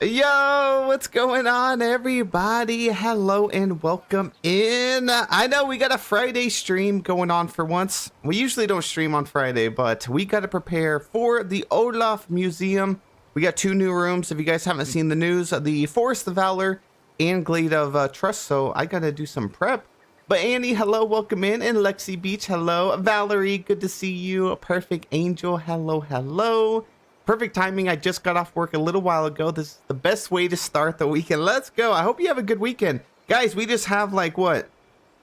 Yo, what's going on, everybody? Hello and welcome in. I know we got a Friday stream going on for once. We usually don't stream on Friday, but we got to prepare for the Olaf Museum. We got two new rooms. If you guys haven't seen the news, the Forest of Valor and Glade of Trust, so I got to do some prep. But Annie, hello, welcome in. And Lexi Beach, hello. Valerie, good to see you. Perfect Angel, hello, hello. Perfect timing. I just got off work a little while ago. This is the best way to start the weekend. Let's go. I hope you have a good weekend. Guys, we just have like what?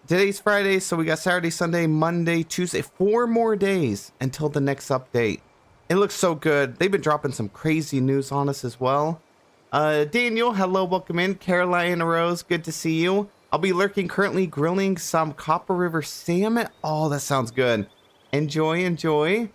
Today's Friday, so we got Saturday, Sunday, Monday, Tuesday. 4 more days until the next update. It looks so good. They've been dropping some crazy news on us as well. Daniel, hello, welcome in. Caroline Rose, good to see you. I'll be lurking currently grilling some Copper River salmon. Oh, that sounds good. Enjoy, enjoy.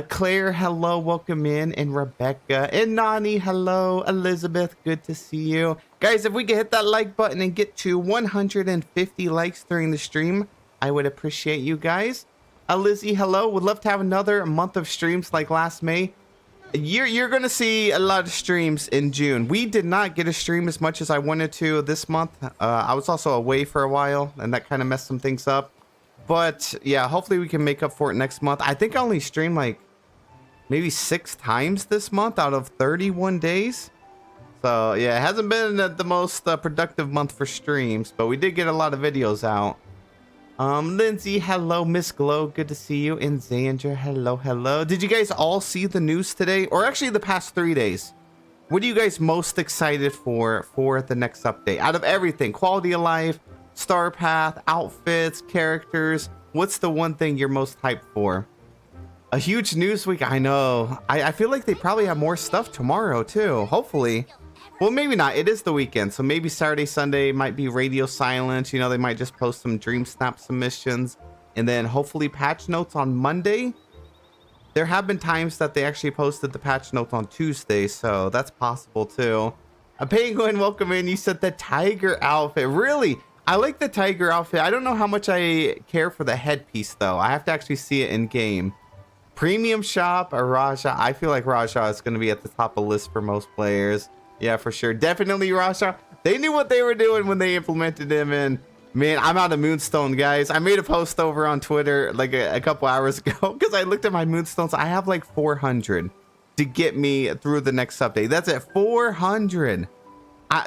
Claire, hello, welcome in, and Rebecca, and Nani, hello, Elizabeth, good to see you. Guys, if we could hit that like button and get to 150 likes during the stream, I would appreciate you guys. Lizzie, hello, would love to have another month of streams like last May. You're going to see a lot of streams in June. We did not get a stream as much as I wanted to this month. I was also away for a while, and that kind of messed some things up. But yeah, hopefully we can make up for it next month. I think I only streamed like maybe 6 times this month out of 31 days. So yeah, it hasn't been the most productive month for streams, but we did get a lot of videos out. Lindsay, hello. Miss Glow, good to see you. And Xandra, hello, hello. Did you guys all see the news today, or actually the past 3 days? What are you guys most excited for the next update? Out of everything, quality of life, star path, outfits, characters, what's the one thing you're most hyped for? A huge news week. I know. I feel like they probably have more stuff tomorrow too, hopefully. Well, maybe not. It is the weekend, so maybe Saturday, Sunday might be radio silence. You know, they might just post some Dream Snap submissions, and then hopefully patch notes on Monday. There have been times that they actually posted the patch notes on Tuesday, so that's possible too. A Penguin, welcome in. You said the tiger outfit. Really? I like the tiger outfit. I don't know how much I care for the headpiece though. I have to actually see it in game. Premium shop or Raja. I feel like Raja is going to be at the top of the list for most players. Yeah, for sure. Definitely Raja. They knew what they were doing when they implemented him in. Man, I'm out of Moonstone, guys. I made a post over on Twitter like a couple hours ago because I looked at my Moonstones. I have like 400 to get me through the next update. That's at 400.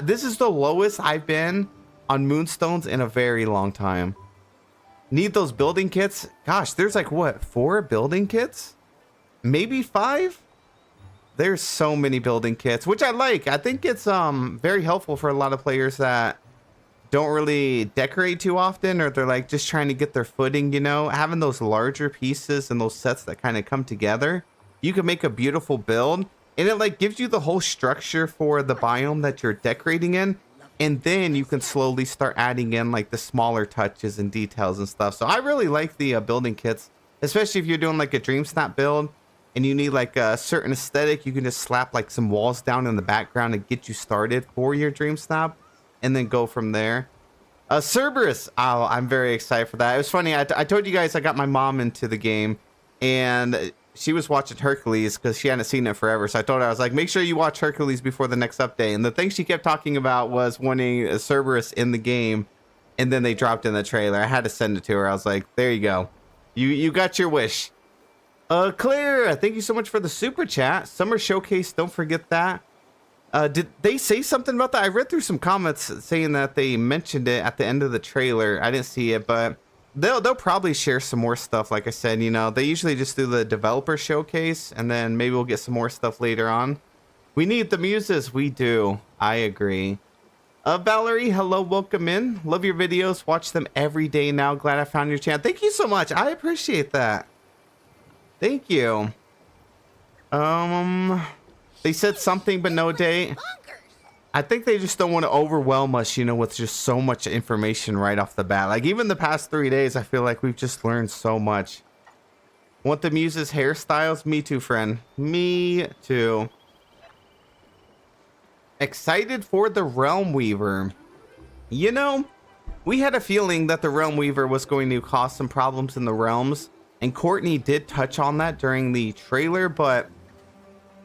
This is the lowest I've been on Moonstones in a very long time. Need those building kits. Gosh, there's like what, 4 building kits, maybe 5. There's so many building kits, which I like. I think it's very helpful for a lot of players that don't really decorate too often, or they're like just trying to get their footing, you know. Having those larger pieces and those sets that kind of come together, you can make a beautiful build, and it like gives you the whole structure for the biome that you're decorating in. And then you can slowly start adding in like the smaller touches and details and stuff. So I really like the building kits, especially if you're doing like a Dream Snap build and you need like a certain aesthetic. You can just slap like some walls down in the background and get you started for your Dream Snap and then go from there. Cerberus, oh, I'm very excited for that. It was funny. I told you guys I got my mom into the game, and she was watching Hercules because she hadn't seen it forever. So I told her, I was like, make sure you watch Hercules before the next update. And the thing she kept talking about was wanting a Cerberus in the game. And then they dropped in the trailer. I had to send it to her. I was like, there you go. You got your wish. Claire, thank you so much for the super chat. Summer Showcase, don't forget that. Did they say something about that? I read through some comments saying that they mentioned it at the end of the trailer. I didn't see it, but they'll probably share some more stuff. Like I said, you know, they usually just do the developer showcase, and then maybe we'll get some more stuff later on. We need the muses. We do. I agree. Valerie, hello, welcome in. Love your videos. Watch them every day now. Glad I found your channel. Thank you so much. I appreciate that. Thank you. They said something, but no date. I think they just don't want to overwhelm us, you know, with just so much information right off the bat. Like, even the past 3 days, I feel like we've just learned so much. Want the muses' hairstyles? Me too, friend. Me too. Excited for the Realm Weaver. You know, we had a feeling that the Realm Weaver was going to cause some problems in the realms, and Courtney did touch on that during the trailer, but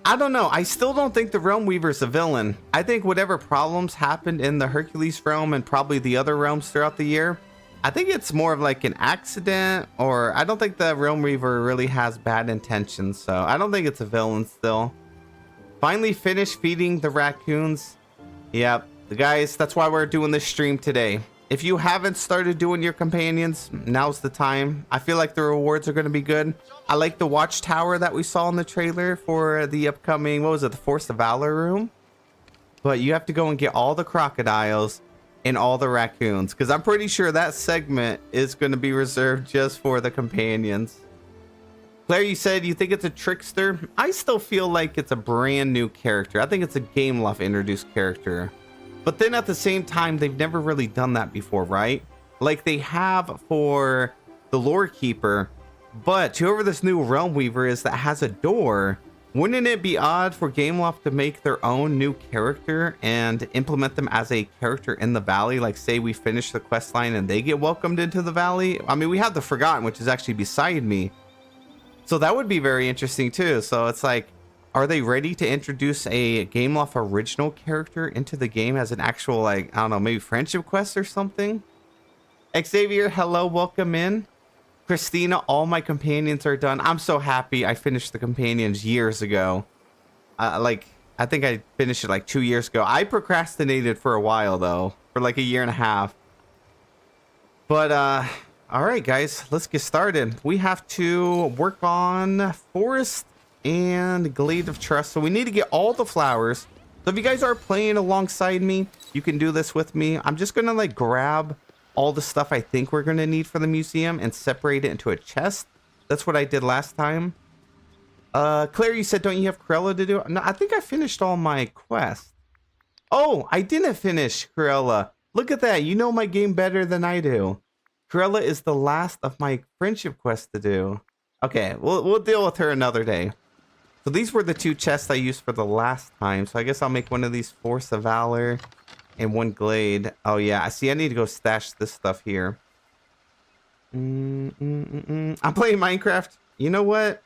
I don't know. I still don't think the Realm Weaver's a villain. I think whatever problems happened in the Hercules realm and probably the other realms throughout the year, I think it's more of like an accident, or I don't think the Realm Weaver really has bad intentions. So I don't think it's a villain still. Finally finished feeding the raccoons. Yep, the guys, that's why we're doing this stream today. If you haven't started doing your companions, now's the time. I feel like the rewards are going to be good. I like the watchtower that we saw in the trailer for the upcoming, what was it, the Force of Valor room? But you have to go and get all the crocodiles and all the raccoons, because I'm pretty sure that segment is going to be reserved just for the companions. Claire, you said you think it's a trickster. I still feel like it's a brand new character. I think it's a Game Love introduced character. But then at the same time, they've never really done that before, right? Like they have for the Lore Keeper, but whoever this new Realm Weaver is that has a door, wouldn't it be odd for Gameloft to make their own new character and implement them as a character in the valley? Like say we finish the quest line and they get welcomed into the valley. I mean, we have the Forgotten, which is actually beside me. So that would be very interesting too. So it's like, are they ready to introduce a Gameloft original character into the game as an actual, like, I don't know, maybe friendship quest or something? Xavier, hello, welcome in. Christina, all my companions are done. I'm so happy I finished the companions years ago. I think I finished it like 2 years ago. I procrastinated for a while though, for like a year and a half. But all right, guys, let's get started. We have to work on Forest and Glade of Trust. So we need to get all the flowers. So if you guys are playing alongside me, you can do this with me. I'm just gonna like grab all the stuff I think we're gonna need for the museum and separate it into a chest. That's what I did last time. Claire, you said don't you have Cruella to do? No, I think I finished all my quests. Oh, I didn't finish Cruella. Look at that. You know my game better than I do. Cruella is the last of my friendship quests to do. Okay, we'll deal with her another day. So these were the 2 chests I used for the last time. So I guess I'll make one of these Force of Valor and 1 Glade. Oh yeah, I see. I need to go stash this stuff here. I'm playing Minecraft. You know what?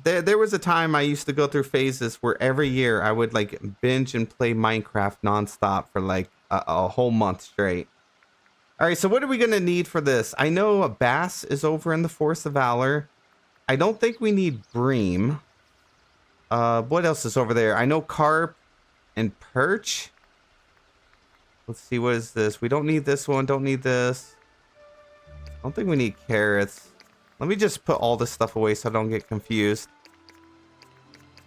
There was a time I used to go through phases where every year I would like binge and play Minecraft nonstop for like a whole month straight. All right, so what are we gonna need for this? I know a bass is over in the Force of Valor. I don't think we need bream. What else is over there? I know carp and perch. Let's see, what is this? We don't need this one. Don't need this. I don't think we need carrots. Let me just put all this stuff away so I don't get confused.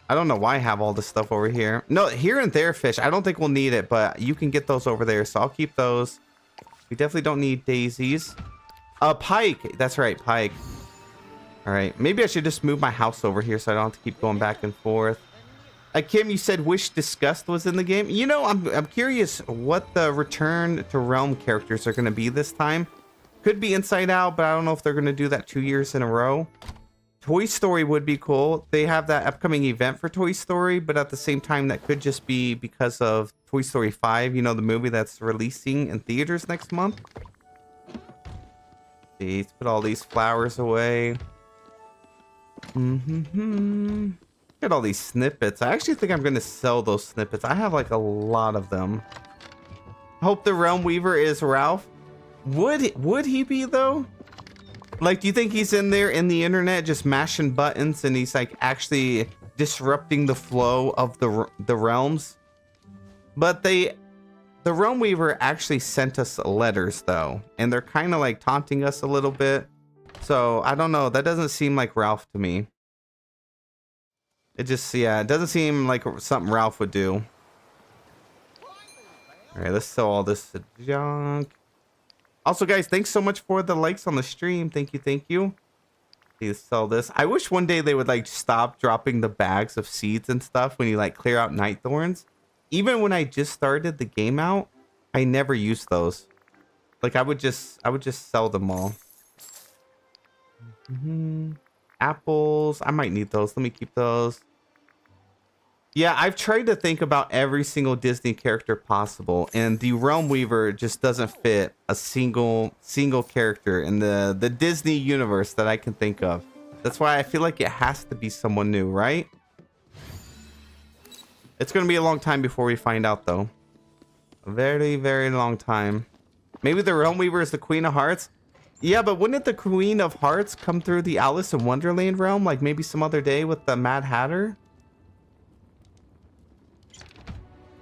I don't know why I have all this stuff over here. No, here and there fish. I don't think we'll need it, but you can get those over there. So I'll keep those. We definitely don't need daisies. Pike. That's right, pike. All right, maybe I should just move my house over here so I don't have to keep going back and forth. Kim, you said Wish Disgust was in the game. You know, I'm curious what the Return to Realm characters are going to be this time. Could be Inside Out, but I don't know if they're going to do that 2 years in a row. Toy Story would be cool. They have that upcoming event for Toy Story, but at the same time, that could just be because of Toy Story 5, you know, the movie that's releasing in theaters next month. Let's put all these flowers away. Get all these snippets. I actually think I'm going to sell those snippets. I have like a lot of them. Hope the Realm Weaver is Ralph. Would he be though? Like, do you think he's in there in the internet just mashing buttons and he's like actually disrupting the flow of the realms? But the Realm Weaver actually sent us letters though, and they're kind of like taunting us a little bit. So I don't know. That doesn't seem like Ralph to me. It just, yeah, it doesn't seem like something Ralph would do. All right, let's sell all this junk. Also, guys, thanks so much for the likes on the stream. Thank you, thank you. Let's sell this. I wish one day they would like stop dropping the bags of seeds and stuff when you like clear out night thorns. Even when I just started the game out, I never used those. Like I would just sell them all. Apples. I might need those. Let me keep those. Yeah, I've tried to think about every single Disney character possible, and the Realm Weaver just doesn't fit a single character in the Disney universe that I can think of. That's why I feel like it has to be someone new, right? It's going to be a long time before we find out, though. A very, very long time. Maybe the Realm Weaver is the Queen of Hearts? Yeah, but wouldn't the Queen of Hearts come through the Alice in Wonderland realm? Like maybe some other day with the Mad Hatter?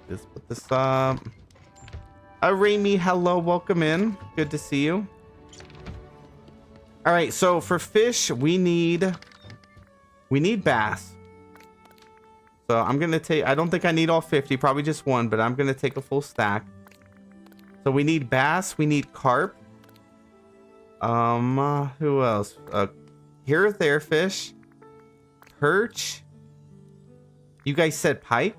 Just put this up. Raimi, hello, welcome in. Good to see you. All right, so for fish, we need bass. So I'm gonna take, I don't think I need all 50, probably just one, but I'm gonna take a full stack. So we need bass, we need carp. Who else? Here, there, fish. Perch. You guys said pike?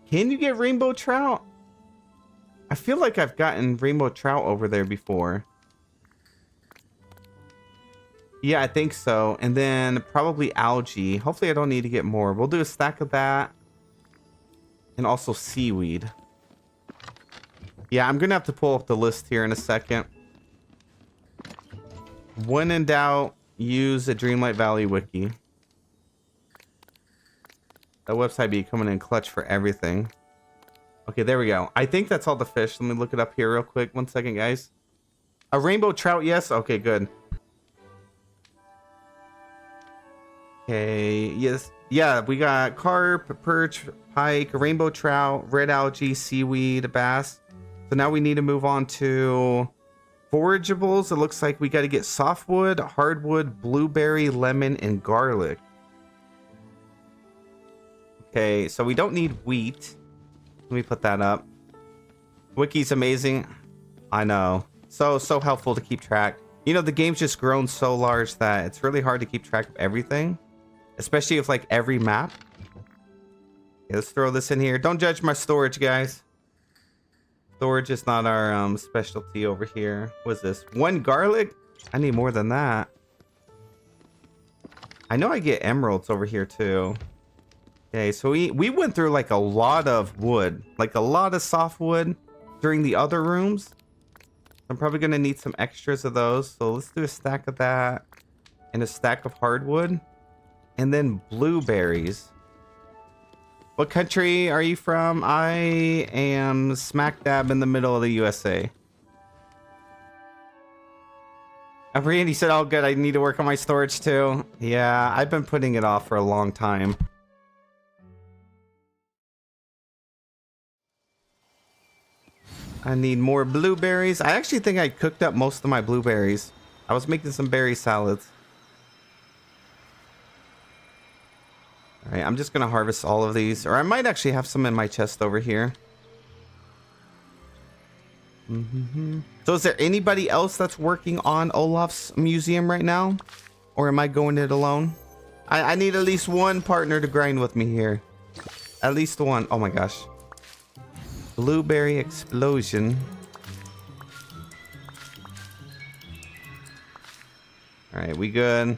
Can you get rainbow trout? I feel like I've gotten rainbow trout over there before. Yeah, I think so. And then probably algae. Hopefully I don't need to get more. We'll do a stack of that. And also seaweed. Yeah, I'm gonna have to pull up the list here in a second. When in doubt, use a Dreamlight Valley wiki. That website be coming in clutch for everything. Okay, there we go. I think that's all the fish. Let me look it up here real quick. 1 second, guys. A rainbow trout, yes? Okay, good. Okay, yes. Yeah, we got carp, perch, pike, rainbow trout, red algae, seaweed, bass. So now we need to move on to forageables. It looks like we got to get softwood, hardwood, blueberry, lemon, and garlic. Okay, so we don't need wheat. Let me put that up. Wiki's amazing. I know. So helpful to keep track. You know, the game's just grown so large that it's really hard to keep track of everything. Especially with like every map. Okay, let's throw this in here. Don't judge my storage, guys. Storage is not our specialty over here. What's this? 1 garlic? I need more than that. I know I get emeralds over here too. Okay, so we went through like a lot of wood, like a lot of softwood during the other rooms. I'm probably gonna need some extras of those. So let's do a stack of that and a stack of hardwood, and then blueberries. What country are you from? I am smack dab in the middle of the USA. Randy said, "Oh, good. I need to work on my storage too." Yeah, I've been putting it off for a long time. I need more blueberries. I actually think I cooked up most of my blueberries. I was making some berry salads. All right, I'm just gonna harvest all of these, or I might actually have some in my chest over here. So is there anybody else that's working on Olaf's museum right now? Or am I going it alone? I need at least one partner to grind with me here. At least one. Oh my gosh. Blueberry explosion. All right, we good.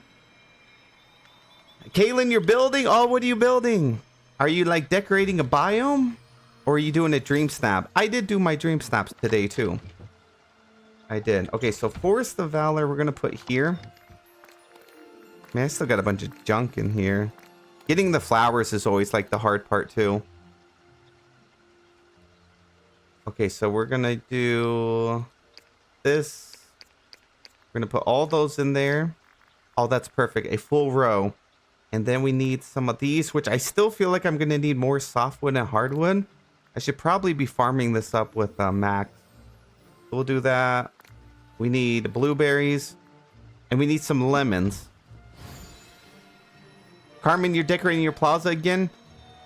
Kaylin, you're building? Oh, what are you building? Are you like decorating a biome? Or are you doing a dream snap? I did do my dream snaps today too. I did. Okay, so Forest of Valor we're gonna put here. Man, I still got a bunch of junk in here. Getting the flowers is always like the hard part too. Okay, so we're gonna do this. We're gonna put all those in there. Oh, that's perfect. A full row. And then we need some of these, which I still feel like I'm gonna need more softwood and hardwood. I should probably be farming this up with Max. We'll do that. We need blueberries. And we need some lemons. Carmen, you're decorating your plaza again?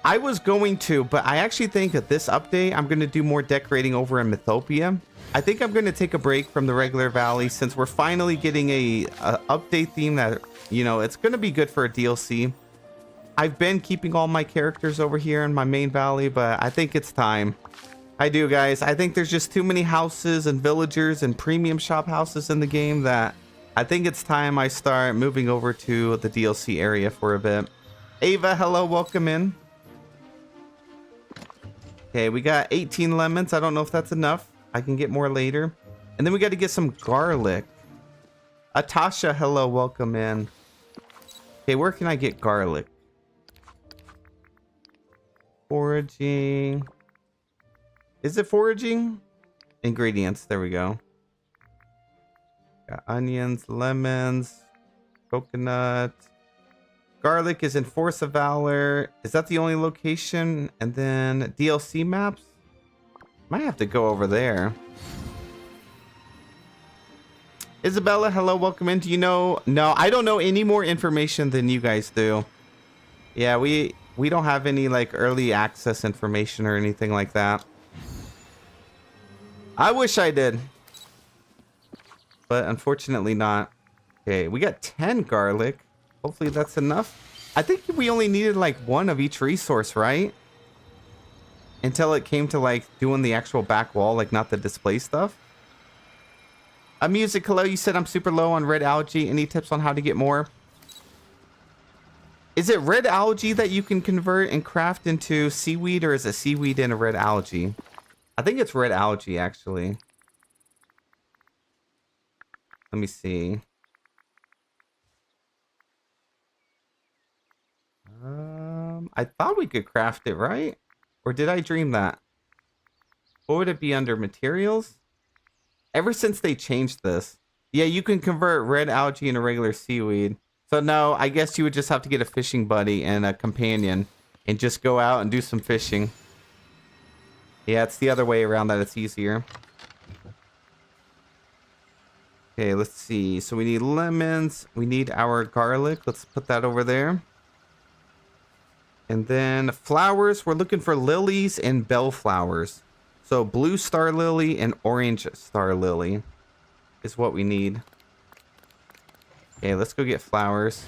I was going to, but I actually think that this update, I'm going to do more decorating over in Mythopia. I think I'm going to take a break from the regular valley since we're finally getting a update theme that, you know, it's going to be good for a DLC. I've been keeping all my characters over here in my main valley, but I think it's time. I do, guys. I think there's just too many houses and villagers and premium shop houses in the game that I think it's time I start moving over to the DLC area for a bit. Ava, hello, welcome in. Okay, we got 18 lemons. I don't know if that's enough. I can get more later. And then we got to get some garlic. Atasha, hello, welcome in. Okay, where can I get garlic? Foraging. Is it foraging? Ingredients. There we go. Got onions, lemons, coconut. Garlic is in Force of Valor. Is that the only location? And then DLC maps? Might have to go over there. Isabella, hello, welcome in. Do you know? No, I don't know any more information than you guys do. Yeah, we don't have any like early access information or anything like that. I wish I did, but unfortunately not. Okay, we got 10 garlic. Hopefully that's enough. I think we only needed like one of each resource, right? Until it came to like doing the actual back wall, like not the display stuff. Music, hello, you said I'm super low on red algae. Any tips on how to get more? Is it red algae that you can convert and craft into seaweed, or is it seaweed in a red algae? I think it's red algae, actually. Let me see. I thought we could craft it, right? Or did I dream that? What would it be under materials? Ever since they changed this. Yeah, you can convert red algae into regular seaweed. So no, I guess you would just have to get a fishing buddy and a companion and just go out and do some fishing. Yeah, it's the other way around that it's easier. Okay, let's see. So we need lemons. We need our garlic. Let's put that over there. And then flowers. We're looking for lilies and bellflowers. So blue star lily and orange star lily is what we need. Okay, let's go get flowers.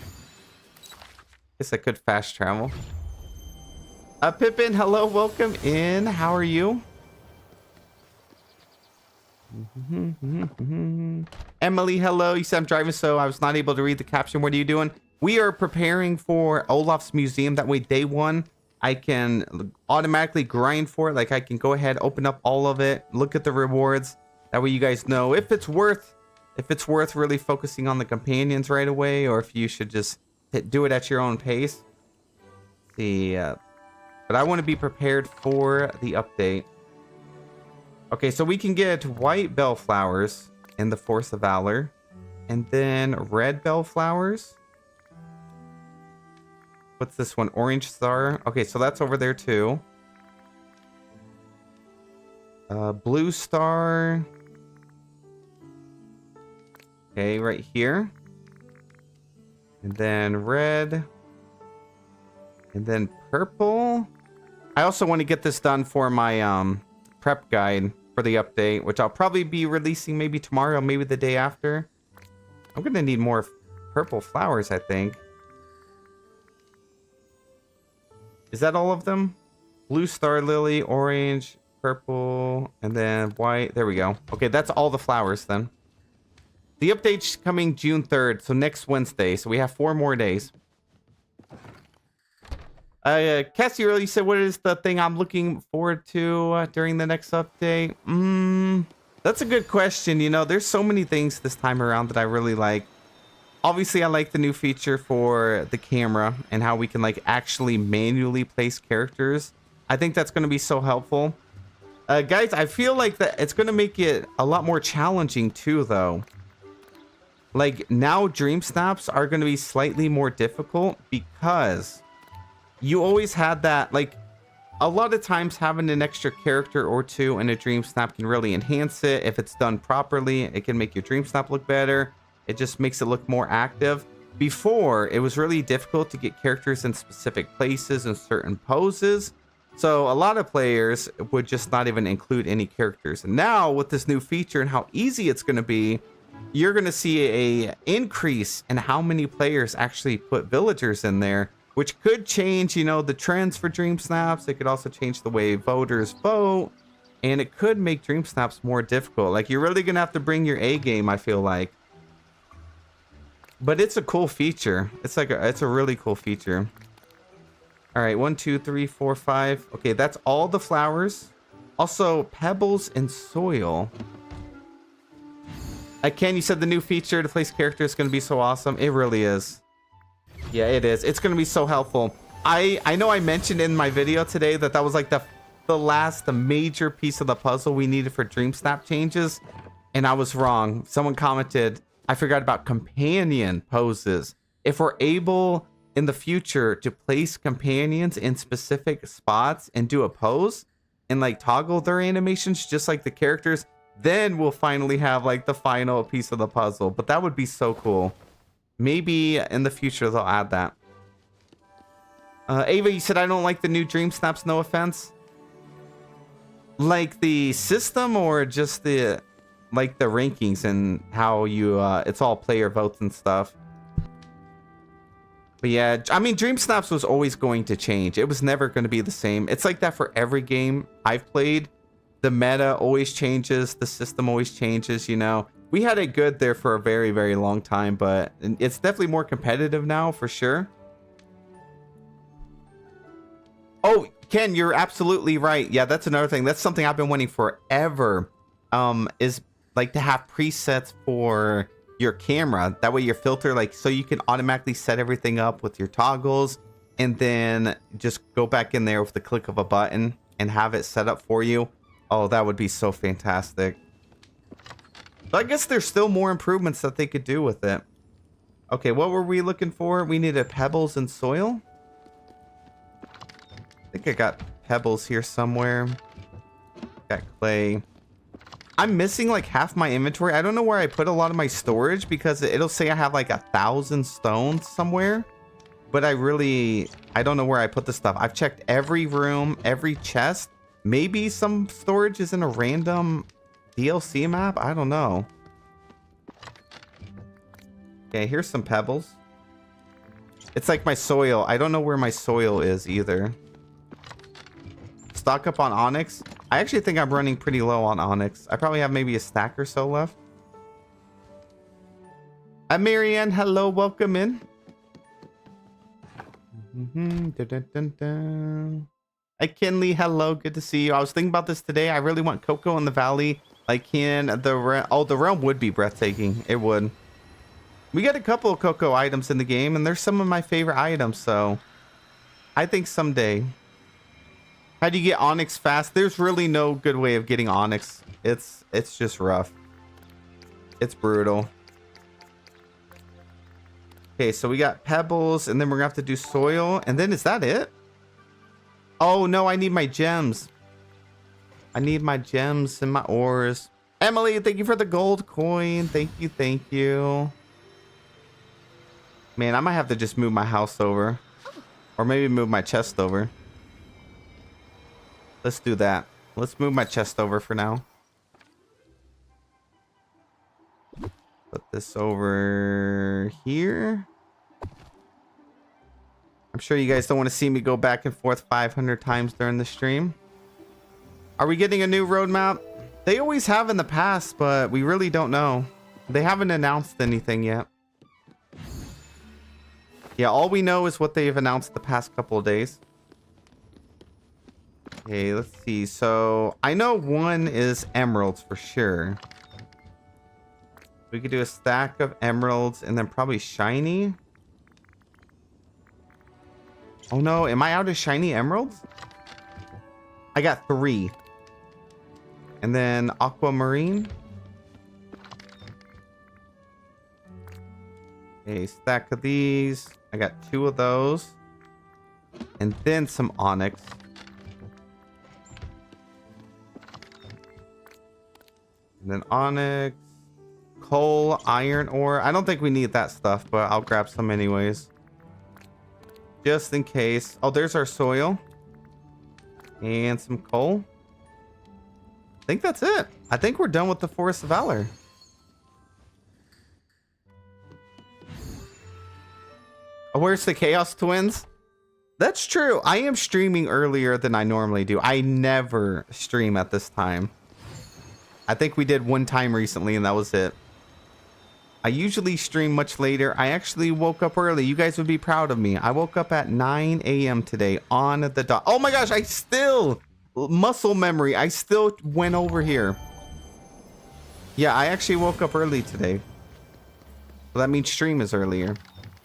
Guess I could fast travel. Pippin, hello, welcome in. How are you? Emily, hello. You said I'm driving, so I was not able to read the caption. What are you doing? We are preparing for Olaf's museum. That way, day one, I can automatically grind for it. Like, I can go ahead, open up all of it, look at the rewards. That way, you guys know if it's worth really focusing on the companions right away, or if you should just do it at your own pace. Let's see, but I want to be prepared for the update. Okay, so we can get white bellflowers in the Force of Valor, and then red bellflowers. What's this one? Orange star. Okay, so that's over there too. Blue star. Okay, right here. And then red. And then purple. I also want to get this done for my prep guide for the update, which I'll probably be releasing maybe tomorrow, maybe the day after. I'm going to need more purple flowers, I think. Is that all of them? Blue star lily, orange, purple, and then white. There we go. Okay, that's all the flowers then. The update's coming June 3rd, so next Wednesday. So we have 4 more days. Cassie earlier said, what is the thing I'm looking forward to during the next update? That's a good question. You know, there's so many things this time around that I really like. Obviously, I like the new feature for the camera and how we can like actually manually place characters. I think that's going to be so helpful. Guys, I feel like that it's going to make it a lot more challenging too, though. Like now dream snaps are going to be slightly more difficult because you always had that, like a lot of times having an extra character or two in a dream snap can really enhance it. If it's done properly, it can make your dream snap look better. It just makes it look more active. Before, it was really difficult to get characters in specific places and certain poses. So a lot of players would just not even include any characters. And now with this new feature and how easy it's going to be, you're going to see a increase in how many players actually put villagers in there, which could change, you know, the trends for dream snaps. It could also change the way voters vote, and it could make dream snaps more difficult. Like, you're really going to have to bring your A game, I feel like. But it's a cool feature. It's like it's a really cool feature. All right, 1, 2, 3, 4, 5. Okay, that's all the flowers. Also, pebbles and soil. Ken, you said the new feature to place characters is going to be so awesome. It really is. Yeah, it is. It's going to be so helpful. I know I mentioned in my video today that that was like the major piece of the puzzle we needed for Dream Snap changes. And I was wrong. Someone commented, I forgot about companion poses. If we're able in the future to place companions in specific spots and do a pose and like toggle their animations just like the characters, then we'll finally have like the final piece of the puzzle. But that would be so cool. Maybe in the future they'll add that. Ava, you said I don't like the new Dream Snaps, no offense. Like the system or just the like the rankings and how you it's all player votes and stuff. But yeah, I mean Dream Snaps was always going to change. It was never going to be the same. It's like that for every game I've played. The meta always changes, the system always changes, you know. We had it good there for a very, very long time, but it's definitely more competitive now for sure. Oh, Ken, you're absolutely right. Yeah, that's another thing. That's something I've been wanting forever. Is like to have presets for your camera. That way your filter, like, so you can automatically set everything up with your toggles and then just go back in there with the click of a button and have it set up for you. Oh, that would be so fantastic. But I guess there's still more improvements that they could do with it. Okay, what were we looking for? We needed pebbles and soil. I think I got pebbles here somewhere. Got clay. I'm missing like half my inventory. I don't know where I put a lot of my storage because it'll say I have like 1,000 stones somewhere. But I don't know where I put the stuff. I've checked every room, every chest. Maybe some storage is in a random DLC map? I don't know. Okay, here's some pebbles. It's like my soil. I don't know where my soil is either. Stock up on onyx. I actually think I'm running pretty low on onyx. I probably have maybe a stack or so left. Marianne, hello, welcome in. Hi, Kinley, hello, good to see you. I was thinking about this today. I really want Cocoa in the Valley. Like, the realm would be breathtaking. It would. We got a couple of Cocoa items in the game, and they're some of my favorite items, so I think someday. How do you get onyx fast? There's really no good way of getting onyx. It's just rough. It's brutal. Okay, so we got pebbles, and then we're gonna have to do soil, and then is that it? Oh no, I need my gems. I need my gems and my ores. Emily, thank you for the gold coin. Thank you, thank you. Man, I might have to just move my house over, or maybe move my chest over. Let's do that. Let's move my chest over for now. Put this over here. I'm sure you guys don't want to see me go back and forth 500 times during the stream. Are we getting a new roadmap? They always have in the past, but we really don't know. They haven't announced anything yet. Yeah, all we know is what they've announced the past couple of days. Okay, let's see. So I know one is emeralds for sure. We could do a stack of emeralds and then probably shiny. Oh no, am I out of shiny emeralds? I got 3. And then aquamarine. A stack of these. I got 2 of those. And then some onyx. And then onyx. Coal, iron ore. I don't think we need that stuff, but I'll grab some anyways. Just in case. Oh, there's our soil. And some coal. I think that's it. I think we're done with the Forest of Valor. Oh, where's the Chaos Twins? That's true. I am streaming earlier than I normally do. I never stream at this time. I think we did one time recently and that was it. I usually stream much later. I actually woke up early. You guys would be proud of me. I woke up at 9 a.m. today on the dot. Oh my gosh, I still... muscle memory. I still went over here. Yeah, I actually woke up early today. So that means stream is earlier.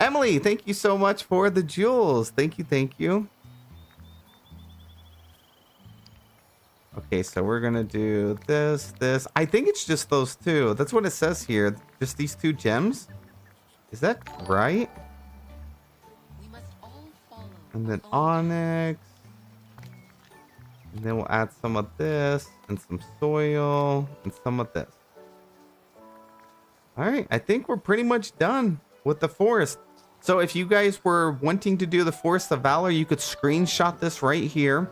Emily, thank you so much for the jewels. Thank you, thank you. Okay, so we're gonna do this. I think it's just those two. That's what it says here. Just these two gems. Is that right? And then onyx. And then we'll add some of this and some soil and some of this. All right, I think we're pretty much done with the forest. So if you guys were wanting to do the Forest of Valor, you could screenshot this right here.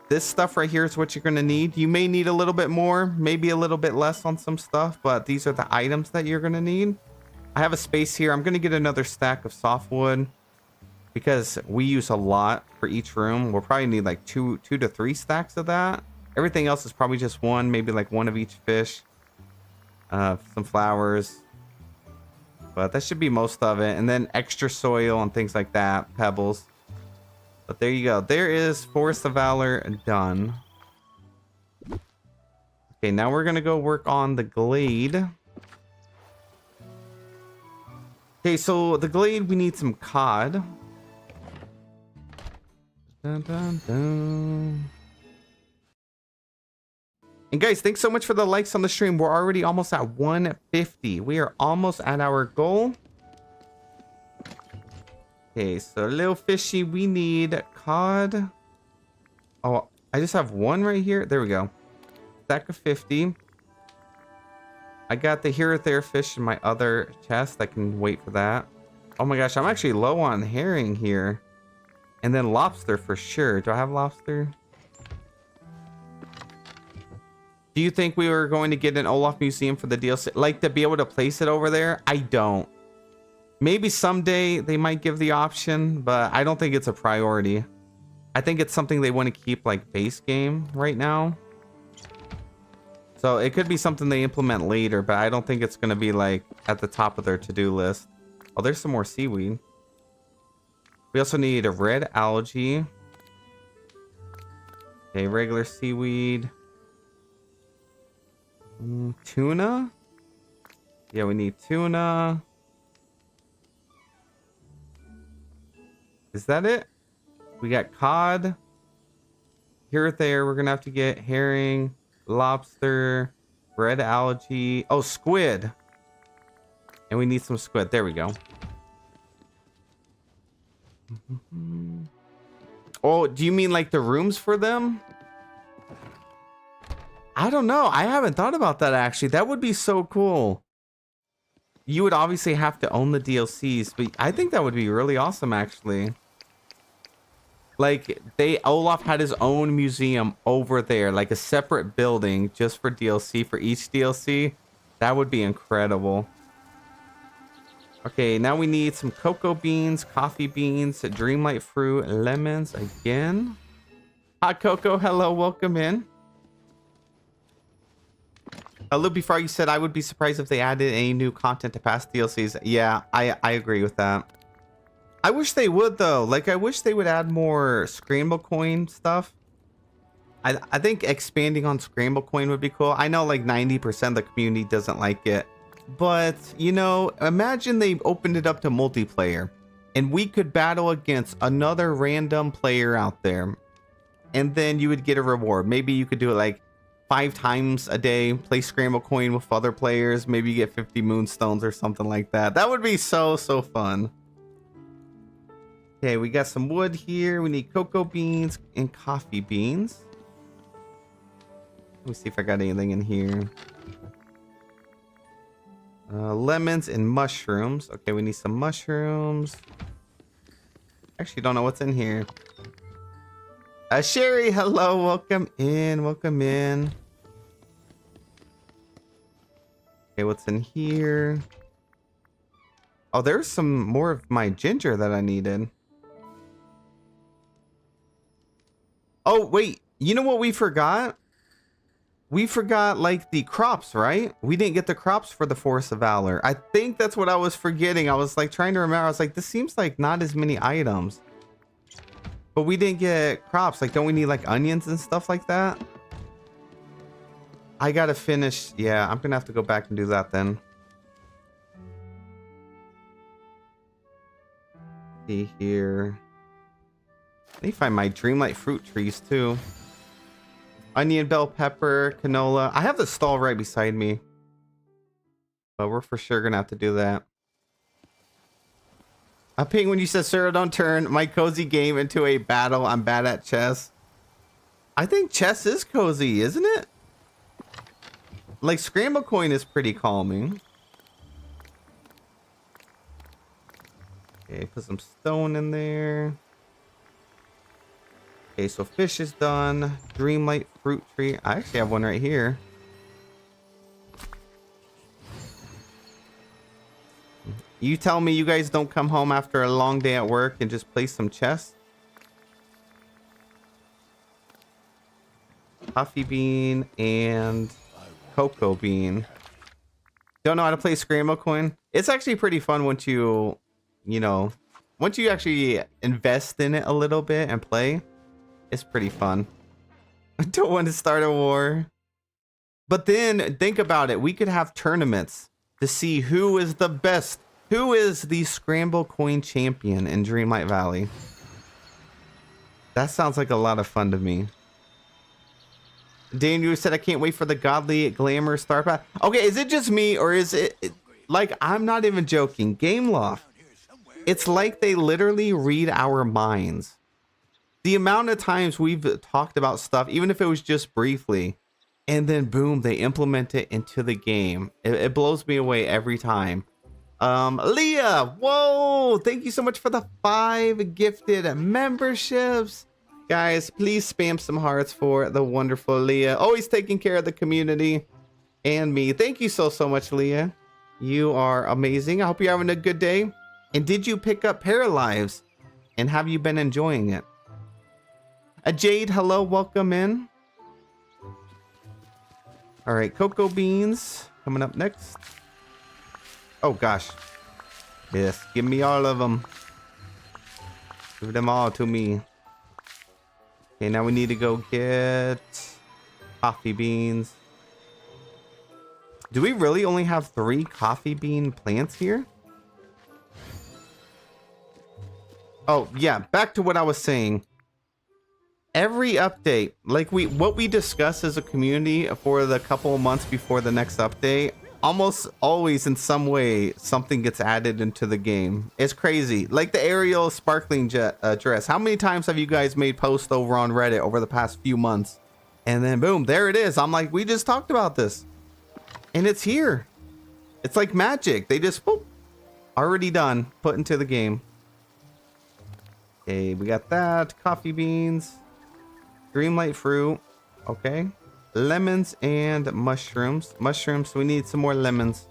This stuff right here is what you're going to need. You may need a little bit more, maybe a little bit less on some stuff, but these are the items that you're going to need. I have a space here. I'm going to get another stack of softwood because we use a lot for each room. We'll probably need like two to three stacks of that. Everything else is probably just one, maybe like one of each fish. Some flowers. But that should be most of it. And then extra soil and things like that. Pebbles. But there you go. There is Forest of Valor done. Okay, now we're going to go work on the glade. Okay, so the glade, we need some cod. Dun, dun, dun. And guys, thanks so much for the likes on the stream. We're already almost at 150. We are almost at our goal. Okay, so little fishy, we need cod. Oh, I just have one right here. There we go. Stack of 50. I got the here or there fish in my other chest. I can wait for that. Oh my gosh, I'm actually low on herring here. And then lobster for sure. Do I have lobster? Do you think we were going to get an Olaf museum for the DLC? Like to be able to place it over there? I don't. Maybe someday they might give the option, but I don't think it's a priority. I think it's something they want to keep like base game right now. So it could be something they implement later, but I don't think it's going to be like at the top of their to-do list. Oh, there's some more seaweed. We also need a red algae. Okay, regular seaweed. Tuna? Yeah, we need tuna. Is that it? We got cod. Here or there, we're gonna have to get herring, lobster, red algae. Oh, squid. And we need some squid. There we go. Oh, do you mean like the rooms for them? I don't know. I haven't thought about that actually. That would be so cool. You would obviously have to own the DLCs, but I think that would be really awesome actually. Like Olaf had his own museum over there, like a separate building just for DLC for each DLC. That would be incredible. Okay, now we need some cocoa beans, coffee beans, Dreamlight fruit, lemons again. Hot cocoa, hello, welcome in. Luby Froggy said, I would be surprised if they added any new content to past DLCs. Yeah, I agree with that. I wish they would though. Like I wish they would add more Scramble Coin stuff. I think expanding on Scramble Coin would be cool. I know like 90% of the community doesn't like it. But, you know, imagine they opened it up to multiplayer. And we could battle against another random player out there. And then you would get a reward. Maybe you could do it like 5 times a day. Play Scramble Coin with other players. Maybe you get 50 moonstones or something like that. That would be so fun. Okay, we got some wood here. We need cocoa beans and coffee beans. Let me see if I got anything in here. Lemons and mushrooms. Okay, we need some mushrooms. Actually, don't know what's in here. Sherry, hello. Welcome in. Welcome in. Okay, what's in here? Oh, there's some more of my ginger that I needed. Oh, wait. You know what we forgot? We forgot, like, the crops, right? We didn't get the crops for the Forest of Valor. I think that's what I was forgetting. I was, like, trying to remember. I was like, this seems like not as many items. But we didn't get crops. Like, don't we need, like, onions and stuff like that? I gotta finish. Yeah, I'm gonna have to go back and do that then. See here. Let me find my Dreamlight fruit trees too. Onion, bell pepper, canola. I have the stall right beside me. But we're for sure gonna have to do that. A ping when you said, sir, don't turn my cozy game into a battle. I'm bad at chess. I think chess is cozy, isn't it? Like, Scramble Coin is pretty calming. Okay, put some stone in there. Okay, so fish is done. Dreamlight fruit tree. I actually have one right here. You tell me you guys don't come home after a long day at work and just play some chess? Coffee bean and cocoa bean. Don't know how to play Scramble Coin? It's actually pretty fun once you know, once you actually invest in it a little bit and play. It's pretty fun. I don't want to start a war. But then, think about it. We could have tournaments to see who is the best. Who is the Scramble Coin champion in Dreamlight Valley? That sounds like a lot of fun to me. Daniel said, I can't wait for the godly glamour star path. Okay, is it just me or is it like, I'm not even joking. Gameloft, it's like they literally read our minds. The amount of times we've talked about stuff, even if it was just briefly, and then boom, they implement it into the game. It blows me away every time. Leah, whoa, thank you so much for the 5 gifted memberships. Guys, please spam some hearts for the wonderful Leah, always taking care of the community and me. Thank you so much, Leah. You are amazing. I hope you're having a good day. And did you pick up Paralives, and have you been enjoying it? Jade, hello, welcome in. All right, cocoa beans coming up next. Oh gosh, yes, give me all of them. Give them all to me. Okay, now we need to go get coffee beans. Do we really only have 3 coffee bean plants here? Oh yeah, back to what I was saying. Every update, like what we discuss as a community for the couple of months before the next update, almost always in some way something gets added into the game. It's crazy. Like the Ariel sparkling jet dress. How many times have you guys made posts over on Reddit over the past few months? And then boom, there it is. I'm like, we just talked about this. And it's here. It's like magic. They just boop, already done, put into the game. Okay, we got that. Coffee beans. Dreamlight fruit. Okay. Lemons and mushrooms. Mushrooms, we need some more lemons.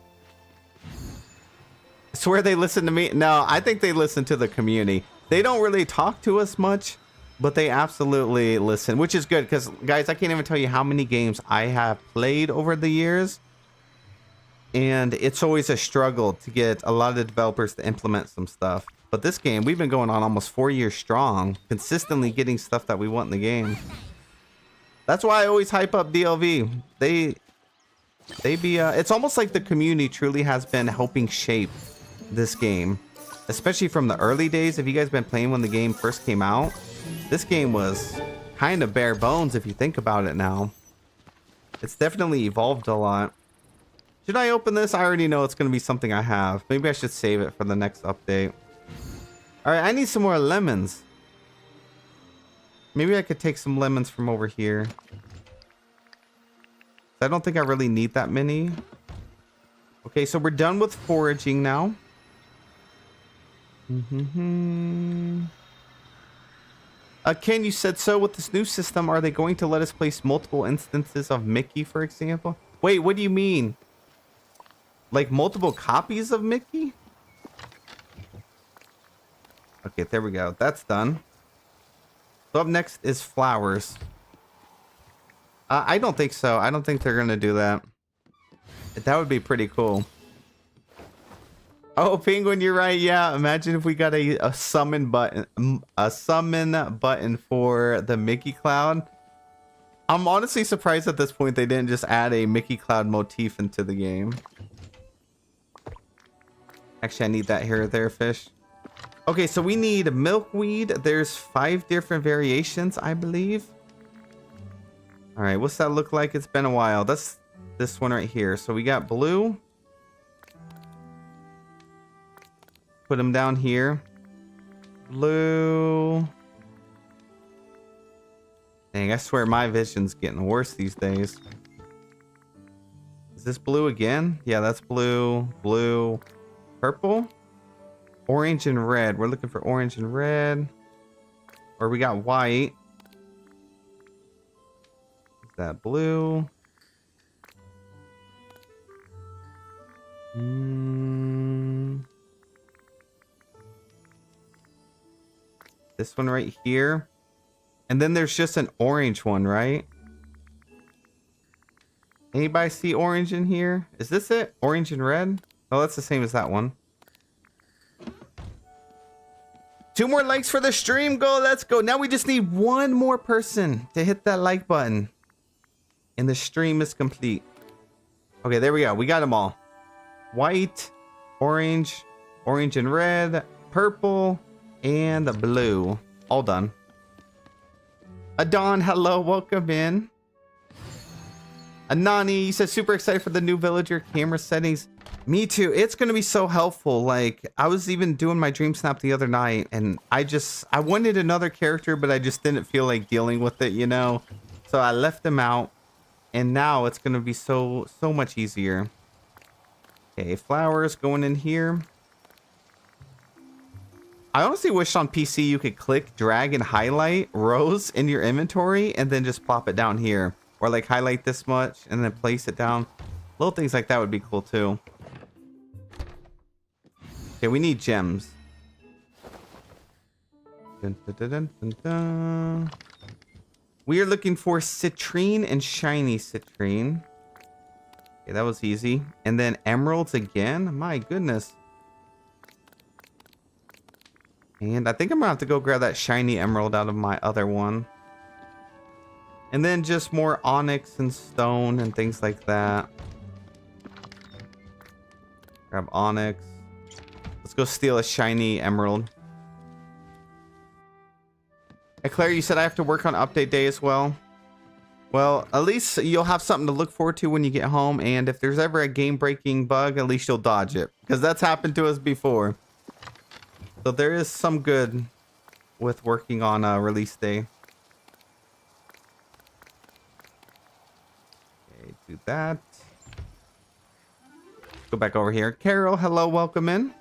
I swear they listen to me. No, I think they listen to the community. They don't really talk to us much, but they absolutely listen, which is good because, guys, I can't even tell you how many games I have played over the years. And it's always a struggle to get a lot of the developers to implement some stuff. But this game, we've been going on almost 4 years strong, consistently getting stuff that we want in the game. That's why I always hype up DLV. They be it's almost like the community truly has been helping shape this game, especially from the early days. If you guys been playing when the game first came out, this game was kind of bare bones if you think about it now. It's definitely evolved a lot. Should I open this? I already know it's going to be something I have. Maybe I should save it for the next update. All right, I need some more lemons. Maybe I could take some lemons from over here. I don't think I really need that many. Okay, so we're done with foraging now. Ken, you said so. With this new system, are they going to let us place multiple instances of Mickey, for example? Wait, what do you mean? Like multiple copies of Mickey? Okay, there we go. That's done. So up next is flowers. I don't think so. I don't think they're gonna do that. That would be pretty cool. Oh, Penguin, you're right. Yeah, imagine if we got a summon button, for the Mickey Cloud. I'm honestly surprised at this point they didn't just add a Mickey Cloud motif into the game. Actually, I need that here, there, fish. Okay, so we need milkweed. There's 5 different variations, I believe. All right, what's that look like? It's been a while. That's this one right here. So we got blue. Put them down here. Blue. Dang, I swear my vision's getting worse these days. Is this blue again? Yeah, that's blue. Blue. Purple. Orange and red. We're looking for orange and red. Or we got white. Is that blue? This one right here. And then there's just an orange one, right? Anybody see orange in here? Is this it? Orange and red? Oh, that's the same as that one. 2 more likes for the stream goal. Let's go. Now we just need 1 more person to hit that like button. And the stream is complete. Okay, there we go. We got them all. White, orange, orange and red, purple, and blue. All done. Adon, hello. Welcome in. Anani, you said super excited for the new villager camera settings. Me too. It's going to be so helpful. Like, I was even doing my dream snap the other night, and I wanted another character, but I just didn't feel like dealing with it, you know? So I left them out, and now it's going to be so much easier. Okay, flowers going in here. I honestly wish on PC you could click, drag, and highlight rows in your inventory, and then just plop it down here. Or like highlight this much, and then place it down. Little things like that would be cool too. Okay, we need gems. Dun, dun, dun, dun, dun. We are looking for citrine and shiny citrine. Okay, that was easy. And then emeralds again. My goodness. And I think I'm gonna have to go grab that shiny emerald out of my other one. And then just more onyx and stone and things like that. Grab onyx. Let's go steal a shiny emerald. Hey Claire, you said I have to work on update day as well. Well, at least you'll have something to look forward to when you get home. And if there's ever a game-breaking bug, at least you'll dodge it. Because that's happened to us before. So there is some good with working on release day. Okay, do that. Go back over here. Carol, hello, welcome in.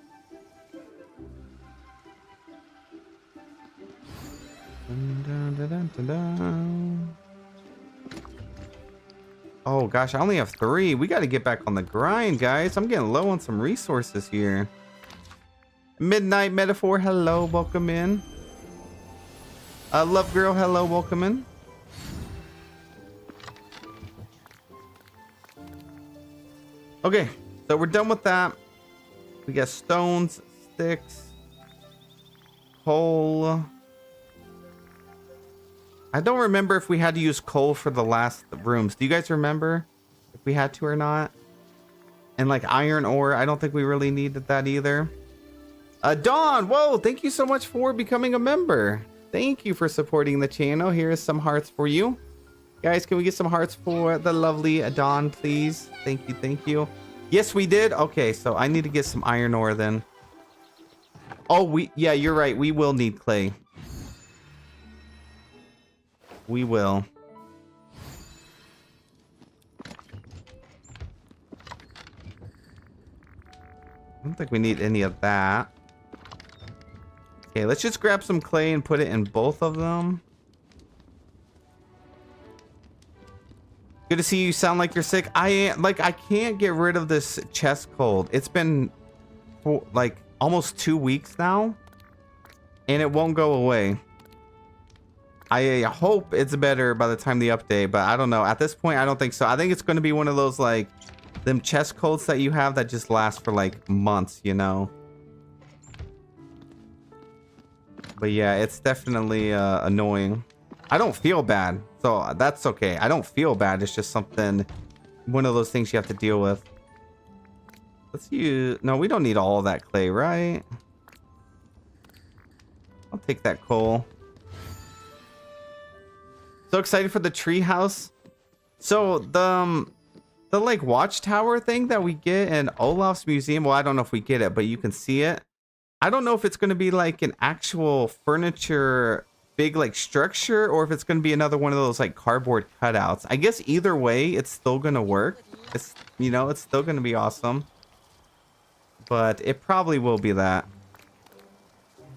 Dun, dun, dun, dun, dun. Oh gosh, I only have 3. We got to get back on the grind, guys. I'm getting low on some resources here. Midnight Metaphor, hello, welcome in. Love Girl, hello, welcome in. Okay, so we're done with that. We got stones, sticks, coal. I don't remember if we had to use coal for the last rooms. Do you guys remember if we had to or not? And like iron ore, I don't think we really needed that either. Dawn, whoa, thank you so much for becoming a member. Thank you for supporting the channel. Here is some hearts for you. Guys, can we get some hearts for the lovely Dawn, please? Thank you, thank you. Yes, we did. Okay, so I need to get some iron ore then. Oh, yeah, you're right. We will need clay. We will. I don't think we need any of that. Okay, let's just grab some clay and put it in both of them. Good to see you. Sound like you're sick. I can't get rid of this chest cold. It's been like almost 2 weeks now, and it won't go away. I hope it's better by the time the update, but I don't know. At this point, I don't think so. I think it's going to be one of those like them chest colds that you have that just last for like months, you know. But yeah, it's definitely annoying. I don't feel bad, so that's okay. I don't feel bad. It's just something, one of those things you have to deal with. Let's use, no, we don't need all of that clay, right? I'll take that coal. So excited for the tree house. So the like watchtower thing that we get in Olaf's museum. Well, I don't know if we get it, but you can see it. I don't know if it's going to be like an actual furniture big like structure or if it's going to be another one of those like cardboard cutouts. I guess either way, it's still going to work. It's, you know, it's still going to be awesome. But it probably will be that.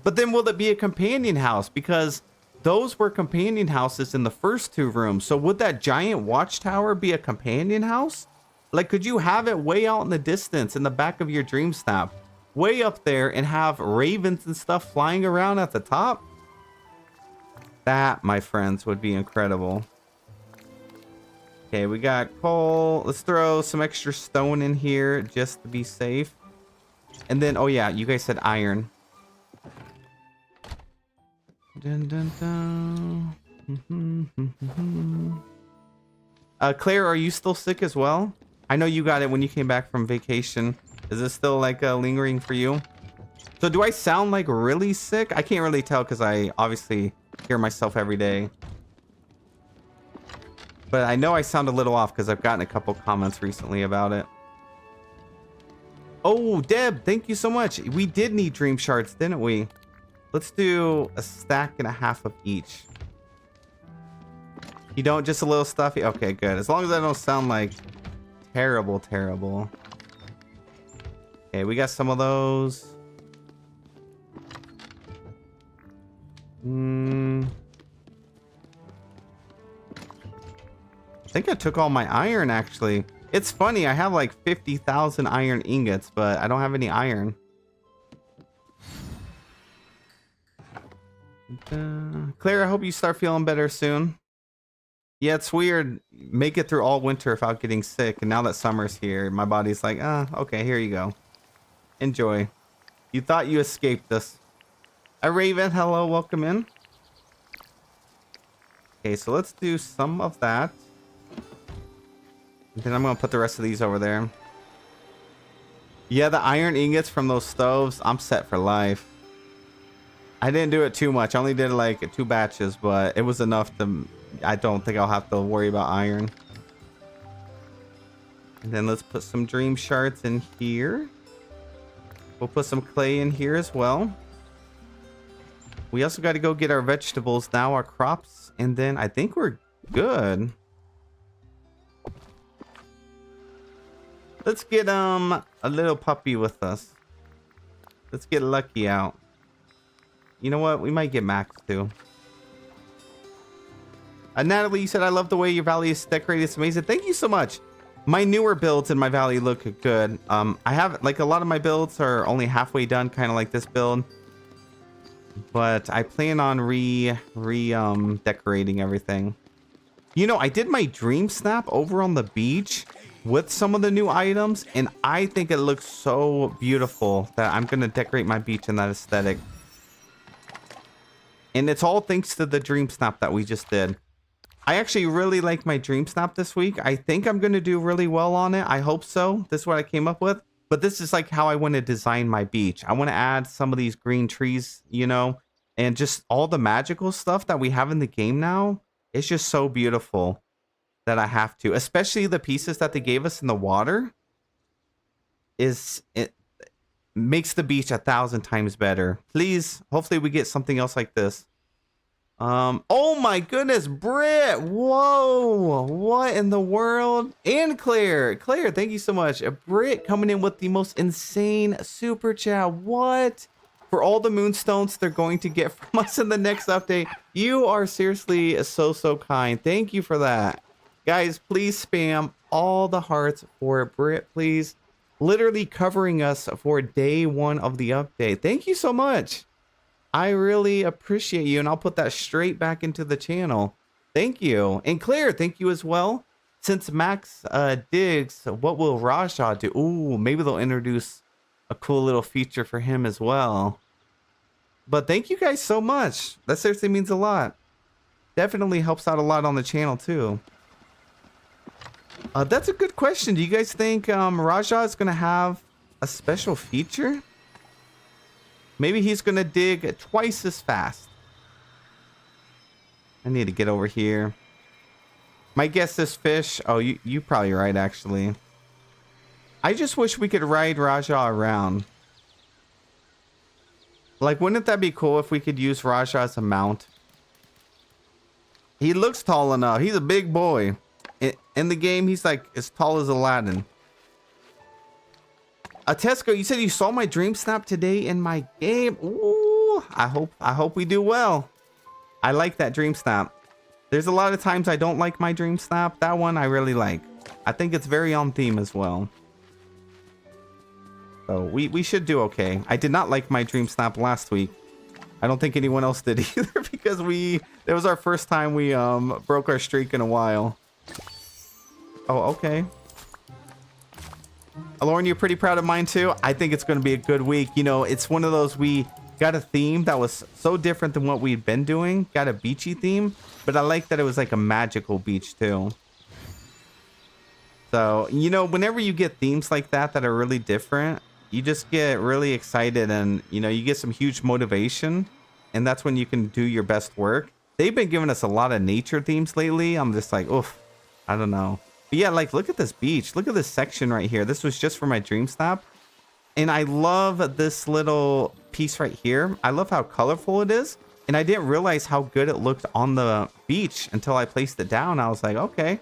But then will it be a companion house? Because those were companion houses in the first two rooms. So would that giant watchtower be a companion house? Like, could you have it way out in the distance in the back of your dream snap? Way up there and have ravens and stuff flying around at the top? That, my friends, would be incredible. Okay, we got coal. Let's throw some extra stone in here just to be safe. And then, oh yeah, you guys said iron. Dun, dun, dun. Claire, are you still sick as well? I know you got it when you came back from vacation. Is this still like lingering for you? So do I sound like really sick? I can't really tell because I obviously hear myself every day. But I know I sound a little off because I've gotten a couple comments recently about it. Oh, Deb, thank you so much. We did need dream shards, didn't we? Let's do a stack and a half of each. You don't, just a little stuffy? Okay, good. As long as I don't sound like terrible. Okay, we got some of those. I think I took all my iron, actually. It's funny, I have like 50,000 iron ingots, but I don't have any iron. Claire, I hope you start feeling better soon. Yeah, it's weird. Make it through all winter without getting sick. And now that summer's here, my body's like, okay, here you go. Enjoy. You thought you escaped this. Raven, hello, welcome in. Okay, so let's do some of that. And then I'm going to put the rest of these over there. Yeah, the iron ingots from those stoves, I'm set for life. I didn't do it too much. I only did like 2 batches, but it was enough to... I don't think I'll have to worry about iron. And then let's put some dream shards in here. We'll put some clay in here as well. We also got to go get our vegetables now, our crops. And then I think we're good. Let's get a little puppy with us. Let's get Lucky out. You know what? We might get Max too. Natalie, you said, I love the way your valley is decorated. It's amazing. Thank you so much. My newer builds in my valley look good. I have, like, a lot of my builds are only halfway done, kind of like this build. But I plan on decorating everything. You know, I did my dream snap over on the beach with some of the new items, and I think it looks so beautiful that I'm going to decorate my beach in that aesthetic. And it's all thanks to the dream snap that we just did. I actually really like my dream snap this week. I think I'm going to do really well on it. I hope so. This is what I came up with. But this is like how I want to design my beach. I want to add some of these green trees, you know, and just all the magical stuff that we have in the game now. It's just so beautiful that I have to. Especially the pieces that they gave us in the water. It makes the beach 1,000 times better. Please, hopefully we get something else like this. Oh my goodness, Britt! Whoa! What in the world? And Claire, thank you so much. Britt coming in with the most insane super chat. What? For all the moonstones they're going to get from us in the next update. You are seriously so kind. Thank you for that. Guys, please spam all the hearts for Britt, please. Literally covering us for day 1 of the update. Thank you so much. I really appreciate you, and I'll put that straight back into the channel. Thank you. And Claire, thank you as well. Since Max digs, what will Raja do? Ooh, maybe they'll introduce a cool little feature for him as well. But thank you guys so much. That seriously means a lot. Definitely helps out a lot on the channel too. That's a good question. Do you guys think Raja is going to have a special feature? Maybe he's gonna dig twice as fast. I need to get over here. My guess is fish. Oh, you probably right, actually. I just wish we could ride Raja around. Like, wouldn't that be cool if we could use Raja as a mount? He looks tall enough. He's a big boy. In the game, he's like as tall as Aladdin. Tesco, you said you saw my dream snap today in my game. Ooh, I hope we do well. I like that dream snap. There's a lot of times I don't like my dream snap. That one I really like. I think it's very on theme as well. So we should do okay. I did not like my dream snap last week. I don't think anyone else did either because it was our first time we broke our streak in a while. Oh, okay. Lauren, you're pretty proud of mine too. I think it's going to be a good week. You know, it's one of those, we got a theme that was so different than what we'd been doing. Got a beachy theme, but I like that it was like a magical beach too. So, you know, whenever you get themes like that are really different, you just get really excited and, you know, you get some huge motivation, and that's when you can do your best work. They've been giving us a lot of nature themes lately. I'm just like, oof, I don't know. But yeah, like, look at this beach. Look at this section right here. This was just for my dream snap. And I love this little piece right here. I love how colorful it is. And I didn't realize how good it looked on the beach until I placed it down. I was like, okay.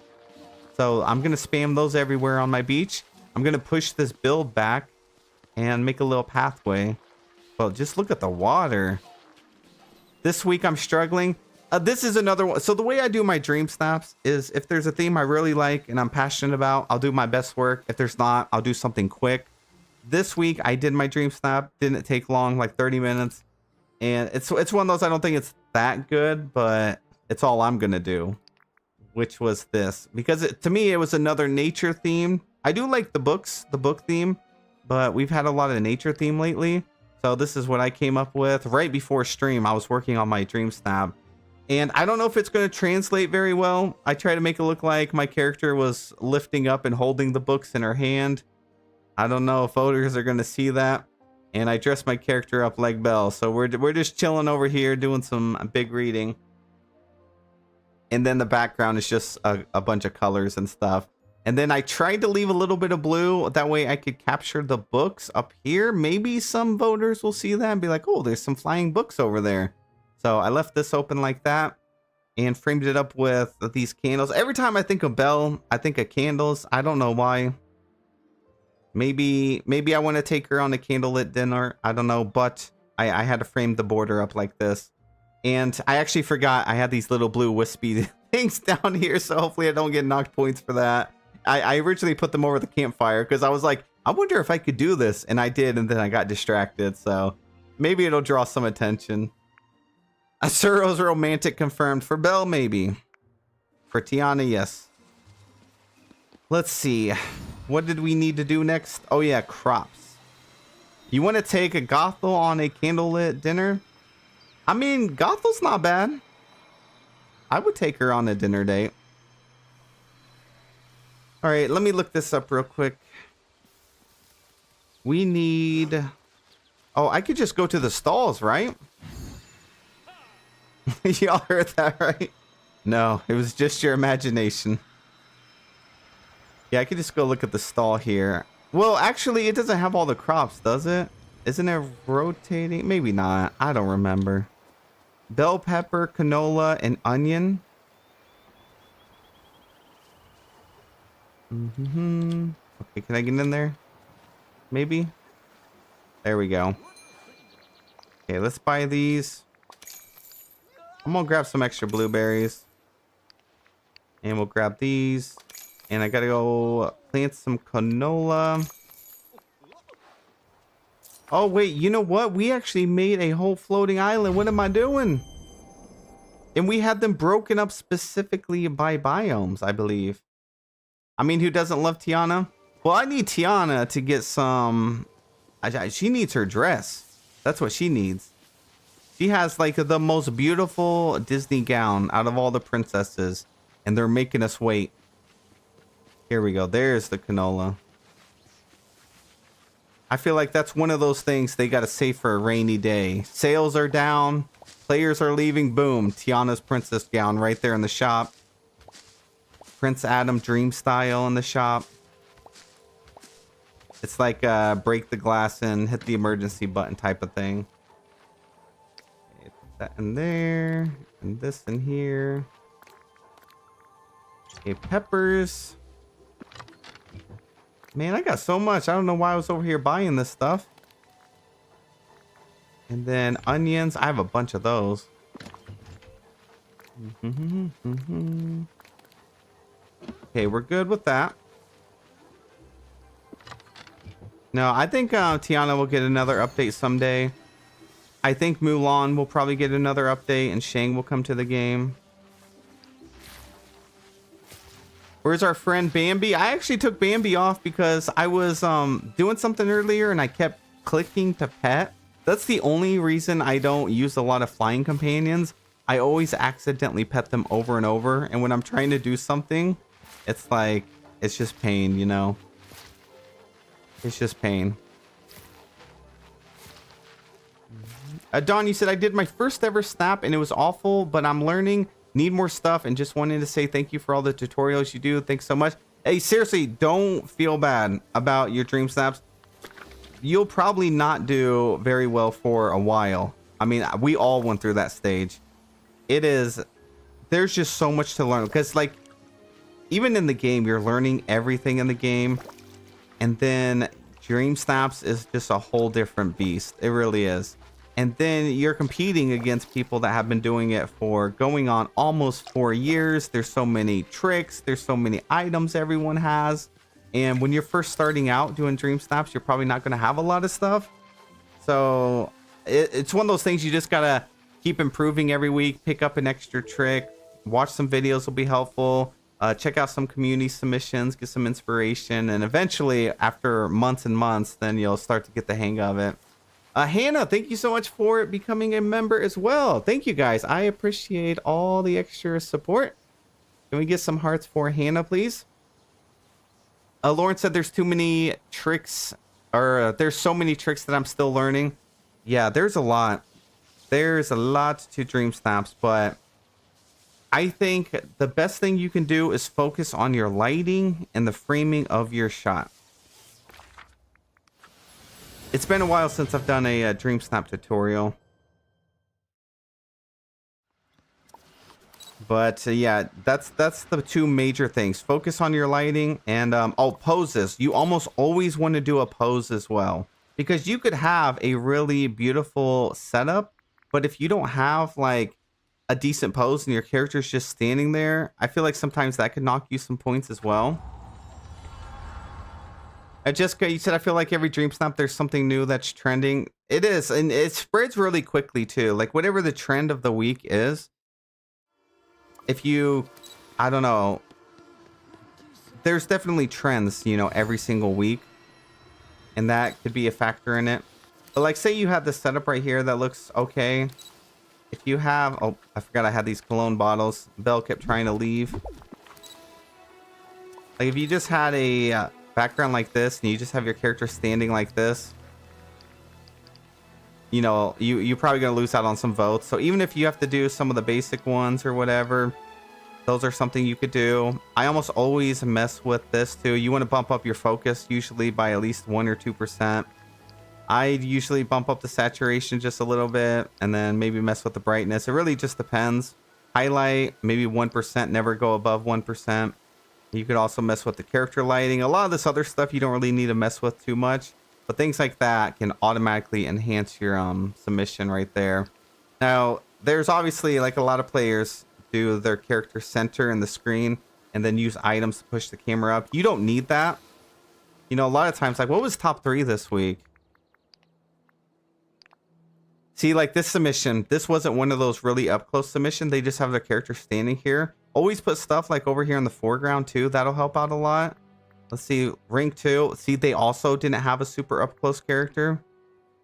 So I'm going to spam those everywhere on my beach. I'm going to push this build back and make a little pathway. Well, just look at the water. This week I'm struggling. This is another one. So the way I do my dream snaps is if there's a theme I really like and I'm passionate about, I'll do my best work. If there's not, I'll do something quick. This week I did my dream snap. Didn't take long, like 30 minutes. And it's one of those, I don't think it's that good, but it's all I'm going to do, which was this. Because to me, it was another nature theme. I do like the book theme, but we've had a lot of nature theme lately. So this is what I came up with right before stream. I was working on my dream snap. And I don't know if it's going to translate very well. I try to make it look like my character was lifting up and holding the books in her hand. I don't know if voters are going to see that. And I dressed my character up like Belle. So we're just chilling over here doing some big reading. And then the background is just a bunch of colors and stuff. And then I tried to leave a little bit of blue. That way I could capture the books up here. Maybe some voters will see that and be like, oh, there's some flying books over there. So I left this open like that and framed it up with these candles. Every time I think of Belle, I think of candles. I don't know why. Maybe I want to take her on a candlelit dinner. I don't know, but I had to frame the border up like this. And I actually forgot I had these little blue wispy things down here. So hopefully I don't get knocked points for that. I originally put them over the campfire because I was like, I wonder if I could do this. And I did, and then I got distracted. So maybe it'll draw some attention. Asuro's romantic confirmed. For Belle, maybe. For Tiana, yes. Let's see. What did we need to do next? Oh yeah, crops. You want to take a Gothel on a candlelit dinner? I mean, Gothel's not bad. I would take her on a dinner date. All right, let me look this up real quick. We need... Oh, I could just go to the stalls, right? Y'all heard that, right? No, it was just your imagination. Yeah, I could just go look at the stall here. Well, actually, it doesn't have all the crops, does it? Isn't it rotating? Maybe not. I don't remember. Bell pepper, canola, and onion. Okay, can I get in there? Maybe? There we go. Okay, let's buy these. I'm gonna grab some extra blueberries. And we'll grab these. And I gotta go plant some canola. Oh, wait, you know what? We actually made a whole floating island. What am I doing? And we had them broken up specifically by biomes, I believe. I mean, who doesn't love Tiana? Well, I need Tiana to get some... She needs her dress. That's what she needs. She has like the most beautiful Disney gown out of all the princesses. And they're making us wait. Here we go. There's the canola. I feel like that's one of those things they got to save for a rainy day. Sales are down. Players are leaving. Boom. Tiana's princess gown right there in the shop. Prince Adam dream style in the shop. It's like break the glass and hit the emergency button type of thing. Okay, put that in there. And this in here. Okay, peppers. Man, I got so much. I don't know why I was over here buying this stuff. And then onions. I have a bunch of those. Okay, we're good with that. No, I think Tiana will get another update someday. I think Mulan will probably get another update and Shang will come to the game. Where's our friend Bambi? I actually took Bambi off because I was doing something earlier and I kept clicking to pet. That's the only reason I don't use a lot of flying companions. I always accidentally pet them over and over. And when I'm trying to do something, it's like, it's just pain, you know? It's just pain. Don, you said I did my first ever snap and it was awful, but I'm learning. Need more stuff and just wanted to say thank you for all the tutorials you do. Thanks so much. Hey, seriously, don't feel bad about your dream snaps. You'll probably not do very well for a while. I mean, we all went through that stage. There's just so much to learn because like even in the game, you're learning everything in the game. And then dream snaps is just a whole different beast. It really is. And then you're competing against people that have been doing it for going on almost 4 years. There's so many tricks. There's so many items everyone has. And when you're first starting out doing dream snaps, you're probably not going to have a lot of stuff. So it's one of those things you just got to keep improving every week. Pick up an extra trick. Watch some videos will be helpful. Check out some community submissions. Get some inspiration. And eventually, after months and months, then you'll start to get the hang of it. Hannah, thank you so much for becoming a member as well. Thank you, guys. I appreciate all the extra support. Can we get some hearts for Hannah, please? Lauren said there's too many tricks, or there's so many tricks that I'm still learning. Yeah, there's a lot. There's a lot to dream snaps, but I think the best thing you can do is focus on your lighting and the framing of your shot. It's been a while since I've done a dream snap tutorial. But yeah, that's the two major things. Focus on your lighting and poses. You almost always want to do a pose as well. Because you could have a really beautiful setup, but if you don't have like a decent pose and your character's just standing there, I feel like sometimes that could knock you some points as well. Jessica, you said I feel like every dream snap there's something new that's trending. It is, and it spreads really quickly too. Like whatever the trend of the week is, if you, I don't know, there's definitely trends, you know, every single week, and that could be a factor in it. But like say you have this setup right here that looks okay. If you have, oh, I forgot I had these cologne bottles. Belle kept trying to leave. Like if you just had a background like this and you just have your character standing like this, you know, you're probably gonna lose out on some votes. So even if you have to do some of the basic ones or whatever, those are something you could do. I almost always mess with this too. You want to bump up your focus usually by at least 1 or 2%. I usually bump up the saturation just a little bit and then maybe mess with the brightness. It really just depends. Highlight maybe 1%, never go above 1%. You could also mess with the character lighting. A lot of this other stuff you don't really need to mess with too much, but things like that can automatically enhance your submission right there. Now, there's obviously like a lot of players do their character center in the screen and then use items to push the camera up. You don't need that. You know, a lot of times, like what was top 3 this week? See, like this submission, this wasn't one of those really up close submission. They just have their character standing here. Always put stuff like over here in the foreground too. That'll help out a lot. Let's see, rank 2. See, they also didn't have a super up close character.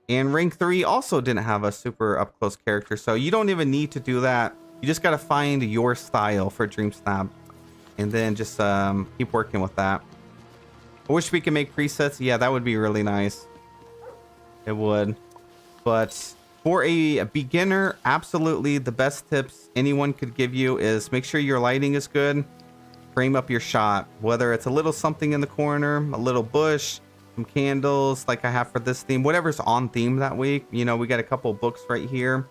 And rank 3 also didn't have a super up close character. So you don't even need to do that. You just got to find your style for Dream Snap. And then just keep working with that. I wish we could make presets. Yeah, that would be really nice. It would. But for a beginner, absolutely the best tips anyone could give you is make sure your lighting is good. Frame up your shot, whether it's a little something in the corner, a little bush, some candles like I have for this theme, whatever's on theme that week. You know, we got a couple books right here.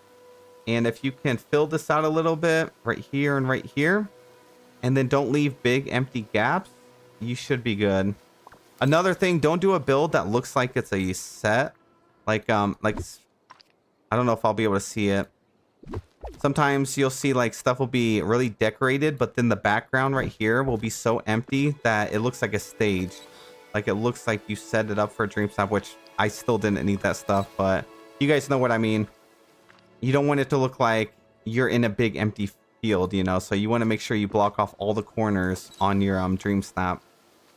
And if you can fill this out a little bit right here and right here, and then don't leave big empty gaps, you should be good. Another thing, don't do a build that looks like it's a set. Like I don't know if I'll be able to see it. Sometimes you'll see like stuff will be really decorated, but then the background right here will be so empty that it looks like a stage. Like it looks like you set it up for a dream snap, which I still didn't need that stuff, but you guys know what I mean. You don't want it to look like you're in a big empty field, you know, so you want to make sure you block off all the corners on your dream snap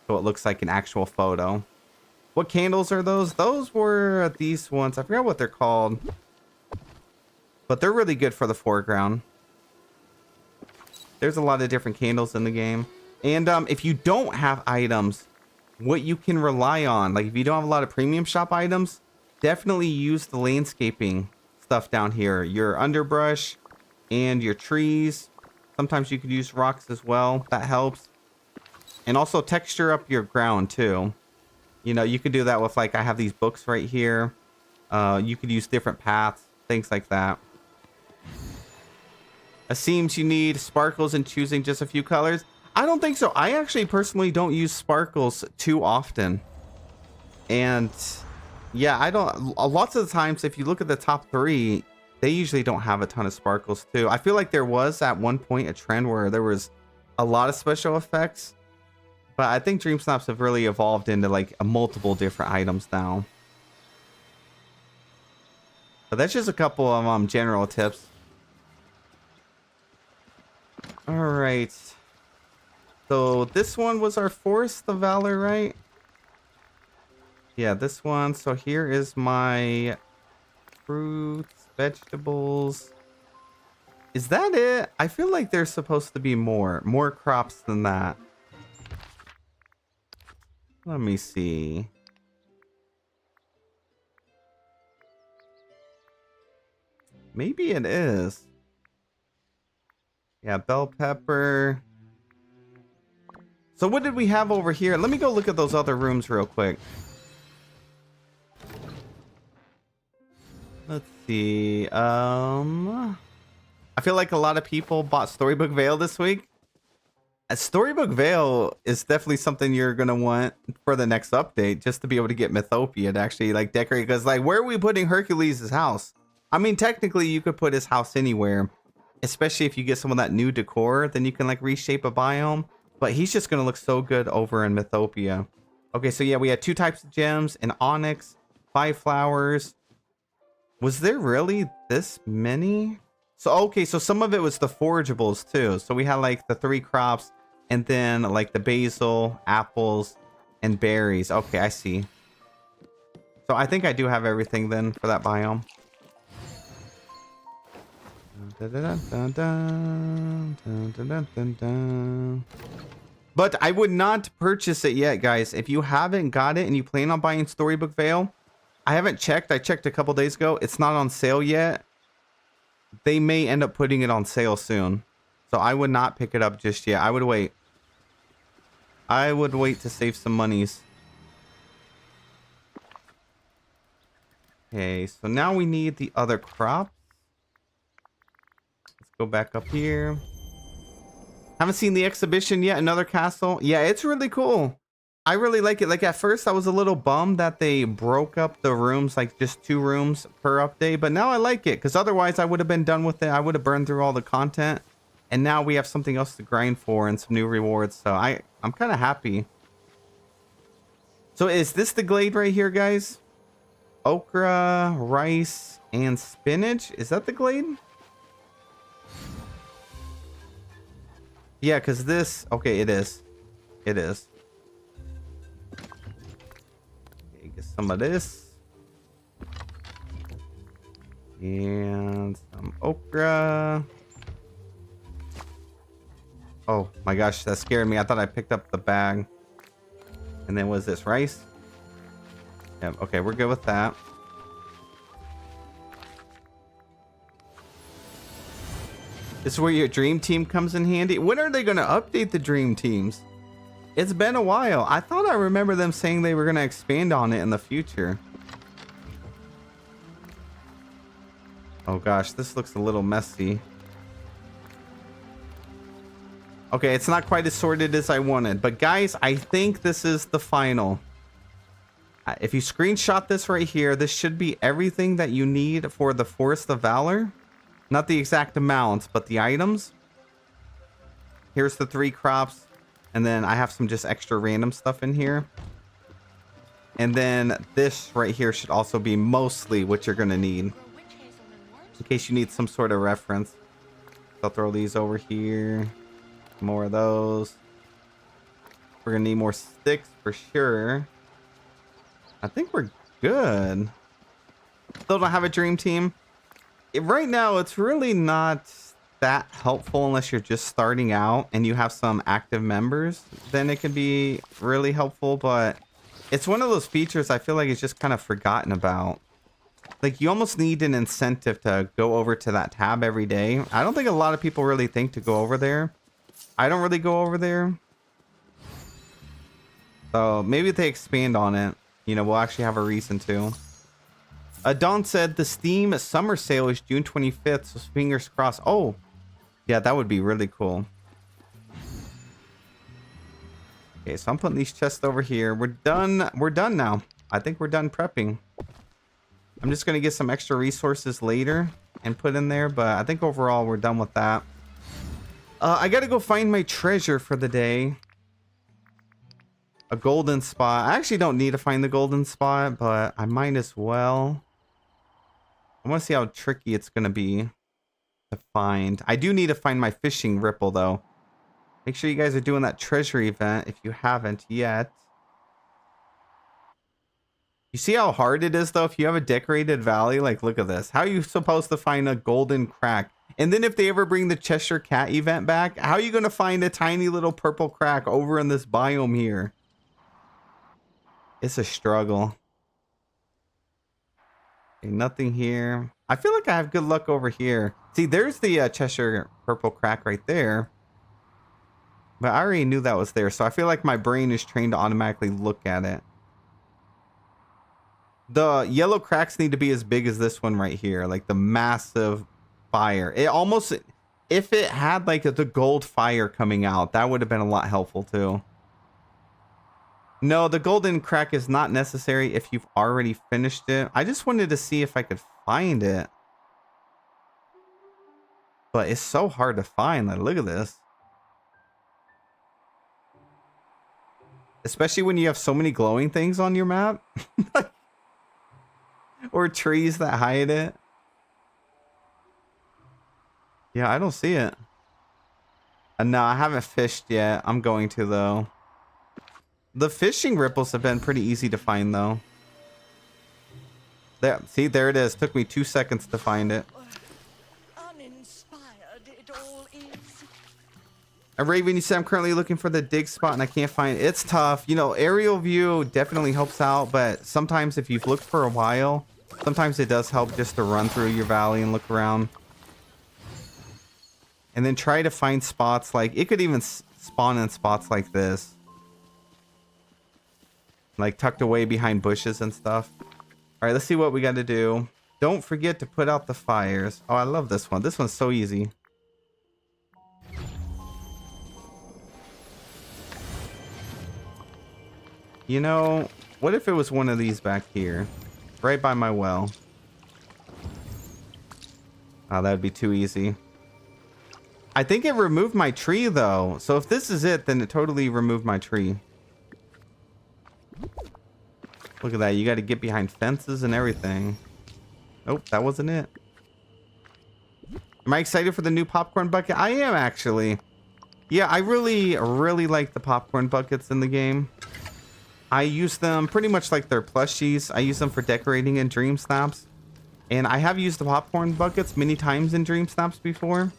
so it looks like an actual photo. What candles are those? Those were these ones. I forgot what they're called, but they're really good for the foreground. There's a lot of different candles in the game. And if you don't have items, what you can rely on, like if you don't have a lot of premium shop items, definitely use the landscaping stuff down here. Your underbrush and your trees. Sometimes you could use rocks as well. That helps. And also texture up your ground too. You know, you could do that with like, I have these books right here. You could use different paths, things like that. It seems you need sparkles in choosing just a few colors. I don't think so. I actually personally don't use sparkles too often. And yeah, I don't. Lots of the times, if you look at the top 3, they usually don't have a ton of sparkles too. I feel like there was at one point a trend where there was a lot of special effects. But I think Dream Snaps have really evolved into like multiple different items now. But that's just a couple of general tips. All right. So this one was our Forest of Valor, right? Yeah, this one. So here is my fruits, vegetables. Is that it? I feel like there's supposed to be more crops than that. Let me see. Maybe it is. Yeah, bell pepper. So what did we have over here? Let me go look at those other rooms real quick. Let's see. I feel like a lot of people bought Storybook Vale this week. A Storybook Vale is definitely something you're gonna want for the next update, just to be able to get Mythopia to actually like decorate. Because like, where are we putting Hercules' house? I mean, technically you could put his house anywhere, especially if you get some of that new decor. Then you can like reshape a biome. But he's just gonna look so good over in Mythopia. Okay, so yeah, we had 2 types of gems, an onyx, 5 flowers. Was there really this many? So okay, so some of it was the forageables too. So we had like the 3 crops, and then like the basil, apples, and berries. Okay, I see. So I think I do have everything then for that biome. But I would not purchase it yet, guys. If you haven't got it and you plan on buying Storybook Vale, I haven't checked. I checked a couple days ago. It's not on sale yet. They may end up putting it on sale soon. So I would not pick it up just yet. I would wait. I would wait to save some monies. Okay, so now we need the other crops. Let's go back up here. Haven't seen the exhibition yet. Another castle. Yeah, it's really cool. I really like it. Like at first I was a little bummed that they broke up the rooms, like just 2 rooms per update. But now I like it, because otherwise I would have been done with it. I would have burned through all the content. And now we have something else to grind for and some new rewards. So I'm kind of happy. So is this the glade right here, guys? Okra, rice, and spinach. Is that the glade? Yeah, because this... Okay, it is. It is. Okay, get some of this. And some okra. Oh my gosh, that scared me. I thought I picked up the bag. And then was this rice? Yeah, okay, we're good with that. This is where your dream team comes in handy. When are they going to update the dream teams? It's been a while. I thought I remember them saying they were going to expand on it in the future. Oh gosh, this looks a little messy. Okay, it's not quite as sorted as I wanted. But guys, I think this is the final. If you screenshot this right here, this should be everything that you need for the Forest of Valor. Not the exact amounts, but the items. Here's the 3 crops. And then I have some just extra random stuff in here. And then this right here should also be mostly what you're going to need. In case you need some sort of reference. I'll throw these over here. More of those. We're going to need more sticks for sure. I think we're good. Still don't have a dream team. Right now, it's really not that helpful unless you're just starting out and you have some active members. Then it can be really helpful, but it's one of those features I feel like it's just kind of forgotten about. Like, you almost need an incentive to go over to that tab every day. I don't think a lot of people really think to go over there. I don't really go over there. So maybe if they expand on it, you know, we'll actually have a reason to. Dawn said the Steam summer sale is June 25th, so fingers crossed. Oh, yeah, that would be really cool. Okay, so I'm putting these chests over here. We're done. We're done now. I think we're done prepping. I'm just going to get some extra resources later and put in there, but I think overall we're done with that. I got to go find my treasure for the day. A golden spot. I actually don't need to find the golden spot, but I might as well. I want to see how tricky it's going to be to find. I do need to find my fishing ripple, though. Make sure you guys are doing that treasure event if you haven't yet. You see how hard it is, though? If you have a decorated valley, like, look at this. How are you supposed to find a golden crack? And then if they ever bring the Cheshire Cat event back, how are you going to find a tiny little purple crack over in this biome here? It's a struggle. Okay, nothing here. I feel like I have good luck over here. See, there's the Cheshire purple crack right there. But I already knew that was there, so I feel like my brain is trained to automatically look at it. The yellow cracks need to be as big as this one right here, like the massive fire. It almost, if it had like the gold fire coming out, that would have been a lot helpful too. No, the golden crack is not necessary if you've already finished it. I just wanted to see if I could find it. But it's so hard to find. Like, look at this. Especially when you have so many glowing things on your map. Or trees that hide it. Yeah, I don't see it. No, I haven't fished yet. I'm going to, though. The fishing ripples have been pretty easy to find, though. There, see, there it is. Took me 2 seconds to find it. Uninspired it all is. And Raven, you said I'm currently looking for the dig spot and I can't find it. It's tough. You know, aerial view definitely helps out, but sometimes if you've looked for a while, sometimes it does help just to run through your valley and look around. And then try to find spots like, it could even spawn in spots like this. Like tucked away behind bushes and stuff. All right, let's see what we got to do. Don't forget to put out the fires. Oh, I love this one. This one's so easy. You know, what if it was one of these back here? Right by my well. Oh, that would be too easy. I think it removed my tree, though. So if this is it, then it totally removed my tree. Look at that. You got to get behind fences and everything. Nope, that wasn't it. Am I excited for the new popcorn bucket? I am, actually. Yeah, I really like the popcorn buckets in the game. I use them pretty much like they're plushies. I use them for decorating in Dream Snaps. And I have used the popcorn buckets many times in Dream Snaps before.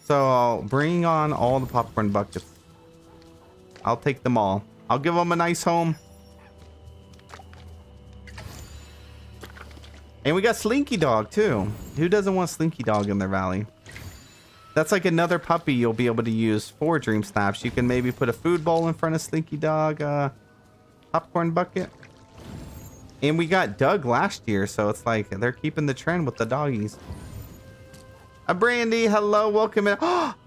So I'll bring on all the popcorn buckets. I'll take them all. I'll give them a nice home. And we got Slinky Dog too. Who doesn't want Slinky Dog in their valley? That's like another puppy you'll be able to use for Dream Snaps. You can maybe put a food bowl in front of Slinky Dog, popcorn bucket. And we got Doug last year, so it's like they're keeping the trend with the doggies. Brandy, hello, welcome in.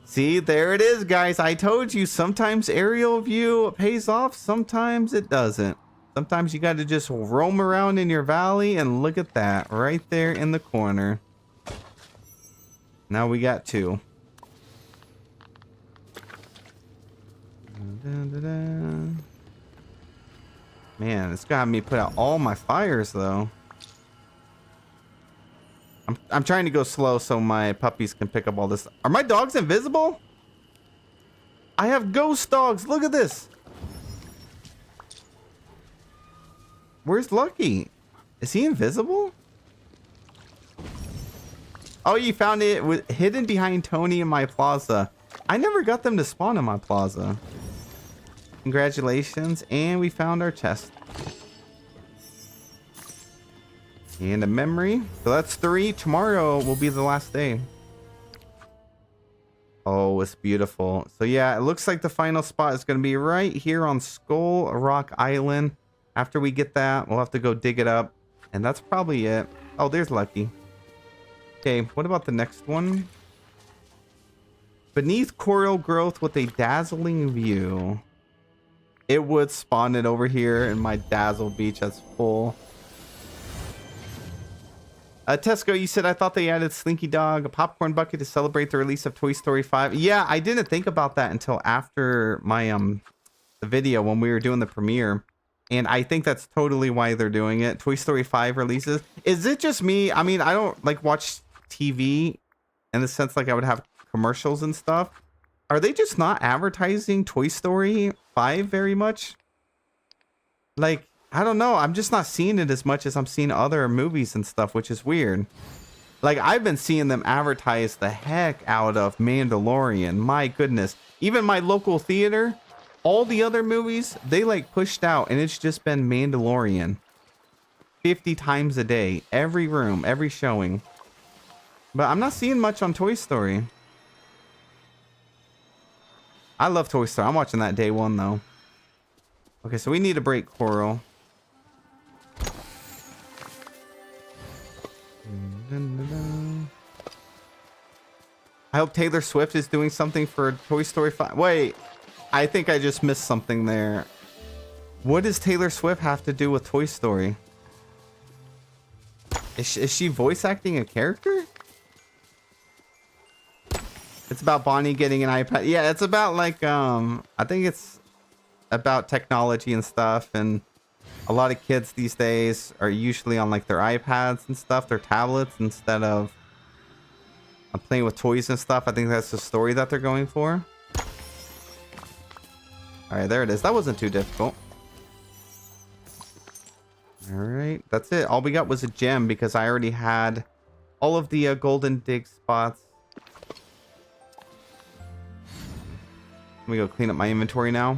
See, there it is, guys. I told you, sometimes aerial view pays off, sometimes it doesn't. Sometimes you got to just roam around in your valley and look at that right there in the corner. Now we got 2. Man, it's got me put out all my fires though. I'm trying to go slow so my puppies can pick up all this. Are my dogs invisible? I have ghost dogs. Look at this. Where's Lucky? Is he invisible? Oh, you found it hidden behind Tony in my plaza. I never got them to spawn in my plaza. Congratulations. And we found our chest. And a memory. So that's 3. Tomorrow will be the last day. Oh, it's beautiful. So yeah, it looks like the final spot is going to be right here on Skull Rock Island. After we get that, we'll have to go dig it up. And that's probably it. Oh, there's Lucky. Okay, what about the next one? Beneath coral growth with a dazzling view. It would spawn it over here in my Dazzle Beach that's full. Tesco, you said, I thought they added Slinky Dog, a popcorn bucket to celebrate the release of Toy Story 5. Yeah, I didn't think about that until after my the video when we were doing the premiere. And I think that's totally why they're doing it. Toy Story 5 releases. Is it just me? I mean, I don't like watch TV in the sense like I would have commercials and stuff. Are they just not advertising Toy Story 5 very much? Like, I don't know. I'm just not seeing it as much as I'm seeing other movies and stuff, which is weird. Like, I've been seeing them advertise the heck out of Mandalorian. My goodness. Even my local theater, all the other movies, they like pushed out and it's just been Mandalorian 50 times a day. Every room, every showing. But I'm not seeing much on Toy Story. I love Toy Story. I'm watching that day 1 though. Okay, so we need to break coral. I hope Taylor Swift is doing something for Toy Story 5. Wait, I think I just missed something there. What does Taylor Swift have to do with Toy Story? Is she voice acting a character? It's about Bonnie getting an iPad. Yeah, it's about like, I think it's about technology and stuff. And a lot of kids these days are usually on like their iPads and stuff, their tablets, instead of playing with toys and stuff. I think that's the story that they're going for. All right, there it is. That wasn't too difficult. All right, that's it. All we got was a gem because I already had all of the golden dig spots. Let me go clean up my inventory now.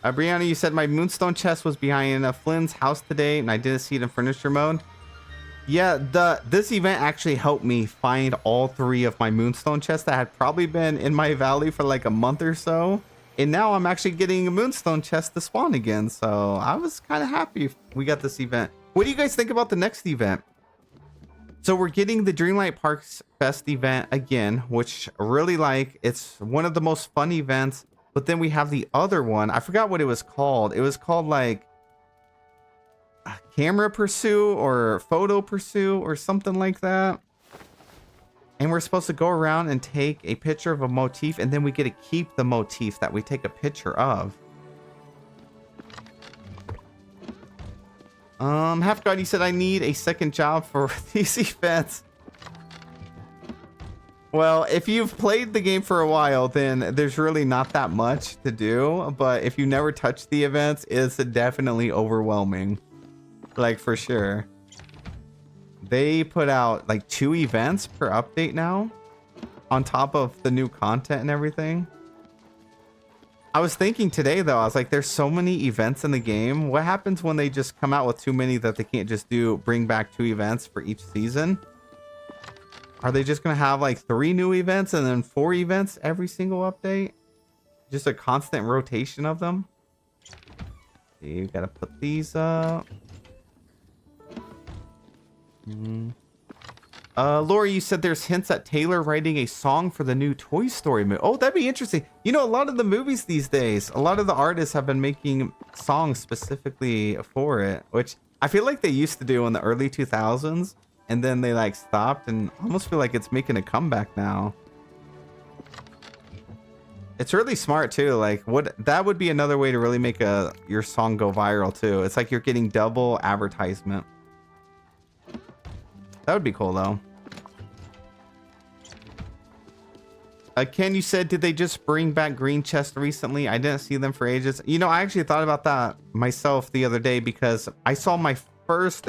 Brianna, you said my moonstone chest was behind Flynn's house today and I didn't see it in furniture mode. Yeah, this event actually helped me find all 3 of my moonstone chests that had probably been in my valley for like a month or so. And now I'm actually getting a moonstone chest to spawn again. So I was kind of happy we got this event. What do you guys think about the next event? So we're getting the Dreamlight Parks Fest event again, which I really like. It's one of the most fun events. But then we have the other one. I forgot what it was called. It was called like Camera Pursue or Photo Pursue or something like that. And we're supposed to go around and take a picture of a motif, and then we get to keep the motif that we take a picture of. Half God, you said I need a second job for these events. Well, if you've played the game for a while, then there's really not that much to do. But if you never touched the events, it's definitely overwhelming. Like, for sure. They put out like 2 events per update now, on top of the new content and everything. I was thinking today, though, I was like, there's so many events in the game. What happens when they just come out with too many that they can't just bring back 2 events for each season? Are they just gonna have like 3 new events and then 4 events every single update? Just a constant rotation of them? You gotta put these up. Laura, you said there's hints at Taylor writing a song for the new Toy Story movie. Oh, that'd be interesting. You know, a lot of the movies these days, a lot of the artists have been making songs specifically for it, which I feel like they used to do in the early 2000s, and then they like stopped, and I almost feel like it's making a comeback now. It's really smart too. Like, that would be another way to really make your song go viral too. It's like you're getting double advertisement. That would be cool though. Ken, you said, did they just bring back green chests recently? I didn't see them for ages. You know, I actually thought about that myself the other day because I saw my first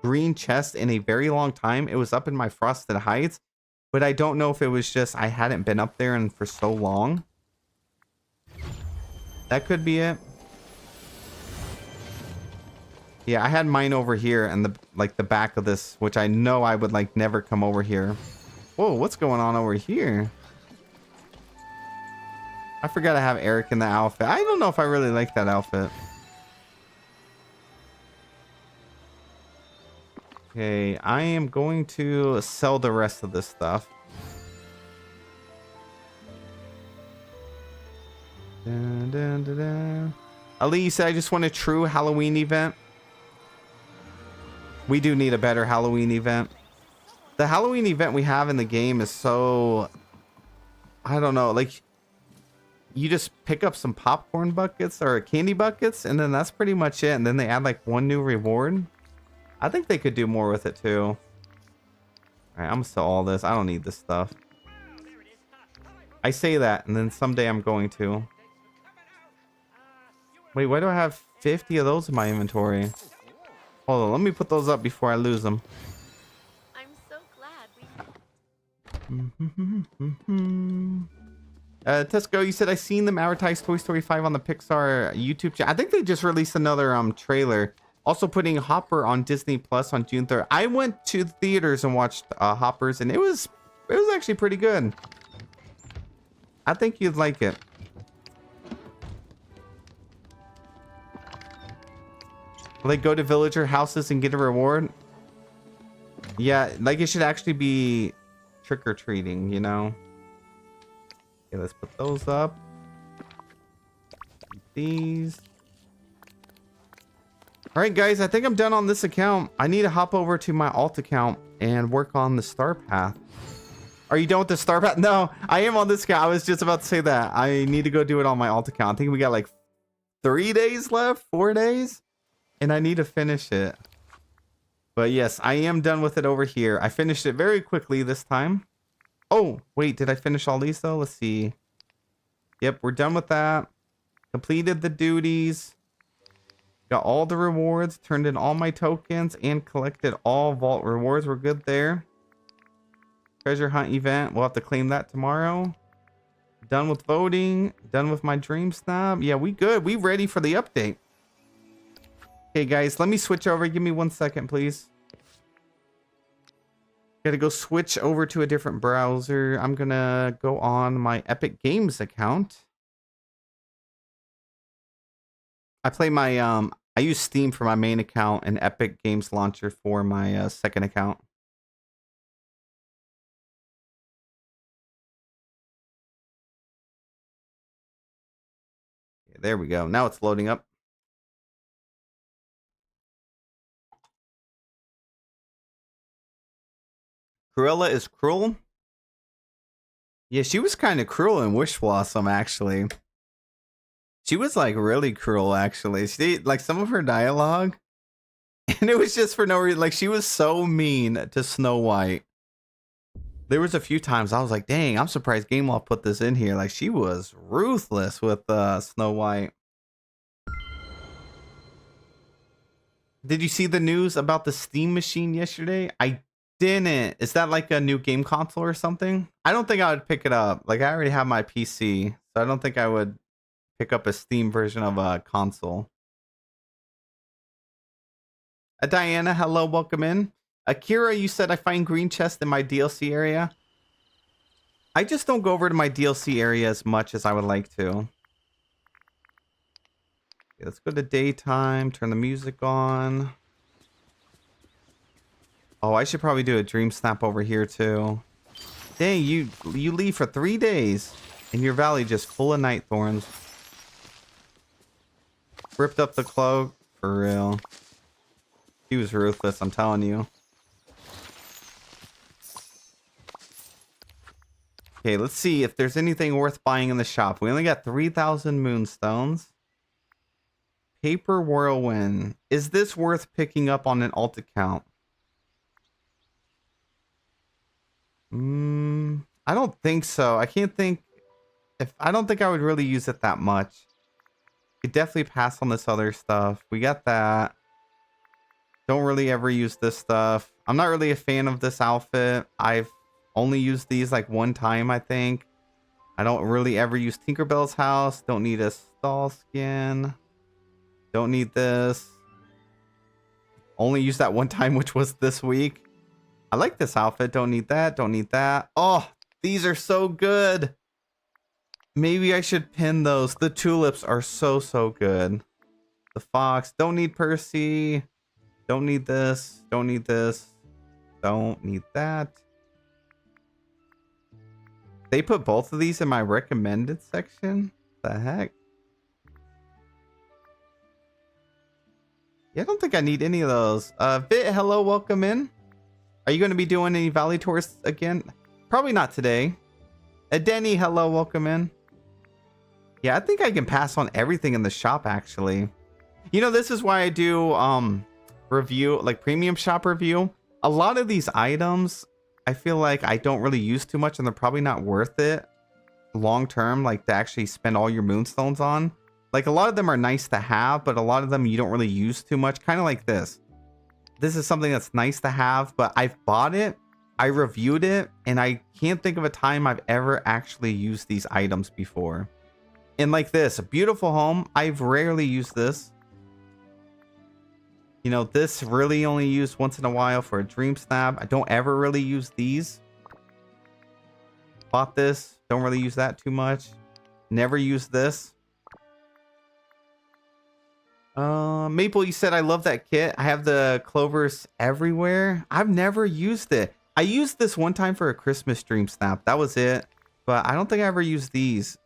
green chest in a very long time. It was up in my Frosted Heights, but I don't know if it was just I hadn't been up there and for so long. That could be it. Yeah, I had mine over here and the back of this, which I know I would like never come over here. Whoa, what's going on over here? I forgot I have Eric in the outfit. I don't know if I really like that outfit. Okay, I am going to sell the rest of this stuff. Dun, dun, dun, dun. Ali, you said I just want a true Halloween event. We do need a better Halloween event. The Halloween event we have in the game is so... I don't know, like... You just pick up some popcorn buckets or candy buckets, and then that's pretty much it. And then they add like 1 new reward. I think they could do more with it too. All right, I'm gonna sell all this. I don't need this stuff. I say that, and then someday I'm going to. Wait, why do I have 50 of those in my inventory? Hold on, let me put those up before I lose them. I'm so glad we... Tesco, you said I seen them advertise Toy Story 5 on the Pixar YouTube channel. I think they just released another trailer. Also putting Hopper on Disney Plus on June 3rd. I went to the theaters and watched Hoppers, and it was actually pretty good. I think you'd like it. Like, go to villager houses and get a reward. Yeah, like it should actually be trick-or-treating, you know? Okay, let's put those up. These. All right, guys, I think I'm done on this account. I need to hop over to my alt account and work on the star path. Are you done with the star path? No, I am on this account. I was just about to say that. I need to go do it on my alt account. I think we got like 3 days left, 4 days, and I need to finish it. But yes, I am done with it over here. I finished it very quickly this time. Oh, wait, did I finish all these though? Let's see. Yep, we're done with that. Completed the duties. Got all the rewards, turned in all my tokens, and collected all vault rewards. We're good there. Treasure hunt event. We'll have to claim that tomorrow. Done with voting. Done with my dream snap. Yeah, we good. We ready for the update. Okay, guys, let me switch over. Give me 1 second, please. Gotta go switch over to a different browser. I'm gonna go on my Epic Games account. I play my I use Steam for my main account and Epic Games Launcher for my second account. Okay, there we go. Now it's loading up. Cruella is cruel. Yeah, she was kind of cruel in Wish Blossom, actually. She was like really cruel, actually. She like some of her dialogue, and it was just for no reason. Like, she was so mean to Snow White. There was a few times I was like, dang, I'm surprised Game Law put this in here. Like, she was ruthless with Snow White. Did you see the news about the Steam machine yesterday? I didn't. Is that like a new game console or something? I don't think I would pick it up. Like, I already have my PC, so I don't think I would pick up a Steam version of a console. Diana, hello, welcome in. Akira, you said I find green chest in my DLC area. I just don't go over to my DLC area as much as I would like to. Okay, let's go to daytime, turn the music on. Oh, I should probably do a dream snap over here too. Dang, you leave for 3 days and your valley just full of night thorns. Ripped up the cloak. For real. He was ruthless, I'm telling you. Okay, let's see if there's anything worth buying in the shop. We only got 3,000 moonstones. Paper whirlwind. Is this worth picking up on an alt account? I don't think so. I can't think I don't think I would really use it that much. Could definitely pass on this other stuff. We got that. Don't really ever use this stuff. I'm not really a fan of this outfit. I've only used these like one time, I think. I don't really ever use Tinkerbell's house. Don't need a stall skin. Don't need this. Only used that one time, which was this week. I like this outfit. Don't need that. Don't need that. Oh, these are so good. Maybe I should pin those. The tulips are so good. The fox. Don't need Percy. Don't need this. Don't need this. Don't need that. They put both of these in my recommended section? The heck? Yeah, I don't think I need any of those. Vit, hello, welcome in. Are you going to be doing any valley tours again? Probably not today. Denny, hello, welcome in. Yeah, I think I can pass on everything in the shop, actually. You know, this is why I do review, like premium shop review. A lot of these items, I feel like I don't really use too much, and they're probably not worth it long term, like to actually spend all your moonstones on. Like a lot of them are nice to have, but a lot of them you don't really use too much. Kind of like this. This is something that's nice to have, but I've bought it, I reviewed it, and I can't think of a time I've ever actually used these items before. And like this, a beautiful home, I've rarely used this. You know, this really only used once in a while for a dream snap. I don't ever really use these. Bought this, don't really use that too much. Never use this. Maple, you said I love that kit. I have the clovers everywhere. I've never used it. I used this one time for a Christmas dream snap. That was it. But I don't think I ever used these.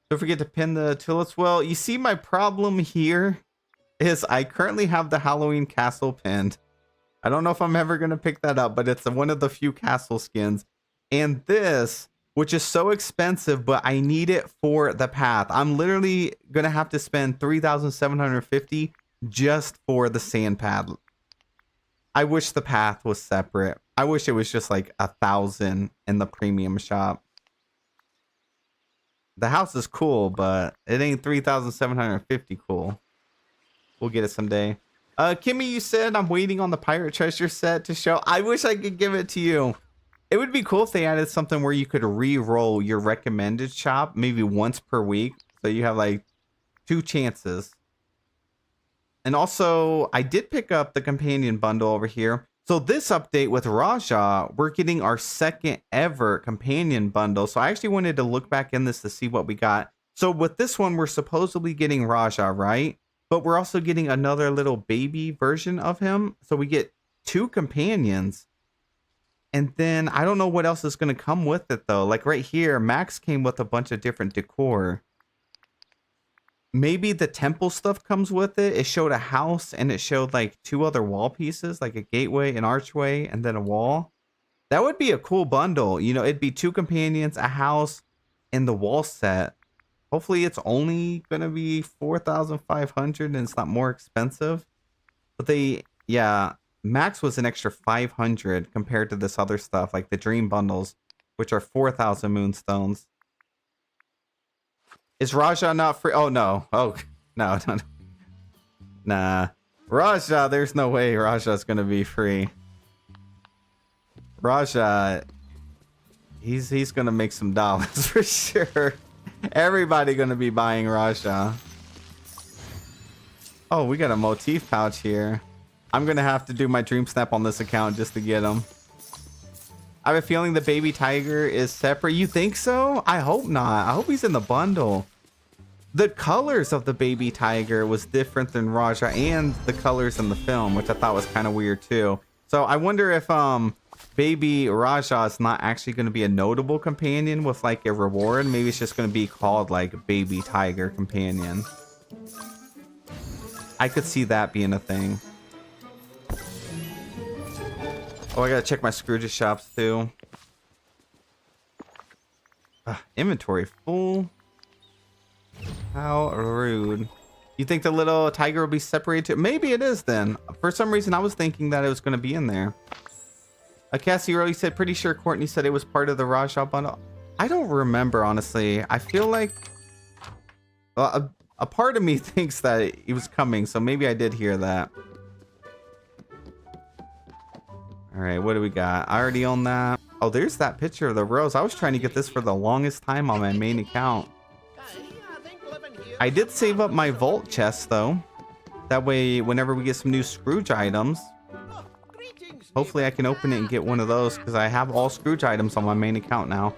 Don't forget to pin the tulips. Well, you see, my problem here is I currently have the Halloween castle pinned. I don't know if I'm ever going to pick that up, but it's one of the few castle skins. And this, which is so expensive, but I need it for the path. I'm literally going to have to spend 3,750 just for the sand pad. I wish the path was separate. I wish it was just like 1,000 in the premium shop. The house is cool, but it ain't 3,750 cool. We'll get it someday. Kimmy, you said I'm waiting on the pirate treasure set to show. I wish I could give it to you. It would be cool if they added something where you could re-roll your recommended shop maybe once per week. So you have like 2 chances. And also, I did pick up the companion bundle over here. So this update with Raja, we're getting our 2nd ever companion bundle. So I actually wanted to look back in this to see what we got. So with this one, we're supposedly getting Raja, right? But we're also getting another little baby version of him. So we get 2 companions. And then I don't know what else is going to come with it, though. Like right here, Max came with a bunch of different decor. Maybe the temple stuff comes with it. It showed a house and it showed like 2 other wall pieces, like a gateway, an archway, and then a wall. That would be a cool bundle. You know, it'd be 2 companions, a house, and the wall set. Hopefully it's only going to be 4,500 and it's not more expensive. But yeah, Max was an extra 500 compared to this other stuff, like the dream bundles, which are 4,000 moonstones. Is Raja not free? Oh, no. Oh, no. Nah. Raja, there's no way Raja's going to be free. Raja, he's going to make some dollars for sure. Everybody going to be buying Raja. Oh, we got a motif pouch here. I'm gonna have to do my dream snap on this account just to get him. I have a feeling the baby tiger is separate. You think so? I hope not. I hope he's in the bundle. The colors of the baby tiger was different than Raja and the colors in the film, which I thought was kind of weird too. So I wonder if baby Raja is not actually going to be a notable companion with like a reward. Maybe it's just going to be called like baby tiger companion. I could see that being a thing. Oh, I gotta check my Scrooge's shops too. Inventory full. How rude. You think the little tiger will be separated too? Maybe it is then. For some reason, I was thinking that it was going to be in there. Cassie Rowe said, pretty sure Courtney said it was part of the Raja bundle. I don't remember, honestly. I feel like a part of me thinks that it was coming, so maybe I did hear that. All right, what do we got? I already own that. Oh, there's that picture of the rose. I was trying to get this for the longest time on my main account. I did save up my vault chest though. That way, whenever we get some new Scrooge items, hopefully I can open it and get one of those because I have all Scrooge items on my main account now.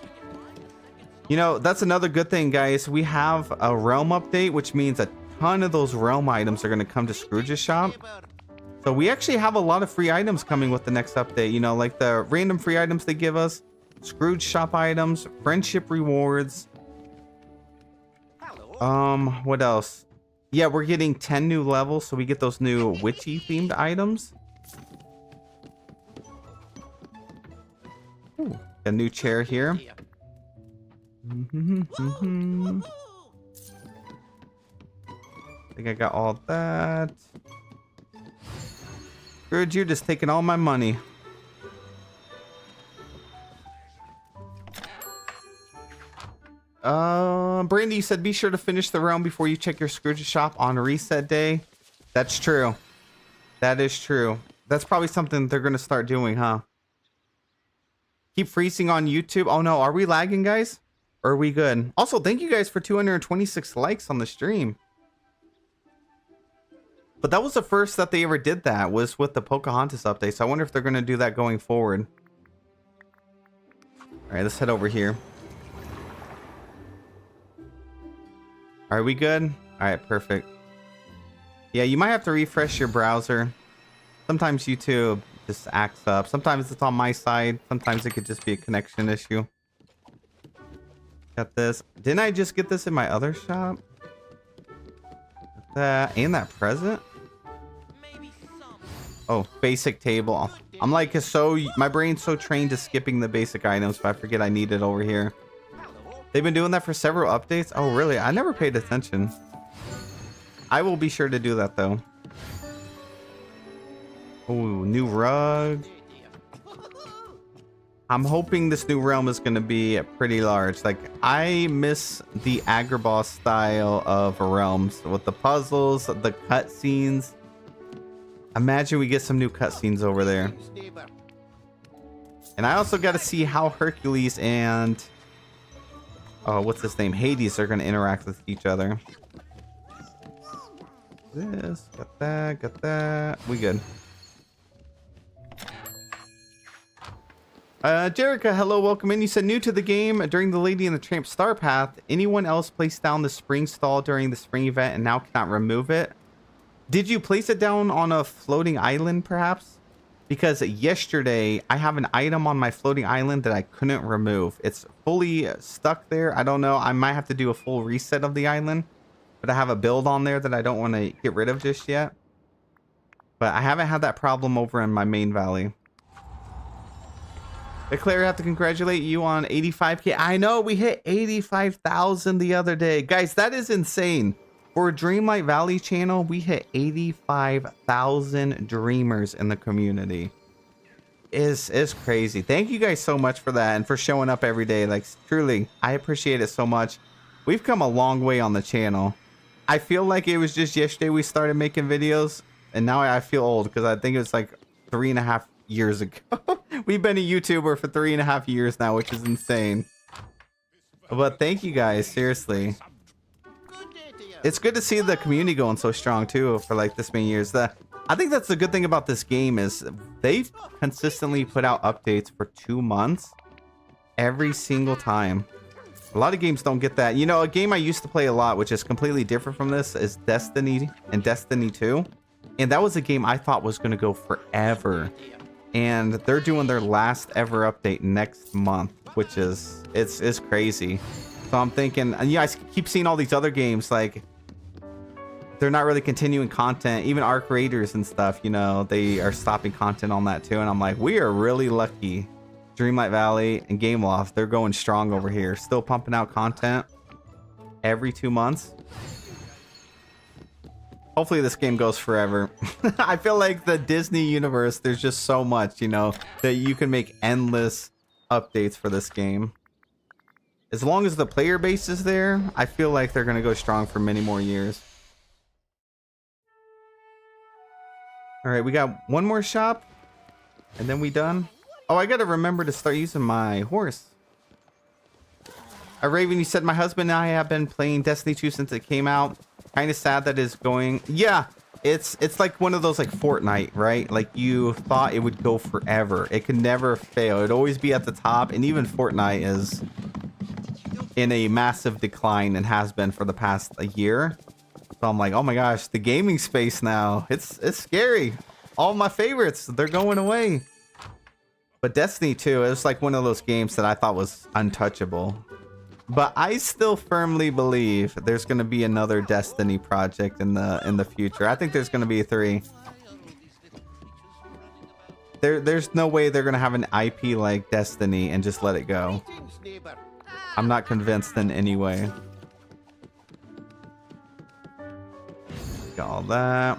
You know, that's another good thing, guys. We have a realm update, which means a ton of those realm items are going to come to Scrooge's shop. So we actually have a lot of free items coming with the next update. You know, like the random free items they give us, Scrooge shop items, friendship rewards. What else? Yeah, we're getting 10 new levels, so we get those new witchy themed items. Ooh, a new chair here. I think I got all that. Scrooge, you're just taking all my money. Brandy, you said be sure to finish the realm before you check your Scrooge shop on reset day. That's true. That is true. That's probably something they're gonna start doing, huh? Keep freezing on YouTube. Oh no, are we lagging, guys? Or are we good? Also, thank you guys for 226 likes on the stream. But that was the first that they ever did that, was with the Pocahontas update. So I wonder if they're gonna do that going forward. All right, let's head over here. Are we good? All right, perfect. Yeah, you might have to refresh your browser. Sometimes YouTube just acts up. Sometimes it's on my side. Sometimes it could just be a connection issue. Got this. Didn't I just get this in my other shop? That and that present? Oh, basic table. I'm like, my brain's so trained to skipping the basic items, but I forget I need it over here. They've been doing that for several updates. Oh, really? I never paid attention. I will be sure to do that, though. Oh, new rug. I'm hoping this new realm is going to be pretty large. Like, I miss the Agrabah style of realms with the puzzles, the cutscenes. Imagine we get some new cutscenes over there. And I also got to see how Hercules and... oh, what's his name? Hades are going to interact with each other. This, got that, got that. We good. Jerica, hello, welcome in. You said new to the game during the Lady and the Tramp Star Path. Anyone else placed down the spring stall during the spring event and now cannot remove it? Did you place it down on a floating island, perhaps? Because yesterday I have an item on my floating island that I couldn't remove. It's fully stuck there. I don't know. I might have to do a full reset of the island, but I have a build on there that I don't want to get rid of just yet. But I haven't had that problem over in my main valley. Claire, I have to congratulate you on 85K. I know we hit 85,000 the other day. Guys, that is insane. For a Dreamlight Valley channel, we hit 85,000 dreamers in the community. It's crazy. Thank you guys so much for that and for showing up every day. Like, truly, I appreciate it so much. We've come a long way on the channel. I feel like it was just yesterday we started making videos, and now I feel old because I think it was like 3.5 years ago. We've been a YouTuber for 3.5 years now, which is insane. But thank you guys, seriously. it's good to see the community going so strong too for like this many years. I think that's the good thing about this game is they've consistently put out updates for 2 months every single time. A lot of games don't get that. You know, a game I used to play a lot, which is completely different from this, is Destiny and Destiny 2. And that was a game I thought was going to go forever. And they're doing their last ever update next month, which is, it's crazy. So I'm thinking, and yeah, I keep seeing all these other games, like, they're not really continuing content. Even Arc Raiders and stuff, you know, they are stopping content on that too. And I'm like, we are really lucky. Dreamlight Valley and Gameloft, they're going strong over here. Still pumping out content every 2 months. Hopefully this game goes forever. I feel like the Disney universe, there's just so much, you know, that you can make endless updates for this game. As long as the player base is there, I feel like they're going to go strong for many more years. All right, we got one more shop and then we done. Oh, I got to remember to start using my horse. Raven, you said my husband and I have been playing Destiny 2 since it came out. Kind of sad that it's going. Yeah, it's like one of those like Fortnite, right? Like you thought it would go forever. It could never fail. It'd always be at the top. And even Fortnite is in a massive decline and has been for the past year. So I'm like, oh my gosh, the gaming space now. It's scary. All my favorites, they're going away. But Destiny 2, it was like one of those games that I thought was untouchable. But I still firmly believe there's going to be another Destiny project in the future. I think there's going to be 3. There's no way they're going to have an IP like Destiny and just let it go. I'm not convinced in any way. Got all that.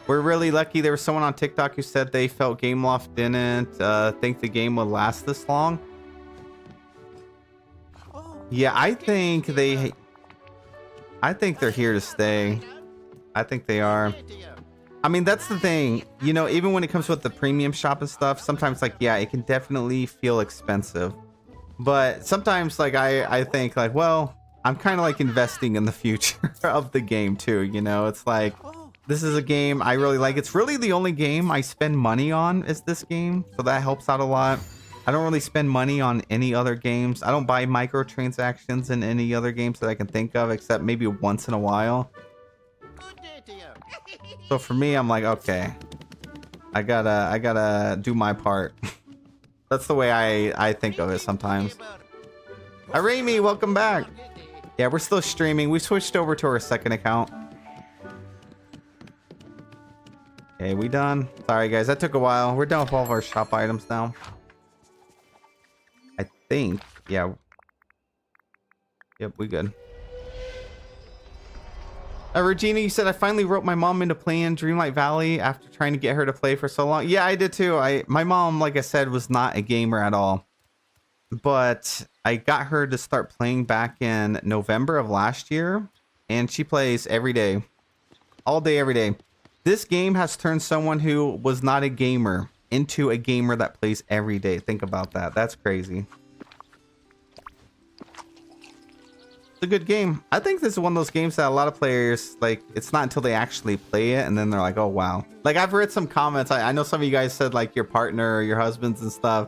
We're really lucky. There was someone on TikTok who said they felt Gameloft didn't think the game would last this long. Yeah, I think they're here to stay. I think they are. I mean, that's the thing. You know, even when it comes with the premium shop and stuff, sometimes like, yeah, it can definitely feel expensive. But sometimes like I think like, well, I'm kind of like investing in the future of the game too. You know, it's like, this is a game I really like. It's really the only game I spend money on is this game. So that helps out a lot. I don't really spend money on any other games. I don't buy microtransactions in any other games that I can think of, except maybe once in a while. So for me, I'm like, okay, I gotta do my part. That's the way I think of it sometimes. Rami, welcome back. Yeah, we're still streaming. We switched over to our second account. Okay, we done. Sorry guys, that took a while. We're done with all of our shop items now. I think, yeah. Yep, we good. Regina, you said I finally wrote my mom into playing Dreamlight Valley after trying to get her to play for so long. Yeah, I did too. My mom, like I said, was not a gamer at all. But I got her to start playing back in November of last year. And she plays every day. All day, every day. This game has turned someone who was not a gamer into a gamer that plays every day. Think about that. That's crazy. It's a good game. I think this is one of those games that a lot of players, like, it's not until they actually play it and then they're like, oh, wow. Like, I've read some comments. I know some of you guys said, like, your partner or your husbands and stuff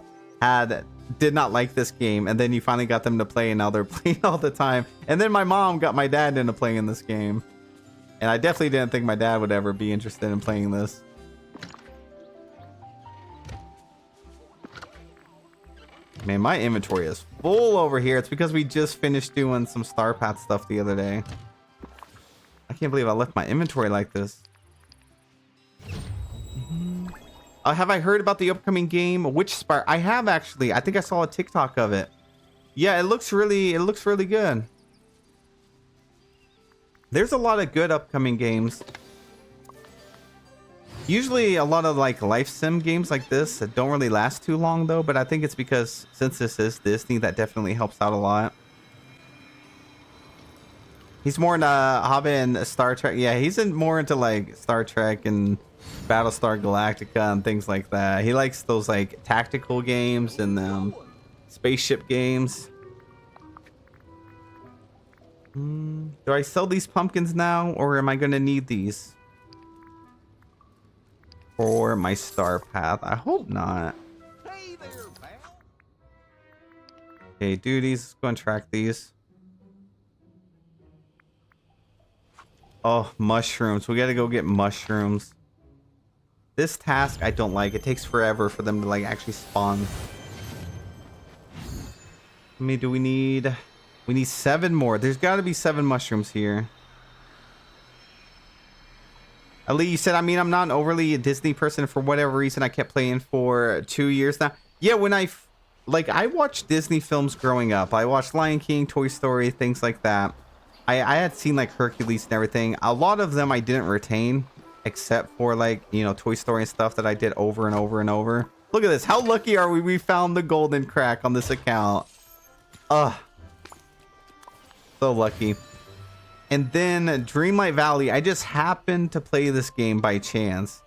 did not like this game. And then you finally got them to play and now they're playing all the time. And then my mom got my dad into playing this game. And I definitely didn't think my dad would ever be interested in playing this. Man, my inventory is full over here. It's because we just finished doing some Star Path stuff the other day. I can't believe I left my inventory like this. Have I heard about the upcoming game? Which Spire? I have actually. I think I saw a TikTok of it. Yeah, it looks really good. There's a lot of good upcoming games. Usually a lot of like life sim games like this that don't really last too long though, but I think it's because since this is Disney, that definitely helps out a lot. He's more into Hobbit and Star Trek. Yeah, he's more into like Star Trek and Battlestar Galactica and things like that. He likes those like tactical games and spaceship games. Do I sell these pumpkins now, or am I gonna need these for my star path? I hope not. Hey there, pal. Okay, duties. Let's go and track these. Oh, mushrooms. We gotta go get mushrooms. This task I don't like. It takes forever for them to like actually spawn. I mean, do we need... We need 7 more. There's got to be 7 mushrooms here. Ali, you said, I mean, I'm not an overly Disney person for whatever reason. I kept playing for 2 years now. Yeah, when I watched Disney films growing up. I watched Lion King, Toy Story, things like that. I had seen like Hercules and everything. A lot of them I didn't retain, except for like, you know, Toy Story and stuff that I did over and over and over. Look at this. How lucky are we? We found the golden crack on this account. Ugh. So lucky. And then Dreamlight Valley, I just happened to play this game by chance.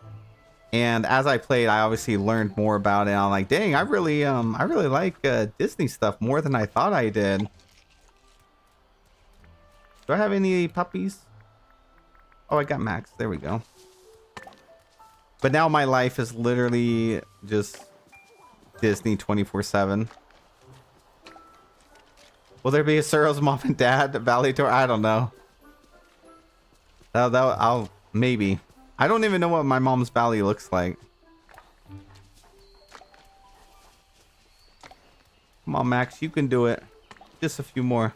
And as I played, I obviously learned more about it. And I'm like, dang, I really like Disney stuff more than I thought I did. Do I have any puppies? Oh, I got Max. There we go. But now my life is literally just Disney 24/7. Will there be a Suro's mom and dad Valley tour? I don't know. I'll maybe. I don't even know what my mom's valley looks like. Come on, Max, you can do it. Just a few more.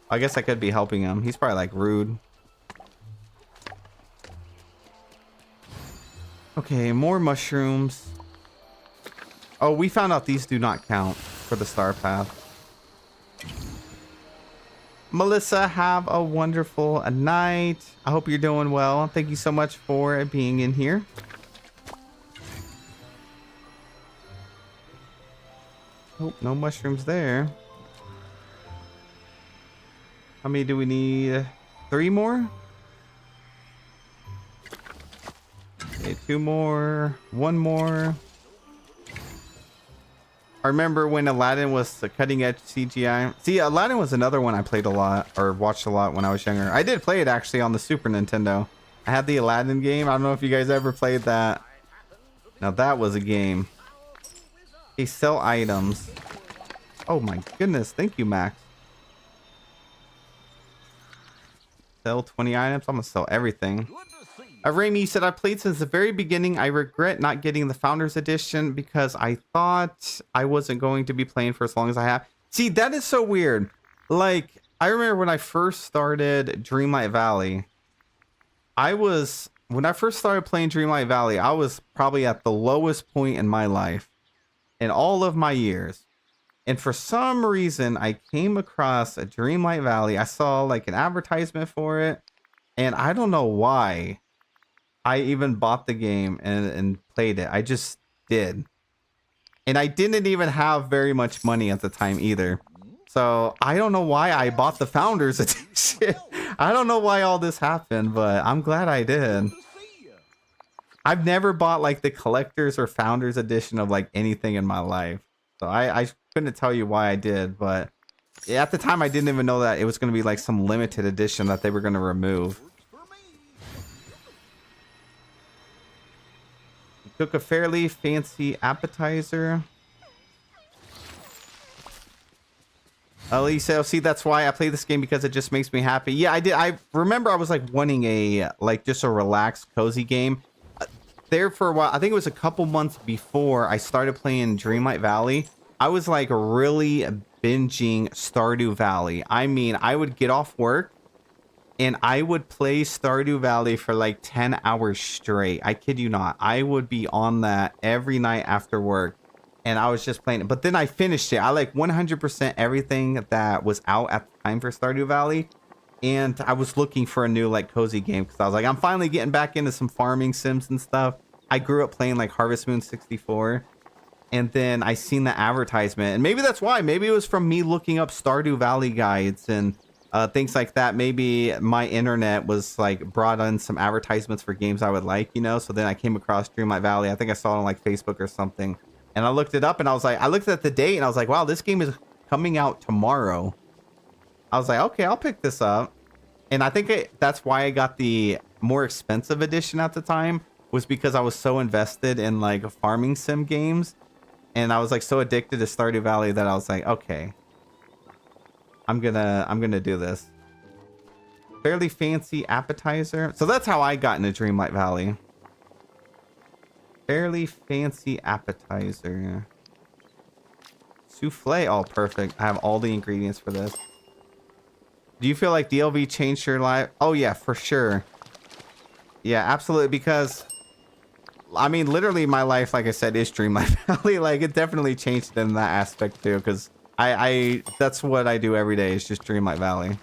I guess I could be helping him. He's probably like rude. Okay, more mushrooms. Oh, we found out these do not count for the star path. Melissa, have a wonderful night. I hope you're doing well. Thank you so much for being in here. Oh, no mushrooms there. How many do we need? 3 more? Okay, 2 more. 1 more. I remember when Aladdin was the cutting edge CGI. See, Aladdin was another one I played a lot or watched a lot when I was younger. I did play it actually on the Super Nintendo. I had the Aladdin game. I don't know if you guys ever played that. Now that was a game. They sell items. Oh my goodness. Thank you, Max. Sell 20 items. I'm gonna sell everything. Raimi said, I played since the very beginning. I regret not getting the Founders Edition because I thought I wasn't going to be playing for as long as I have. See, that is so weird. Like, I remember when I first started Dreamlight Valley, when I first started playing Dreamlight Valley, I was probably at the lowest point in my life in all of my years. And for some reason, I came across a Dreamlight Valley. I saw like an advertisement for it. And I don't know why I even bought the game and played it. I just did. And I didn't even have very much money at the time either. So I don't know why I bought the Founders Edition. I don't know why all this happened, but I'm glad I did. I've never bought like the Collector's or Founders Edition of like anything in my life. So I couldn't tell you why I did, but at the time I didn't even know that it was going to be like some limited edition that they were going to remove. Took a fairly fancy appetizer. Elisa, see, that's why I play this game, because it just makes me happy. Yeah, I did. I remember I was like wanting a just a relaxed, cozy game. There for a while. I think it was a couple months before I started playing Dreamlight Valley. I was like really binging Stardew Valley. I mean, I would get off work and I would play Stardew Valley for like 10 hours straight. I kid you not. I would be on that every night after work. And I was just playing it. But then I finished it. I like 100% everything that was out at the time for Stardew Valley. And I was looking for a new like cozy game. Because I was like, I'm finally getting back into some farming sims and stuff. I grew up playing like Harvest Moon 64. And then I seen the advertisement. And maybe that's why. Maybe it was from me looking up Stardew Valley guides and things like that. Maybe my internet was like brought on some advertisements for games I would like, you know. So then I came across Dreamlight Valley. I think I saw it on like Facebook or something. And I looked it up and I was like, I looked at the date and I was like, wow, this game is coming out tomorrow. I was like, okay, I'll pick this up. And I think that's why I got the more expensive edition at the time, was because I was so invested in like farming sim games. And I was like so addicted to Stardew Valley that I was like, okay, I'm gonna do this. Fairly fancy appetizer. So that's how I got into Dreamlight Valley. Fairly fancy appetizer. Souffle. Oh, perfect. I have all the ingredients for this. Do you feel like DLV changed your life? Oh, yeah, for sure. Yeah, absolutely. Because, I mean, literally my life, like I said, is Dreamlight Valley. Like, it definitely changed in that aspect, too. Because that's what I do every day is just Dreamlight Valley.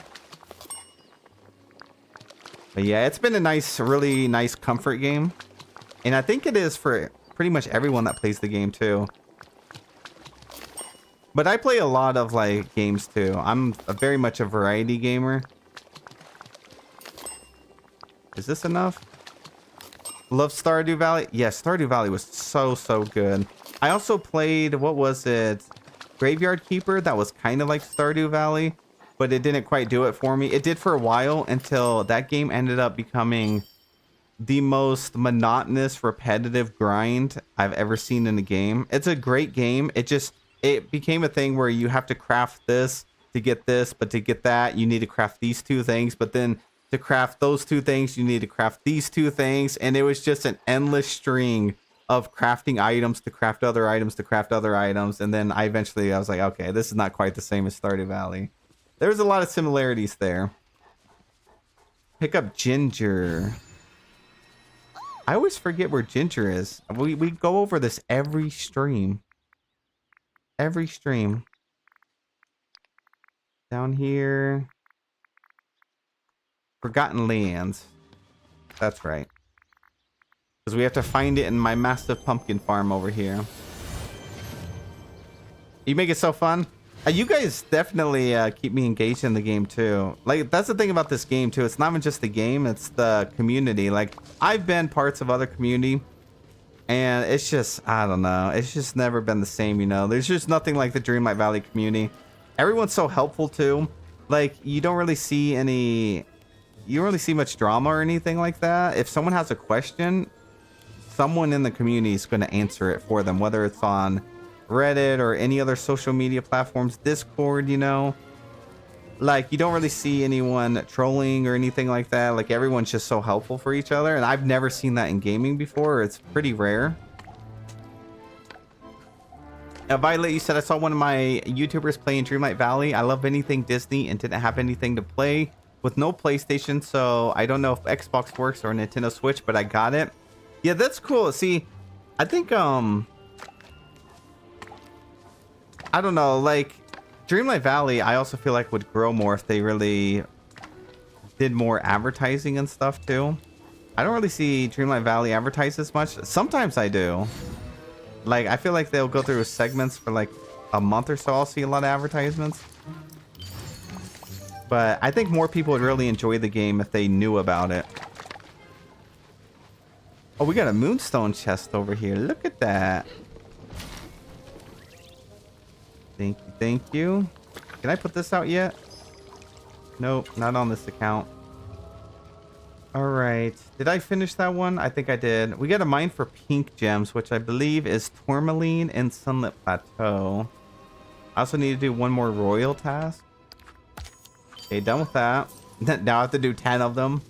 But yeah, it's been a nice, really nice comfort game. And I think it is for pretty much everyone that plays the game, too. But I play a lot of like games too. I'm very much a variety gamer. Is this enough? Love Stardew Valley. Yes, Stardew Valley was so good. I also played, what was it? Graveyard Keeper. That was kind of like Stardew Valley, but it didn't quite do it for me. It did for a while until that game ended up becoming the most monotonous, repetitive grind I've ever seen in a game. It's a great game. It became a thing where you have to craft this to get this, but to get that, you need to craft these two things. But then to craft those two things, you need to craft these two things. And it was just an endless string of crafting items to craft other items to craft other items. And then I was like, okay, this is not quite the same as Stardew Valley. There's a lot of similarities there. Pick up Ginger. I always forget where Ginger is. We go over this every stream. Every stream. Down here. Forgotten Lands. That's right. Because we have to find it in my massive pumpkin farm over here. You make it so fun. You guys definitely keep me engaged in the game too. Like, that's the thing about this game too. It's not even just the game, it's the community. Like, I've been parts of other community. And it's just, I don't know. It's just never been the same, you know. There's just nothing like the Dreamlight Valley community. Everyone's so helpful too. Like, you don't really see much drama or anything like that. If someone has a question, someone in the community is going to answer it for them, whether it's on Reddit or any other social media platforms, Discord, you know. Like, you don't really see anyone trolling or anything like that. Like, everyone's just so helpful for each other. And I've never seen that in gaming before. It's pretty rare. Violet, you said, I saw one of my YouTubers playing Dreamlight Valley. I love anything Disney and didn't have anything to play with no PlayStation. So I don't know if Xbox works or Nintendo Switch, but I got it. Yeah, that's cool. See, I think, I don't know, like, Dreamlight Valley, I also feel like would grow more if they really did more advertising and stuff too. I don't really see Dreamlight Valley advertised as much. Sometimes I do. Like, I feel like they'll go through segments for like a month or so. I'll see a lot of advertisements. But I think more people would really enjoy the game if they knew about it. Oh, we got a moonstone chest over here. Look at that. Thank you, thank you. Can I put this out yet? Nope, not on this account. Alright. Did I finish that one? I think I did. We got a mine for pink gems, which I believe is Tourmaline and Sunlit Plateau. I also need to do one more royal task. Okay, done with that. Now I have to do 10 of them.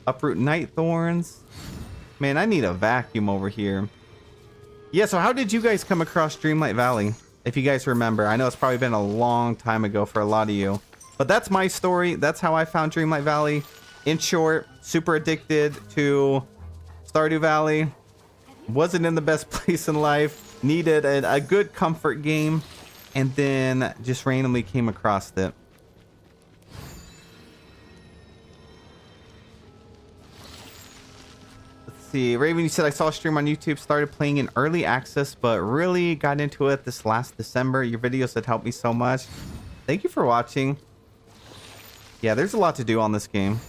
Uproot night thorns. Man, I need a vacuum over here. Yeah, so how did you guys come across Dreamlight Valley? If you guys remember. I know it's probably been a long time ago for a lot of you. But that's my story. That's how I found Dreamlight Valley. In short, super addicted to Stardew Valley. Wasn't in the best place in life. Needed a good comfort game. And then just randomly came across it. See, Raven, you said, I saw a stream on YouTube, started playing in early access, but really got into it this last December. Your videos had helped me so much. Thank you for watching. Yeah, there's a lot to do on this game.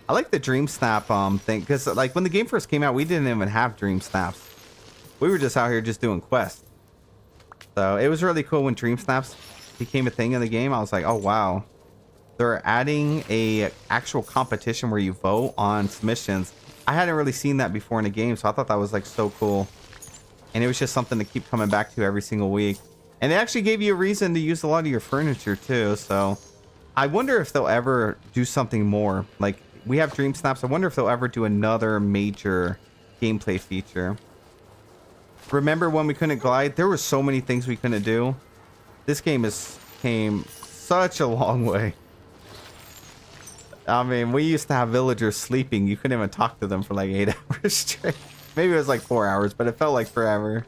I like the Dream Snap thing, because like when the game first came out, we didn't even have Dream Snaps. We were just out here just doing quests. So it was really cool when Dream Snaps became a thing in the game, I was like, oh wow. They're adding a actual competition where you vote on submissions. I hadn't really seen that before in a game, so I thought that was like so cool. And it was just something to keep coming back to every single week. And it actually gave you a reason to use a lot of your furniture too. So I wonder if they'll ever do something more. Like, we have Dream Snaps. I wonder if they'll ever do another major gameplay feature. Remember when we couldn't glide? There were so many things we couldn't do. This game came such a long way. I mean, we used to have villagers sleeping. You couldn't even talk to them for like 8 hours straight. Maybe it was like 4 hours, but it felt like forever.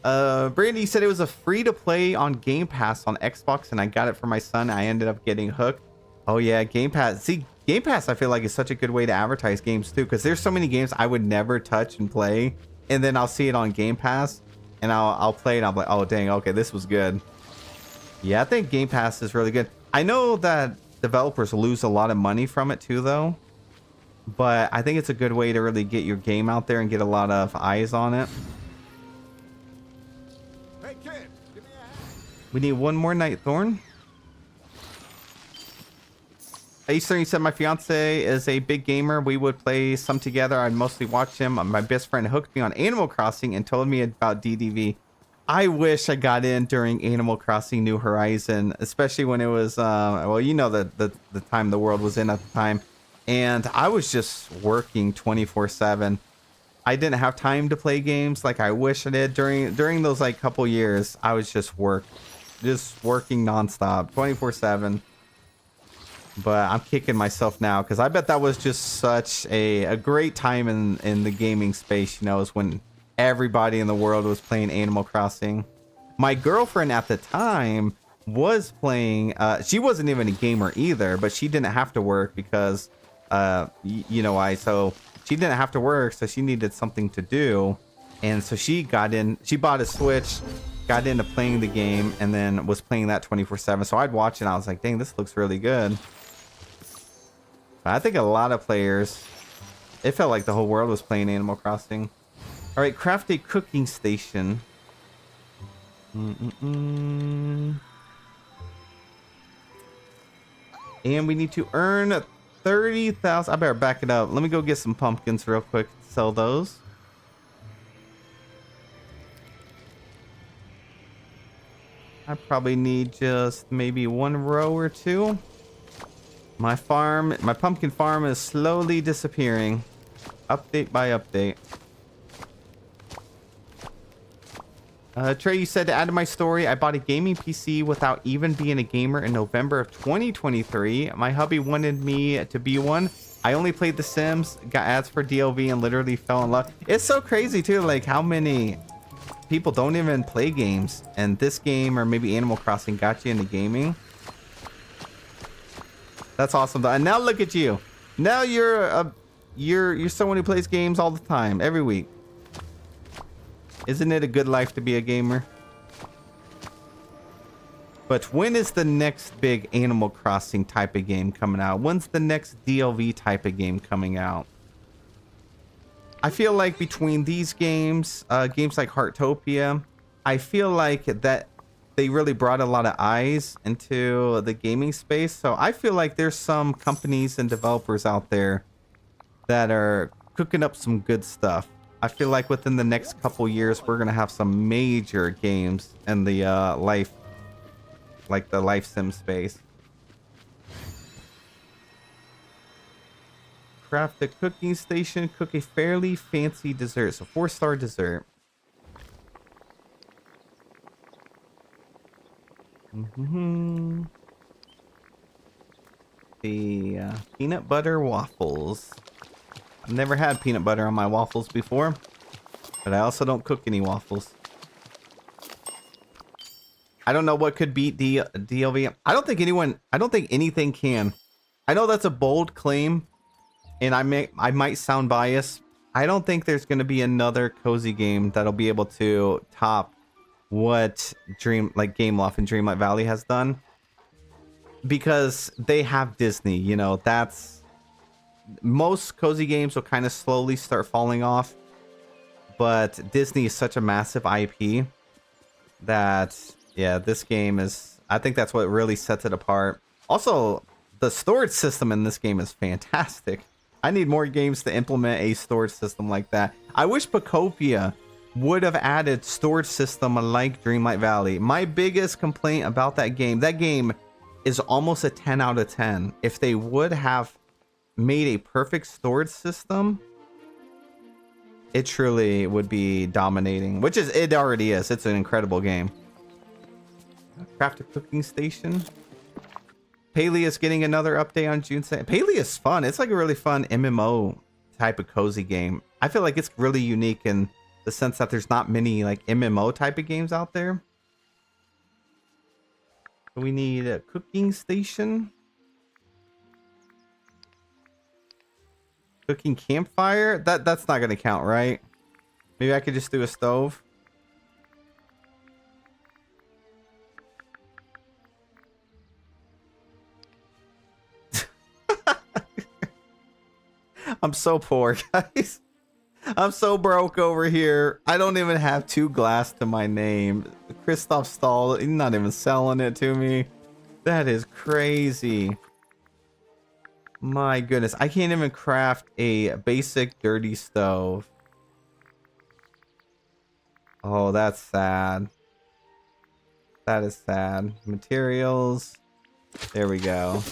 Brandy said it was a free-to-play on Game Pass on Xbox, and I got it for my son. I ended up getting hooked. Oh yeah, Game Pass. See, Game Pass I feel like is such a good way to advertise games too, because there's so many games I would never touch and play, and then I'll see it on Game Pass, and I'll play it, and I'm like, oh dang, okay, this was good. Yeah, I think Game Pass is really good. I know that developers lose a lot of money from it too, though. But I think it's a good way to really get your game out there and get a lot of eyes on it. Hey kid, give me a hand. We need one more Night Thorn. Eastern, you said my fiance is a big gamer. We would play some together. I'd mostly watch him. My best friend hooked me on Animal Crossing and told me about DDV. I wish I got in during Animal Crossing New Horizon, especially when it was, well, you know, the time the world was in at the time. And I was just working 24/7. I didn't have time to play games like I wish I did during those like couple years. I was just working nonstop, 24/7. But I'm kicking myself now because I bet that was just such a great time in the gaming space. You know, is when everybody in the world was playing Animal Crossing. My girlfriend at the time was playing. She wasn't even a gamer either, but she didn't have to work because. You know why? So she didn't have to work, so she needed something to do, and so she got in. She bought a Switch, got into playing the game, and then was playing that 24/7. So I'd watch it, and I was like, "Dang, this looks really good." But I think a lot of players, it felt like the whole world was playing Animal Crossing. All right, craft a cooking station. And we need to earn 30,000. I better back it up. Let me go get some pumpkins real quick. Sell those. I probably need just maybe one row or two. My pumpkin farm is slowly disappearing. Update by update. Trey, you said to add to my story, I bought a gaming PC without even being a gamer in November of 2023. My hubby wanted me to be one. I only played The Sims, got ads for DLV, and literally fell in love. It's so crazy too, like how many people don't even play games, and this game or maybe Animal Crossing got you into gaming. That's awesome though. And now look at you. Now you're someone who plays games all the time, every week. Isn't it a good life to be a gamer? But when is the next big Animal Crossing type of game coming out? When's the next DLV type of game coming out? I feel like between these games, games like Heartopia, I feel like that they really brought a lot of eyes into the gaming space. So I feel like there's some companies and developers out there that are cooking up some good stuff. I feel like within the next couple years, we're gonna have some major games in the life sim space. Craft a cooking station. Cook a fairly fancy dessert. So 4-star dessert. The peanut butter waffles. I've never had peanut butter on my waffles before, but I also don't cook any waffles. I don't know what could beat DLV. I don't think anything can. I know that's a bold claim, and I might sound biased. I don't think there's going to be another cozy game that'll be able to top what Gameloft and Dreamlight Valley has done, because they have Disney. You know, that's most cozy games will kind of slowly start falling off, but Disney is such a massive IP that Yeah, this game is, I think that's what really sets it apart. Also, the storage system in this game is fantastic. I need more games to implement a storage system like that. I wish Pacopia would have added storage system like Dreamlight Valley. My biggest complaint about that game is almost a 10 out of 10. If they would have made a perfect storage system, it truly would be dominating, which is, it already is. It's an incredible game. Craft a cooking station. Paley is getting another update on June 2nd. Paley is fun. It's like a really fun MMO type of cozy game. I feel like it's really unique in the sense that there's not many like MMO type of games out there. We need a cooking station. Cooking campfire? That's not gonna count, right? Maybe I could just do a stove. I'm so poor, guys. I'm so broke over here. I don't even have 2 glass to my name. Christoph Stahl, he's not even selling it to me. That is crazy. My goodness, I can't even craft a basic dirty stove. Oh, that's sad. That is sad. Materials. There we go.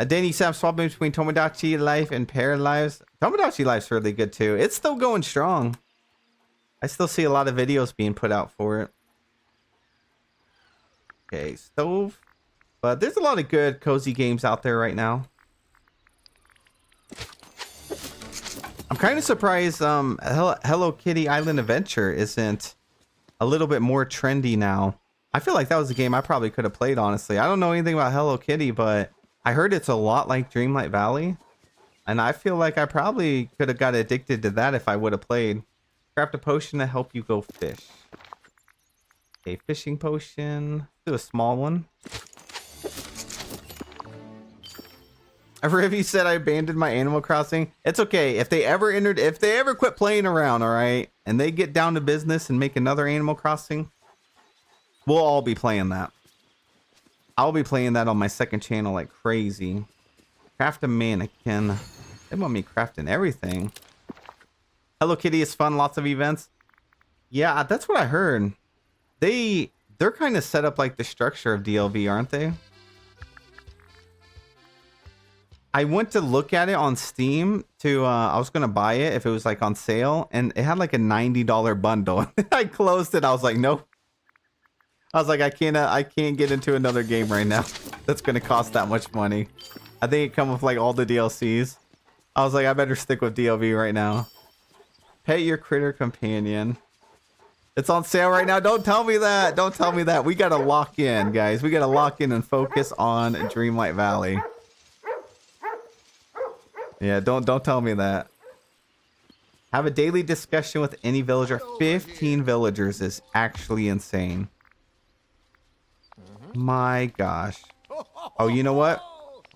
Danny Sam swapping between Tomodachi Life and Pair Lives. Tomodachi Life's really good too. It's still going strong. I still see a lot of videos being put out for it. Okay, stove. But there's a lot of good cozy games out there right now. I'm kind of surprised Hello Kitty Island Adventure isn't a little bit more trendy now. I feel like that was a game I probably could have played, honestly. I don't know anything about Hello Kitty, but I heard it's a lot like Dreamlight Valley. And I feel like I probably could have got addicted to that if I would have played. Craft a potion to help you go fish. A fishing potion. Do a small one. Rivy said I abandoned my Animal Crossing. It's okay. If they ever quit playing around, all right, and they get down to business and make another Animal Crossing, we'll all be playing that. I'll be playing that on my second channel like crazy. Craft a mannequin. They want me crafting everything. Hello Kitty is fun. Lots of events. Yeah, that's what I heard. They're kind of set up like the structure of DLV, aren't they? I went to look at it on Steam to I was gonna buy it if it was like on sale, and it had like a $90 bundle. I closed it. I was like, nope. I was like, I can't get into another game right now that's gonna cost that much money. I think it come with like all the DLCs. I was like, I better stick with DLV right now. Pet your critter companion. It's on sale right now. Don't tell me that. Don't tell me that. We gotta lock in, guys. We gotta lock in and focus on Dreamlight Valley. Yeah, don't tell me that. Have a daily discussion with any villager. 15 villagers is actually insane. My gosh. Oh, you know what?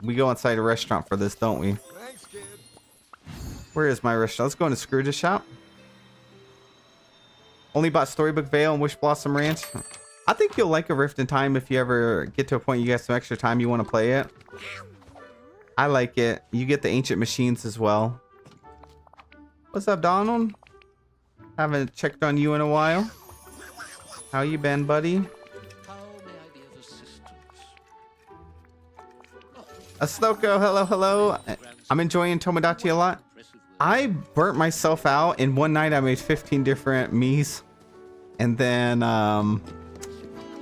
We go inside a restaurant for this, don't we? Thanks, kid. Where is my restaurant? Let's go into Scrooge's shop. Only bought Storybook Vale and Wish Blossom Ranch. I think you'll like a Rift in Time if you ever get to a point you got some extra time you want to play it. I like it. You get the ancient machines as well. What's up, Donald? Haven't checked on you in a while. How you been, buddy? Asnoko, hello, hello. I'm enjoying Tomodachi a lot. I burnt myself out. In one night, I made 15 different Miis. And then,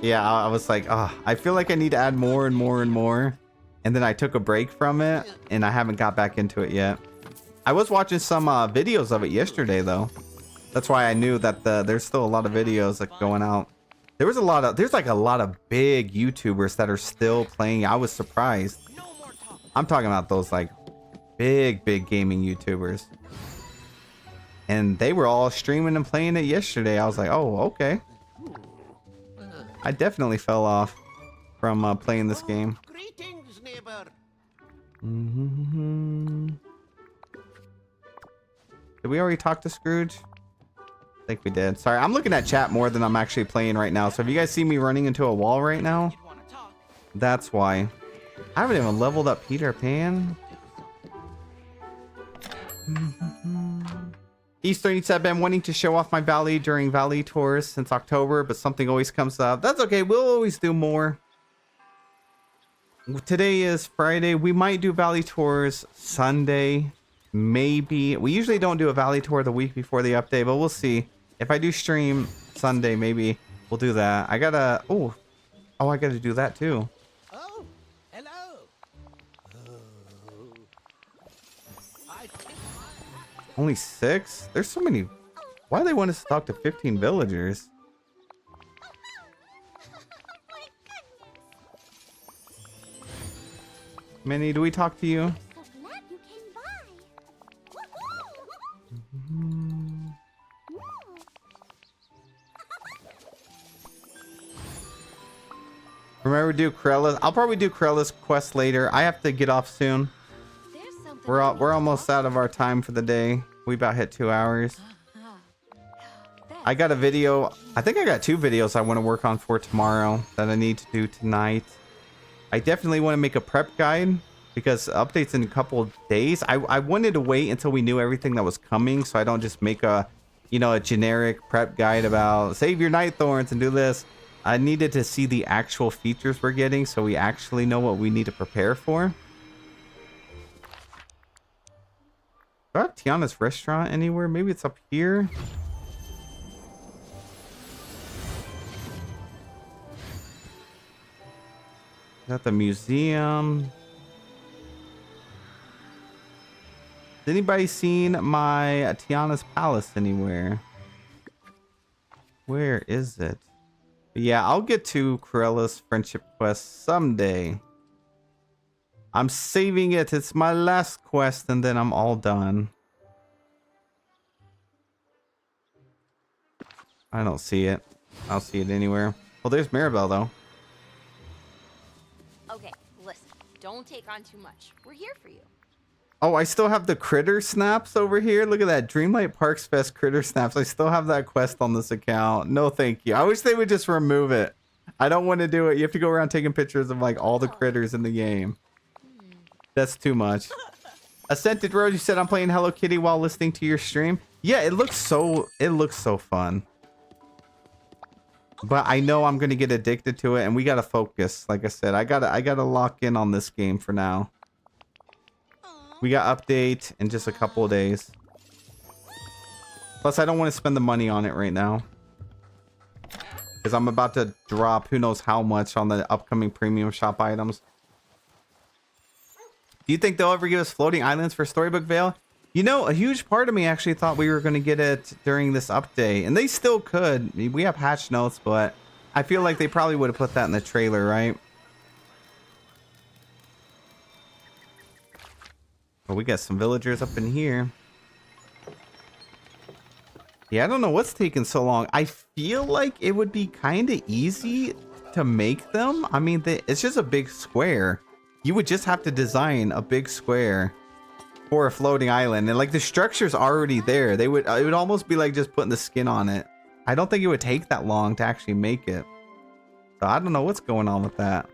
yeah, I was like, oh, I feel like I need to add more and more and more. And then I took a break from it, and I haven't got back into it yet. I was watching some videos of it yesterday, though. That's why I knew that there's still a lot of videos like going out. There's like a lot of big YouTubers that are still playing. I was surprised. I'm talking about those like big gaming YouTubers. And they were all streaming and playing it yesterday. I was like, oh, okay. I definitely fell off from playing this game. Greetings, neighbor. Did we already talk to Scrooge? I think we did. Sorry, I'm looking at chat more than I'm actually playing right now. So if you guys see me running into a wall right now, that's why. I haven't even leveled up Peter Pan. Eastern eats, I've been wanting to show off my valley during valley tours since October, but something always comes up. That's okay. We'll always do more. Today is Friday. We might do valley tours Sunday. Maybe. We usually don't do a valley tour the week before the update, but we'll see. If I do stream Sunday, maybe we'll do that. I gotta... Oh, I gotta do that too. Oh, hello. Only 6? There's so many. Why do they want us to talk to 15 villagers? Minnie, do we talk to you? Remember to do Corella's? I'll probably do Corella's quest later. I have to get off soon. We're almost out of our time for the day. We about hit 2 hours. I got a video. I think I got 2 videos I want to work on for tomorrow that I need to do tonight. I definitely want to make a prep guide because updates in a couple of days. I wanted to wait until we knew everything that was coming so I don't just make a, you know, a generic prep guide about save your night thorns and do this. I needed to see the actual features we're getting so we actually know what we need to prepare for. Do I have Tiana's restaurant anywhere? Maybe it's up here. Is that the museum? Has anybody seen my Tiana's palace anywhere? Where is it? But yeah, I'll get to Corella's friendship quest someday. I'm saving it. It's my last quest and then I'm all done. I don't see it. I don't see it anywhere. Well, there's Maribel though. Okay, listen. Don't take on too much. We're here for you. Oh, I still have the critter snaps over here. Look at that. Dreamlight Parks Fest critter snaps. I still have that quest on this account. No, thank you. I wish they would just remove it. I don't want to do it. You have to go around taking pictures of like all the critters in the game. That's too much. Ascended Rose, you said I'm playing Hello Kitty while listening to your stream. Yeah, it looks so fun. But I know I'm gonna get addicted to it, and we gotta focus. Like I said, I gotta lock in on this game for now. We got update in just a couple of days. Plus, I don't want to spend the money on it right now. Because I'm about to drop who knows how much on the upcoming premium shop items. Do you think they'll ever give us floating islands for Storybook Vale? You know, a huge part of me actually thought we were going to get it during this update. And they still could. We have patch notes, but I feel like they probably would have put that in the trailer, right? Oh, we got some villagers up in here. Yeah, I don't know what's taking so long. I feel like it would be kind of easy to make them. I mean, it's just a big square. You would just have to design a big square for a floating island. And like the structure's already there. It would almost be like just putting the skin on it. I don't think it would take that long to actually make it. So I don't know what's going on with that.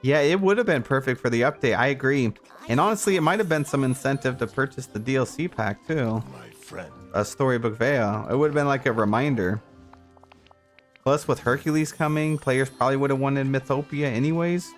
Yeah, it would have been perfect for the update. I agree. And honestly, it might have been some incentive to purchase the DLC pack too. My friend. A Storybook Vale. It would have been like a reminder. Plus, with Hercules coming, players probably would have wanted Mythopia anyways.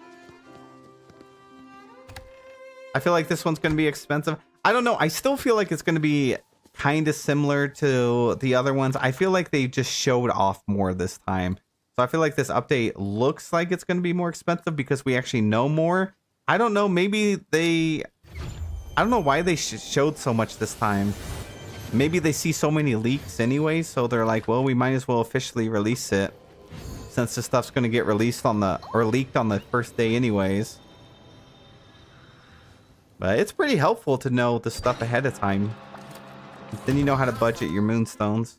I feel like this one's going to be expensive. I don't know. I still feel like it's going to be kind of similar to the other ones. I feel like they just showed off more this time. So I feel like this update looks like it's going to be more expensive because we actually know more. I don't know. Maybe they... I don't know why they showed so much this time. Maybe they see so many leaks anyway, so they're like, well, we might as well officially release it since this stuff's going to get released on the... or leaked on the first day anyways. But it's pretty helpful to know the stuff ahead of time. Then you know how to budget your moonstones.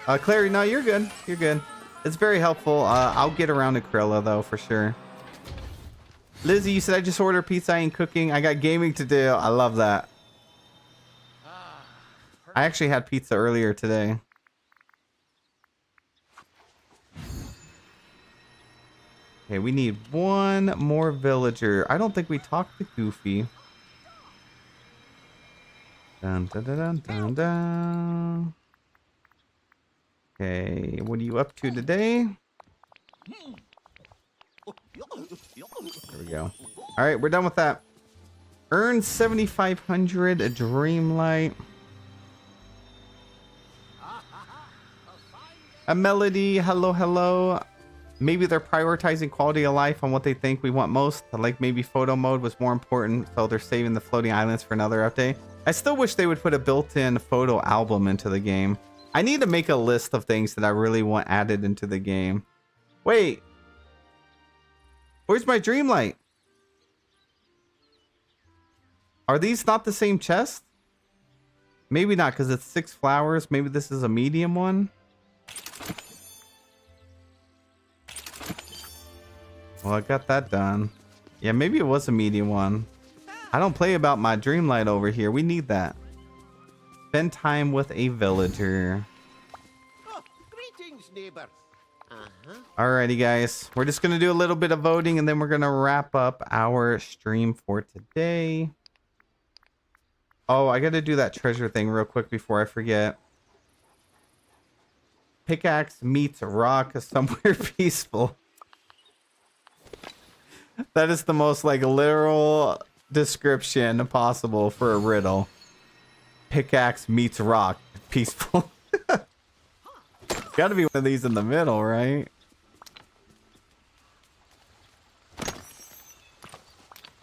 Clary, no, you're good. You're good. It's very helpful. I'll get around to Corella, though, for sure. Lizzie, you said I just ordered pizza. I ain't cooking. I got gaming to do. I love that. I actually had pizza earlier today. Okay, we need one more villager. I don't think we talked to Goofy. Dun, dun, dun, dun, dun, dun. Okay, what are you up to today? There we go. All right, we're done with that. Earn 7,500 a Dreamlight. A Melody, hello, hello. Maybe they're prioritizing quality of life on what they think we want most. Like maybe photo mode was more important, so they're saving the floating islands for another update. I still wish they would put a built-in photo album into the game. I need to make a list of things that I really want added into the game. Wait. Where's my Dreamlight? Are these not the same chest? Maybe not, because it's 6 flowers. Maybe this is a medium one. Well, I got that done. Yeah, maybe it was a medium one. I don't play about my Dreamlight over here. We need that. Spend time with a villager. Oh, greetings, neighbor. Alrighty, guys. We're just going to do a little bit of voting, and then we're going to wrap up our stream for today. Oh, I got to do that treasure thing real quick before I forget. Pickaxe meets rock somewhere peaceful. That is the most like literal description possible for a riddle. Pickaxe meets rock peaceful. Gotta be one of these in the middle, right?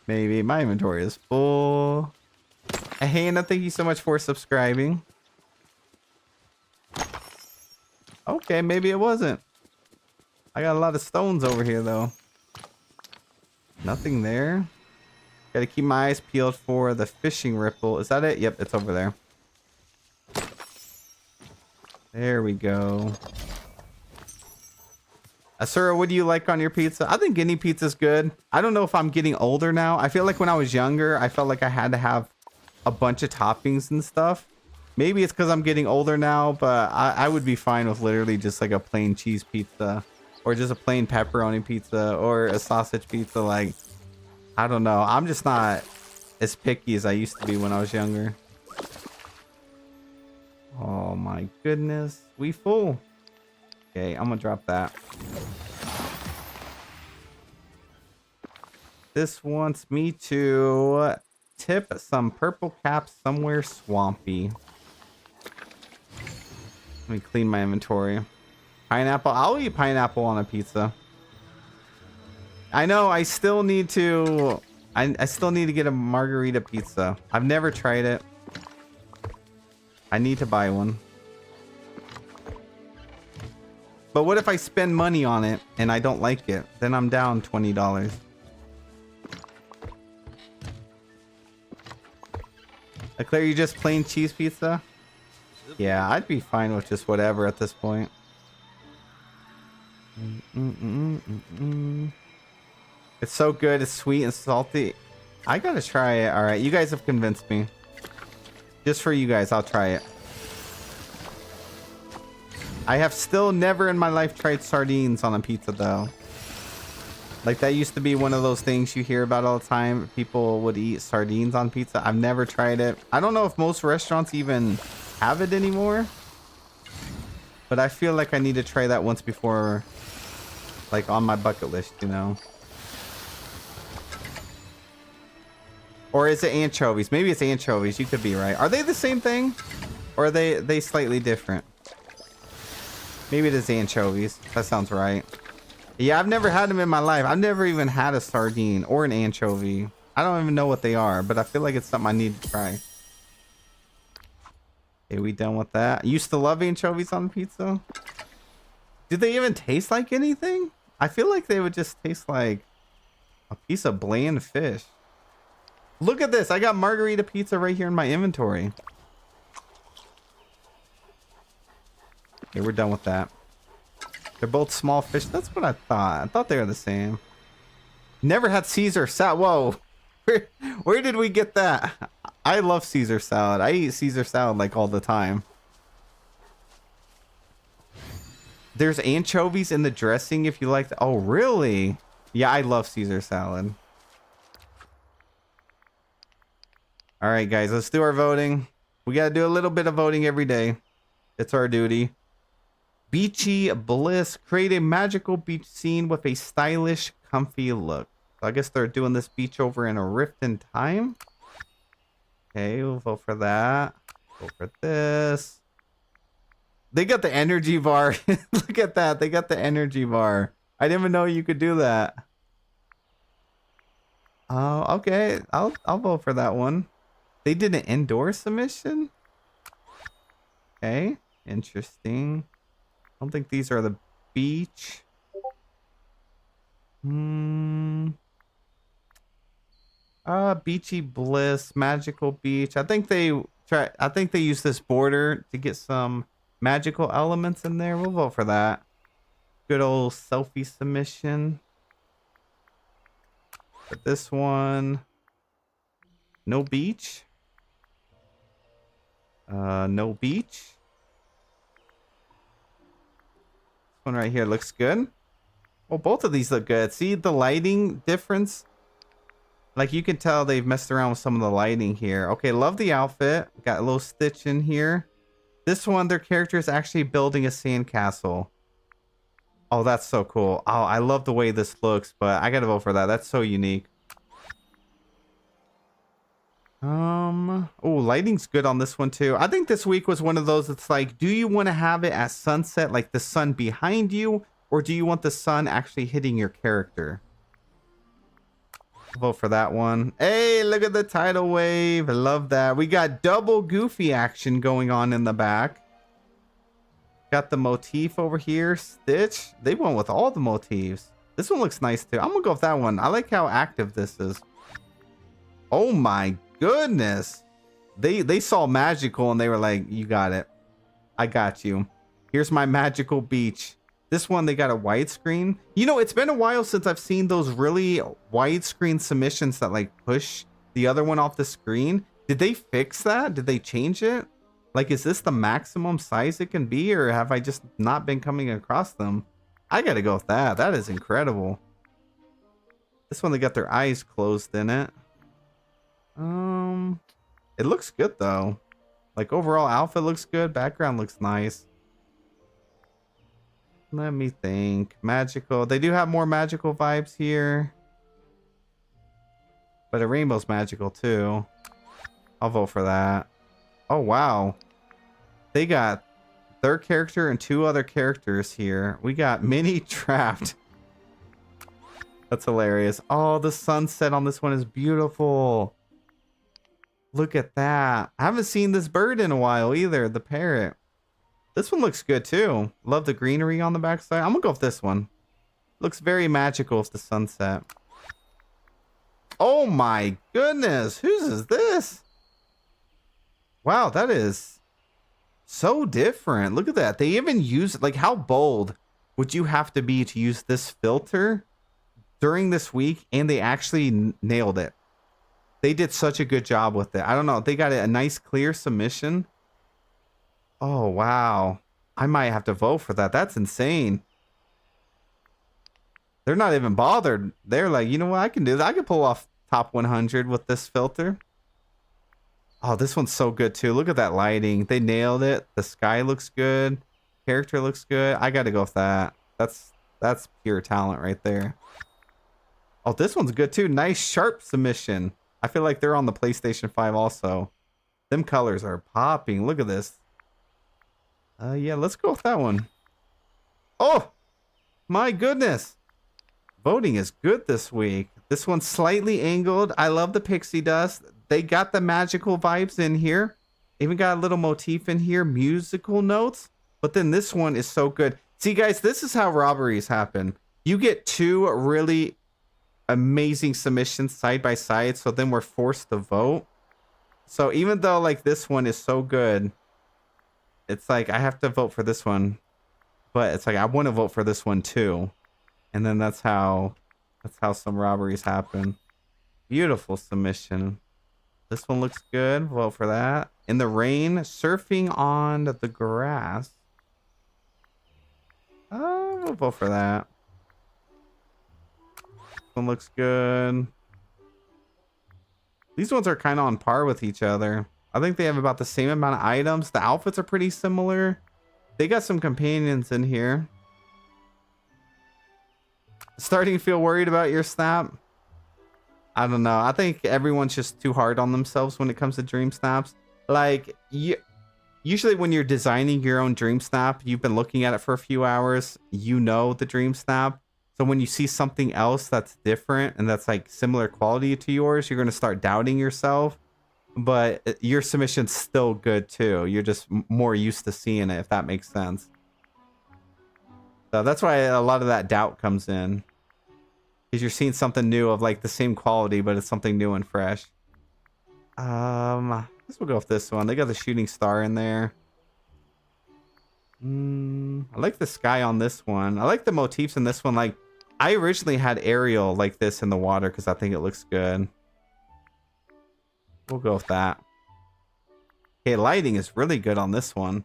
Maybe. My inventory is full. Hannah, thank you so much for subscribing. Okay, maybe it wasn't. I got a lot of stones over here though. Nothing there. Gotta keep my eyes peeled for the fishing ripple. Is that it? Yep, it's over there. There we go. Asura, what do you like on your pizza? I think any pizza's good. I don't know if I'm getting older now. I feel like when I was younger, I felt like I had to have a bunch of toppings and stuff. Maybe it's because I'm getting older now, but I would be fine with literally just like a plain cheese pizza. Or just a plain pepperoni pizza or a sausage pizza. Like, I don't know. I'm just not as picky as I used to be when I was younger. Oh my goodness. We full. Okay, I'm gonna drop that. This wants me to tip some purple caps somewhere swampy. Let me clean my inventory. Pineapple. I'll eat pineapple on a pizza. I know. I still need to. I still need to get a margarita pizza. I've never tried it. I need to buy one. But what if I spend money on it and I don't like it? Then I'm down $20. Claire, you just plain cheese pizza? Yeah, I'd be fine with just whatever at this point. It's so good. It's sweet and salty. I gotta try it. All right, you guys have convinced me. Just for you guys, I'll try it. I have still never in my life tried sardines on a pizza though. Like that used to be one of those things you hear about all the time. People would eat sardines on pizza. I've never tried it. I don't know if most restaurants even have it anymore. But I feel like I need to try that once before, like on my bucket list, you know. Or is it anchovies? Maybe it's anchovies. You could be right. Are they the same thing? Or are they slightly different? Maybe it is anchovies. That sounds right. Yeah, I've never had them in my life. I've never even had a sardine or an anchovy. I don't even know what they are, but I feel like it's something I need to try. Okay, we done with that. I used to love anchovies on pizza. Did they even taste like anything? I feel like they would just taste like a piece of bland fish. Look at this. I got margarita pizza right here in my inventory. Okay, we're done with that. They're both small fish. That's what I thought. I thought they were the same. Never had Caesar salad. Whoa. Where did we get that? I love Caesar salad. I eat Caesar salad like all the time. There's anchovies in the dressing if you like. Oh, really? Yeah, I love Caesar salad. All right, guys, let's do our voting. We got to do a little bit of voting every day. It's our duty. Beachy Bliss. Create a magical beach scene with a stylish, comfy look. So I guess they're doing this beach over in a rift in time. Okay, we'll vote for that. Vote for this. They got the energy bar. Look at that. They got the energy bar. I didn't even know you could do that. Oh, okay. I'll vote for that one. They did an indoor submission? Okay. Interesting. I don't think these are the beach. Beachy Bliss, Magical Beach. I think they use this border to get some magical elements in there. We'll vote for that. Good old selfie submission. But this one, no beach. No beach. This one right here looks good. Well, both of these look good. See the lighting difference? Like you can tell they've messed around with some of the lighting here. Okay, love the outfit. Got a little stitch in here. This one, their character is actually building a sandcastle. Oh, that's so cool. Oh, I love the way this looks, but I gotta vote for that. That's so unique. Oh, lighting's good on this one too. I think this week was one of those that's like, do you want to have it at sunset, like the sun behind you, or do you want the sun actually hitting your character? Vote for that one. Hey, look at the tidal wave. I love that. We got double Goofy action going on in the back. Got the motif over here. Stitch. They went with all the motifs. This one looks nice too. I'm gonna go with that one. I like how active this is. Oh my goodness. They saw magical and they were like, you got it. I got you. Here's my magical beach. This one, they got a widescreen. You know, it's been a while since I've seen those really widescreen submissions that like push the other one off the screen. Did they fix that? Did they change it? Like, is this the maximum size it can be, or have I just not been coming across them? I gotta go with that. That is incredible. This one, they got their eyes closed in it. It looks good though. Like overall outfit looks good. Background looks nice. Let me think. Magical. They do have more magical vibes here. But a rainbow's magical too. I'll vote for that. Oh, wow. They got their character and two other characters here. We got Minnie trapped. That's hilarious. Oh, the sunset on this one is beautiful. Look at that. I haven't seen this bird in a while either. The parrot. This one looks good too. Love the greenery on the backside. I'm gonna go with this one. Looks very magical with the sunset. Oh my goodness. Whose is this? Wow, that is so different. Look at that. They even use, like, how bold would you have to be to use this filter during this week? And they actually nailed it. They did such a good job with it. I don't know. They got a nice clear submission. Oh, wow. I might have to vote for that. That's insane. They're not even bothered. They're like, you know what? I can do that. I can pull off top 100 with this filter. Oh, this one's so good too. Look at that lighting. They nailed it. The sky looks good. Character looks good. I got to go with that. That's pure talent right there. Oh, this one's good too. Nice sharp submission. I feel like they're on the PlayStation 5 also. Them colors are popping. Look at this. Yeah, let's go with that one. Oh, my goodness. Voting is good this week. This one's slightly angled. I love the pixie dust. They got the magical vibes in here. Even got a little motif in here. Musical notes. But then this one is so good. See, guys, this is how robberies happen. You get two really amazing submissions side by side. So then we're forced to vote. So even though like this one is so good, it's like I have to vote for this one. But it's like I want to vote for this one too. And then that's how some robberies happen. Beautiful submission. This one looks good. Vote for that. In the rain, surfing on the grass. Oh, we'll vote for that. This one looks good. These ones are kind of on par with each other. I think they have about the same amount of items. The outfits are pretty similar. They got some companions in here. Starting to feel worried about your snap? I don't know. I think everyone's just too hard on themselves when it comes to dream snaps. Like, usually when you're designing your own dream snap, you've been looking at it for a few hours. You know the dream snap. So when you see something else that's different and that's like similar quality to yours, you're going to start doubting yourself. But your submission's still good too. You're just more used to seeing it, if that makes sense. So that's why a lot of that doubt comes in. Because you're seeing something new of like the same quality, but it's something new and fresh. I guess we'll go with this one. They got the shooting star in there. I like the sky on this one. I like the motifs in this one. Like, I originally had Ariel like this in the water because I think it looks good. We'll go with that. Okay, lighting is really good on this one.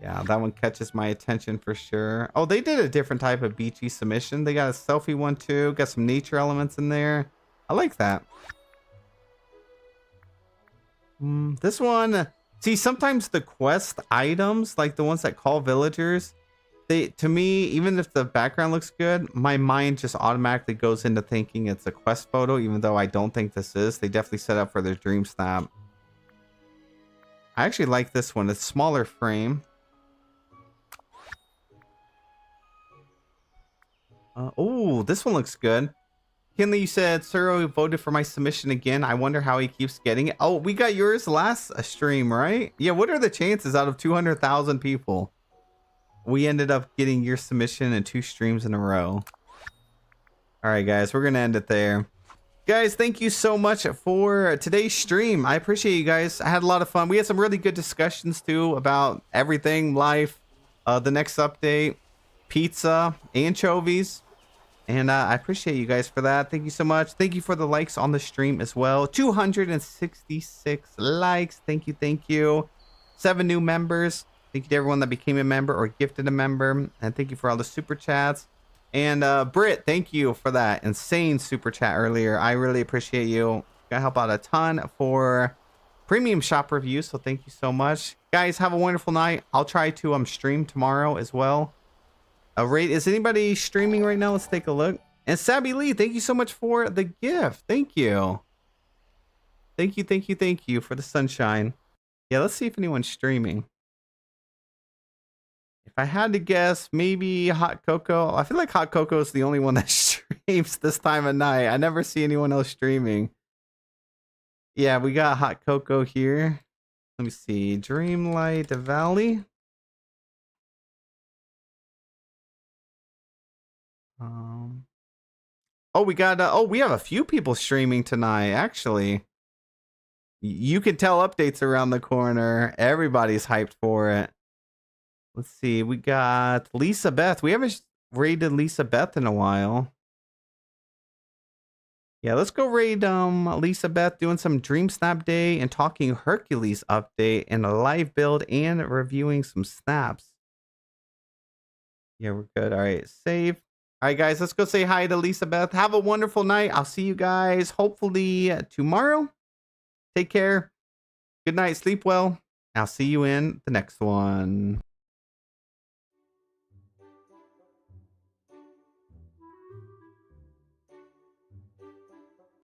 Yeah, that one catches my attention for sure. Oh, they did a different type of beachy submission. They got a selfie one too. Got some nature elements in there. I like that. This one, see, sometimes the quest items, like the ones that call villagers, to me, even if the background looks good, my mind just automatically goes into thinking it's a quest photo, even though I don't think this is. They definitely set up for their dream snap. I actually like this one. It's smaller frame. Oh, this one looks good. Kinley, you said Suro voted for my submission again. I wonder how he keeps getting it. Oh, we got yours last stream, right? Yeah, what are the chances out of 200,000 people? We ended up getting your submission in 2 streams in a row. All right, guys, we're going to end it there. Guys, thank you so much for today's stream. I appreciate you guys. I had a lot of fun. We had some really good discussions, too, about everything, life, the next update, pizza, anchovies. And I appreciate you guys for that. Thank you so much. Thank you for the likes on the stream as well. 266 likes. Thank you. Thank you. 7 new members. Thank you to everyone that became a member or gifted a member. And thank you for all the super chats. And Britt, thank you for that insane super chat earlier. I really appreciate you. Gonna help out a ton for premium shop reviews. So thank you so much. Guys, have a wonderful night. I'll try to stream tomorrow as well. Is anybody streaming right now? Let's take a look. And Sabby Lee, thank you so much for the gift. Thank you. Thank you, thank you, thank you for the sunshine. Yeah, let's see if anyone's streaming. If I had to guess, maybe Hot Cocoa. I feel like Hot Cocoa is the only one that streams this time of night. I never see anyone else streaming. Yeah, we got Hot Cocoa here. Let me see. Dreamlight Valley. Oh, we got we have a few people streaming tonight, actually. You can tell updates around the corner. Everybody's hyped for it. Let's see. We got Lisa Beth. We haven't raided Lisa Beth in a while. Yeah, let's go raid Lisa Beth, doing some Dream Snap Day and talking Hercules update and a live build and reviewing some snaps. Yeah, we're good. All right, save. All right, guys, let's go say hi to Lisa Beth. Have a wonderful night. I'll see you guys hopefully tomorrow. Take care. Good night. Sleep well. I'll see you in the next one.